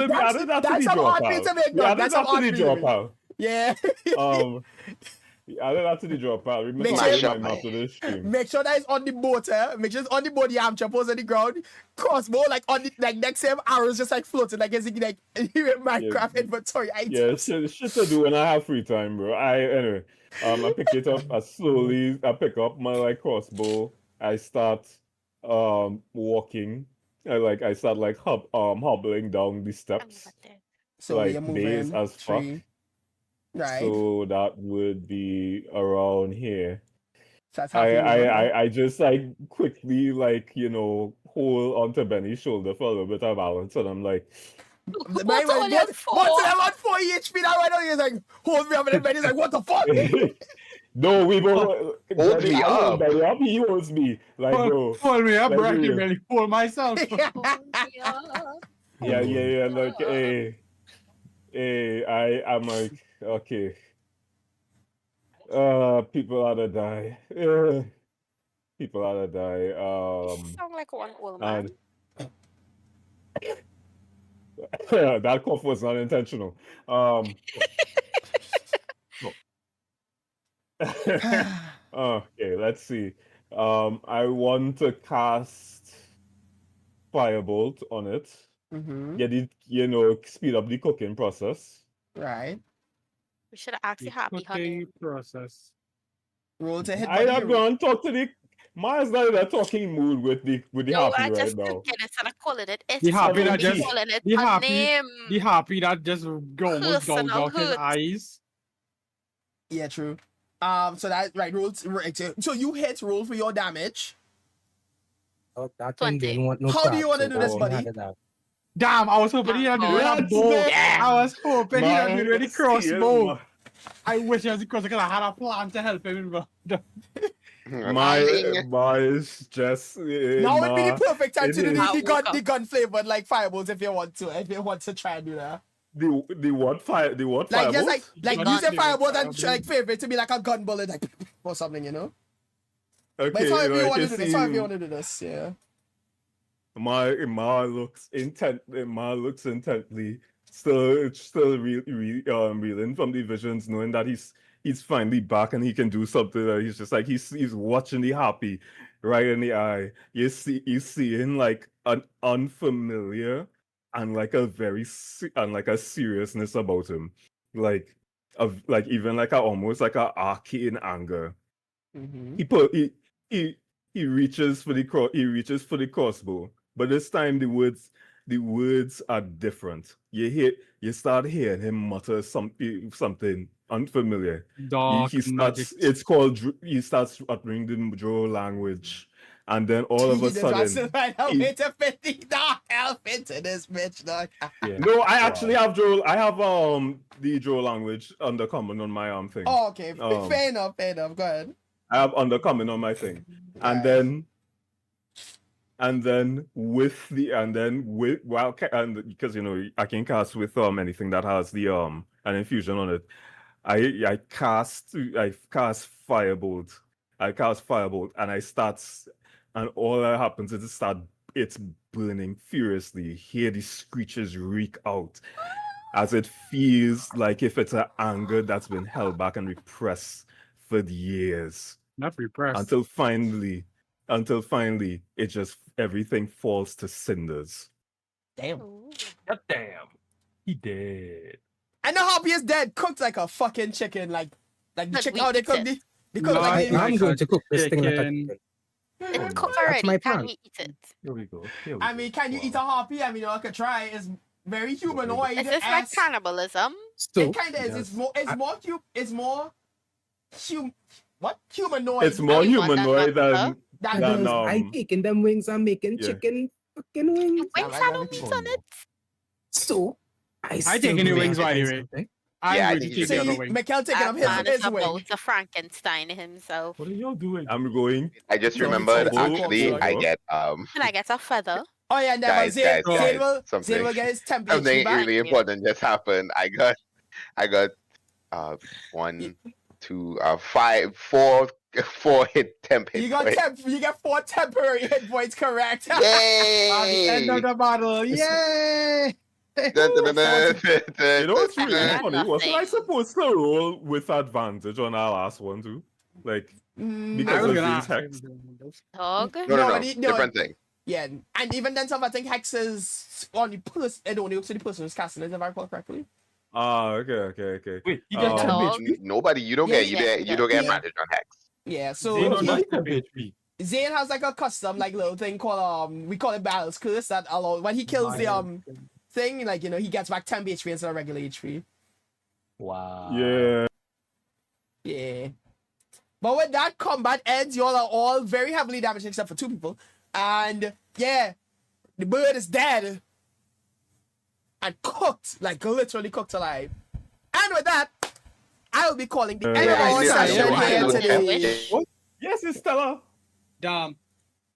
That's-
added that to
that's
the
some
drop
art piece to
out.
make,
We
dog.
added
That's
that
some
to the
art piece to
drop
make.
out.
yeah.
We added that to the drop out. We
Make
must
sure-
remind after this stream.
Make sure that it's on the boat, Make sure it's on the boat, the Yamcha pose on the ground. Crossbow, like on the next time, arrows just like floating, like as if like Minecraft inventory items.
Yeah, shit to do when I have free time, bro. Anyway, I pick it up. I pick up my like crossbow. I start walking. I start like hobbling down the steps.
So
like
you're
days
moving.
as fuck.
tree. Right.
So that would be around here.
So that's half your movement, right?
I just like quickly hold onto Benny's shoulder for a little bit of balance, and I'm like,
Wait,
What's all that for?
What's that on 4 HP now? Right now, he's like, hold me up, and then he's like, what the fuck?
no, we both
Hold me
I hold
up.
Benny up, he holds me. Like, bro.
Hold me up,
like,
bro. I can
real.
barely hold myself.
Yeah, like, hey, I'm like, okay. People ought to die. People ought to die.
Sound like one old man.
And that cough was not intentional. Okay, let's see. I want to cast Firebolt on it.
Mm-hmm.
Get it, speed up the cooking process.
Right.
We should have asked the Harpy honey.
Cooking process.
Roll to hit.
I
buddy,
am
you-
going to talk to the Miles not in a talking mood with the
No,
Harpy
I
right
just
now.
didn't get it, and I'm calling it. It's
The Harpy
that just-
calling it
the
a
Harpy-
name.
The Harpy that just almost gouged
Personal
out his
hurt.
eyes.
Yeah, true. So that right. So you hit roll for your damage.
Oh, that thing
20.
didn't want no
How do
crap,
you wanna
so
do this,
we
buddy?
added that.
Damn, I was hoping he had
Oh,
been with a
that's
bow.
it.
I was hoping he had been with a crossbow.
My,
I wish I was because I could have had a plan to help him. But
my is just
Now would be the perfect time
it
to do
is.
the gun flavored like fireballs if you want to try and do that.
the what fire the what
Like just
fireballs?
like
Gun
use your
flavored
fireballs and
fireballs.
like favorite to be like a gun bullet like or something, But
Okay,
it's however you
like,
want to
you
do this.
see,
However you want to do this. Yeah.
Ma looks intently still reeling from the visions, knowing that he's finally back and he can do something. That he's just like he's watching the Harpy right in the eye. He's seeing like an unfamiliar and like a seriousness about him, like even like almost like a arcane anger.
Mm-hmm.
He reaches for the crossbow, but this time the words are different. You start hearing him mutter something unfamiliar.
dark
He
magic.
he starts uttering the Drow language, and then all of a sudden,
Right now,
he-
way to fit the dark elf into this bitch, dog.
Yeah.
no, I actually have Drow. I have the Drow language undercommon on my thing.
Oh, okay.
Um,
Fair enough. Go ahead.
I have undercommon on my thing.
Right.
And then because I can cast with anything that has the an infusion on it. I cast firebolt. I cast firebolt and all that happens is it's burning furiously. You hear the screeches reek out as it feels like if it's an anger that's been held back and repressed for years.
Not repressed.
Until finally, it just everything falls to cinders.
Damn.
Ooh.
God damn. He dead.
And the Harpy is dead, cooked like a fucking chicken. Like the
But
chicken
we
how they
eat
cook
it.
the cook
No,
like the-
I'm going to cook this thing like a
chicken.
chicken.
It's cooked
That's
already.
my
Can
plan.
we eat it?
Here we go.
I mean, can you eat a Harpy? I mean, I could try. Is very humanoid.
Is this like cannibalism?
So
It kind of is.
yes.
It's more humanoid.
It's more
you want that
humanoid
lobster?
That
Because
than
I taking them wings and making
yeah.
chicken fucking wings.
Wings
I
have no
love
meat
it.
on it.
So I
I taking the wings, by the way. I'm
Yeah, I
going to
think you
take the
should.
other
See,
wing.
Mikkel taking
That
up
man is
his wing.
about to Frankenstein himself.
What are y'all doing?
I'm going.
I just
No,
remembered
it's all
actually
cool.
I get
Can I get a feather?
Oh yeah, never.
guys,
Zane will
something
get his temp
something
HP back.
really important just happened. I got 1, 2, 5, 4 hit temp hit
You got
points.
you get 4 temporary hit points, correct?
At the end
Yay!
of the battle, yay!
Dun, dun, dun, dun, dun,
You know what's really
Yeah,
funny? Wasn't I
nothing.
supposed to roll with advantage on our last one too? Like
Mm,
I
because
was
of
gonna
these
ask
hex.
Dog.
No,
no.
different thing.
Yeah, and even then, I think hexes on the person. It only works to the person who's casting it, if I recall correctly.
Okay.
Wait, you get
Um,
10
Dog.
HP?
Nobody, you don't
Yeah,
get
yeah,
you don't get
yeah.
advantage on hex.
Yeah, so
Zane on
he-
that 10 HP.
Zane has like a custom like little thing called we call it Battle's Curse that allows when he kills the thing, like he gets back 10 HP instead of regular HP.
Wow.
Yeah.
Yeah. But with that, combat ends. Y'all are all very heavily damaged except for 2 people. And yeah, the bird is dead. And cooked. Like literally cooked alive. And with that, I will be calling the end of
Yeah,
our
yeah,
session
yeah,
here
yeah.
today.
Yes, it's Stella.
Damn.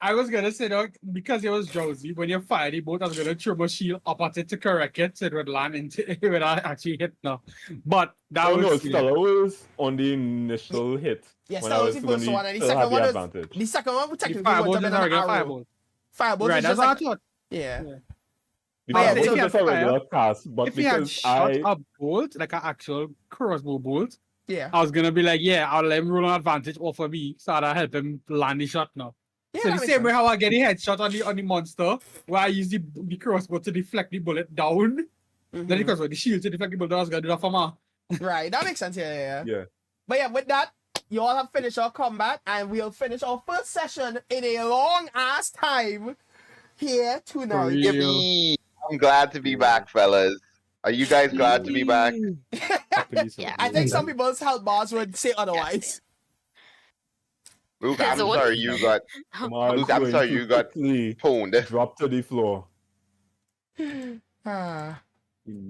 I was gonna say that because it was drowsy, when you fired the boat, I was gonna throw my shield up at it to correct it so it would land into it would actually hit now. But that
Oh
was
no, Stella was on the initial hit.
Yes,
when
that
I
was the
when
first
he
one. And the
still had
second one was
advantage.
the second one
the
technically would
firebolt
have
is
been
a
an
regular
arrow.
firebolt.
Firebolt
Right,
is
that's
just
what I
like
thought.
yeah.
The
But yeah,
firebolt
if you
was
had
just a regular
fire,
cast, but
if he had
because
shot a bolt, like an actual crossbow bolt,
Yeah.
I was gonna be like, yeah, I'll let him roll an advantage off of me, so I'll help him land the shot now.
Yeah,
So
that
the
makes
same way
sense.
how I get a headshot on the monster, where I use the crossbow to deflect the bullet down, then the
Mhm.
crossbow, the shield to deflect the bullet, I was gonna do that for my.
Right, that makes sense. Yeah.
yeah.
But yeah, with that, you all have finished our combat, and we'll finish our first session in a long ass time here tonight.
real.
Yippee! I'm glad to be back, fellas. Are you guys glad to be back?
Happily so.
Yeah.
I think some people's health bars would say otherwise.
Luke, I'm
Zone.
sorry you got
Mars
Luke, I'm
going
sorry
to
you got
quickly
pwned.
drop to the floor.
Ah.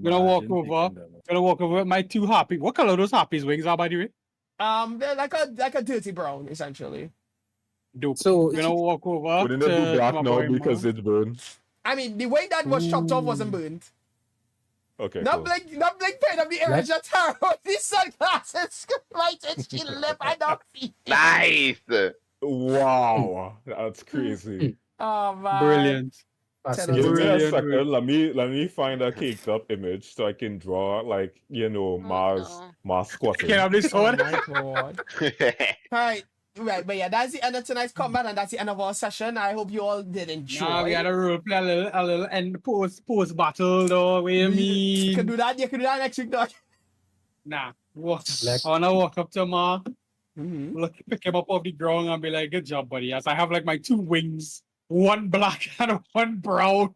Gonna walk over. Gonna walk over with my 2 Harpies. What color those Harpies wings are, by the way?
They're like a dirty brown, essentially.
Dope.
So
Gonna walk over
Wouldn't it
to
be black
my
now
boy
because
Ma.
it's burned?
I mean, the way that was chopped off wasn't burnt.
Okay,
Not
cool.
blink paint of the image that her these sunglasses right in she lip I don't see.
Nice.
Wow, that's crazy.
Oh man.
Brilliant.
Give me a
Brilliant,
second. Let me find a caked up image so I can draw like Mars
no.
Mars squatting.
Can I have this
Oh
one?
my god. Alright. Right, but yeah, that's the end of tonight's combat and that's the end of our session. I hope you all did enjoy.
Nah, we had a role play a little end post battle though. What you
You can
mean?
do that, you can do that next week, dog.
Nah. Walk.
Like-
I wanna walk up to Ma,
Mm-hmm.
look, pick him up off the ground and be like, "Good job, buddy." As I have like my 2 wings, one black and one brown.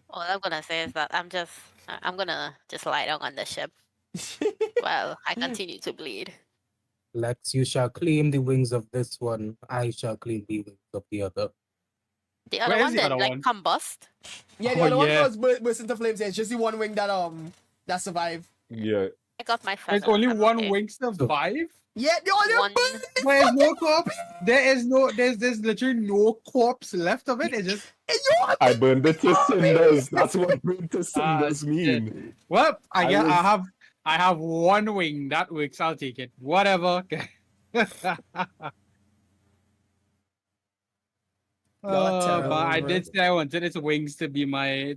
All I'm gonna say is that I'm gonna just lie down on the ship while I continue to bleed.
Lex, you shall claim the wings of this one. I shall claim the wings of the other.
The other
Where is
one
the
did
other
like
one?
combust.
Yeah, the
Oh,
other one
yeah.
was burst into flames. Yeah, it's just the one wing that survived.
Yeah.
I got my feather.
There's only
I'm
one
okay.
wing survive.
Yeah, the only
One.
There's no corpse. There's literally no corpse left of it. It's just
I burned it to cinders. That's what burned to cinders
shit.
mean.
well, I
was-
have one wing that works. I'll take it. Whatever. But I did say I wanted its wings to be my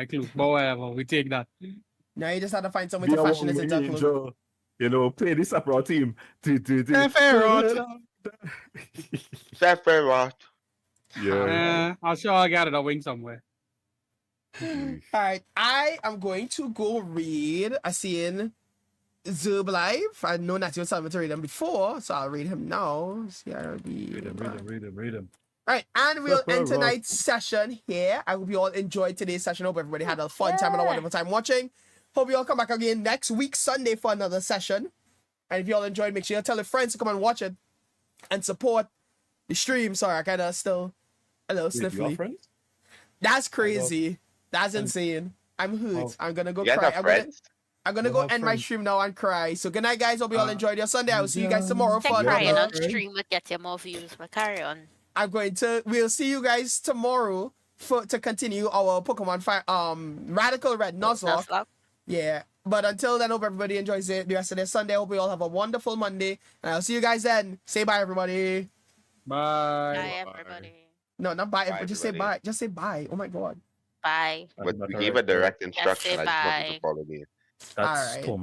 clue. But whatever, we take that.
Now you just had to find someone
Be
to
a
fashion it
one-wing
into a clone.
angel. Play the separate team.
Sephiroth.
Sephiroth.
Yeah.
I'm sure I got it a wing somewhere.
Alright, I am going to go read a scene Zerb live. I know Natty was telling me to read him before, so I'll read him now. CRB.
Read him.
Right, and we'll
Sucker
end
rock.
tonight's session here. I hope you all enjoyed today's session. Hope everybody had a fun time and a wonderful time watching. Hope you all come back again next week, Sunday, for another session. And if you all enjoyed, make sure you tell your friends to come and watch it and support the stream. Sorry, I kind of still a little
Wait, you are
sniffly.
friends?
That's crazy. That's insane. I'm hoot. I'm gonna go
You guys
cry.
are friends?
I'm gonna
You
go
have
end my
friends.
stream now and cry. So good night, guys. Hope you all enjoyed your Sunday. I will see you guys tomorrow
Think
for
crying
another.
on stream would get you more views, but carry on.
We'll see you guys tomorrow to continue our Pokemon Radical Red Nuzlocke.
Nuzlocke.
Yeah. But until then, hope everybody enjoys the rest of their Sunday. Hope we all have a wonderful Monday. And I'll see you guys then. Say bye, everybody.
Bye.
Bye, everybody.
No, not bye.
Bye,
Just say
everybody.
bye. Just say bye. Oh my god.
Bye.
But we gave a direct instruction.
say
I just wanted
bye.
to follow me.
That's
Alright.
Storm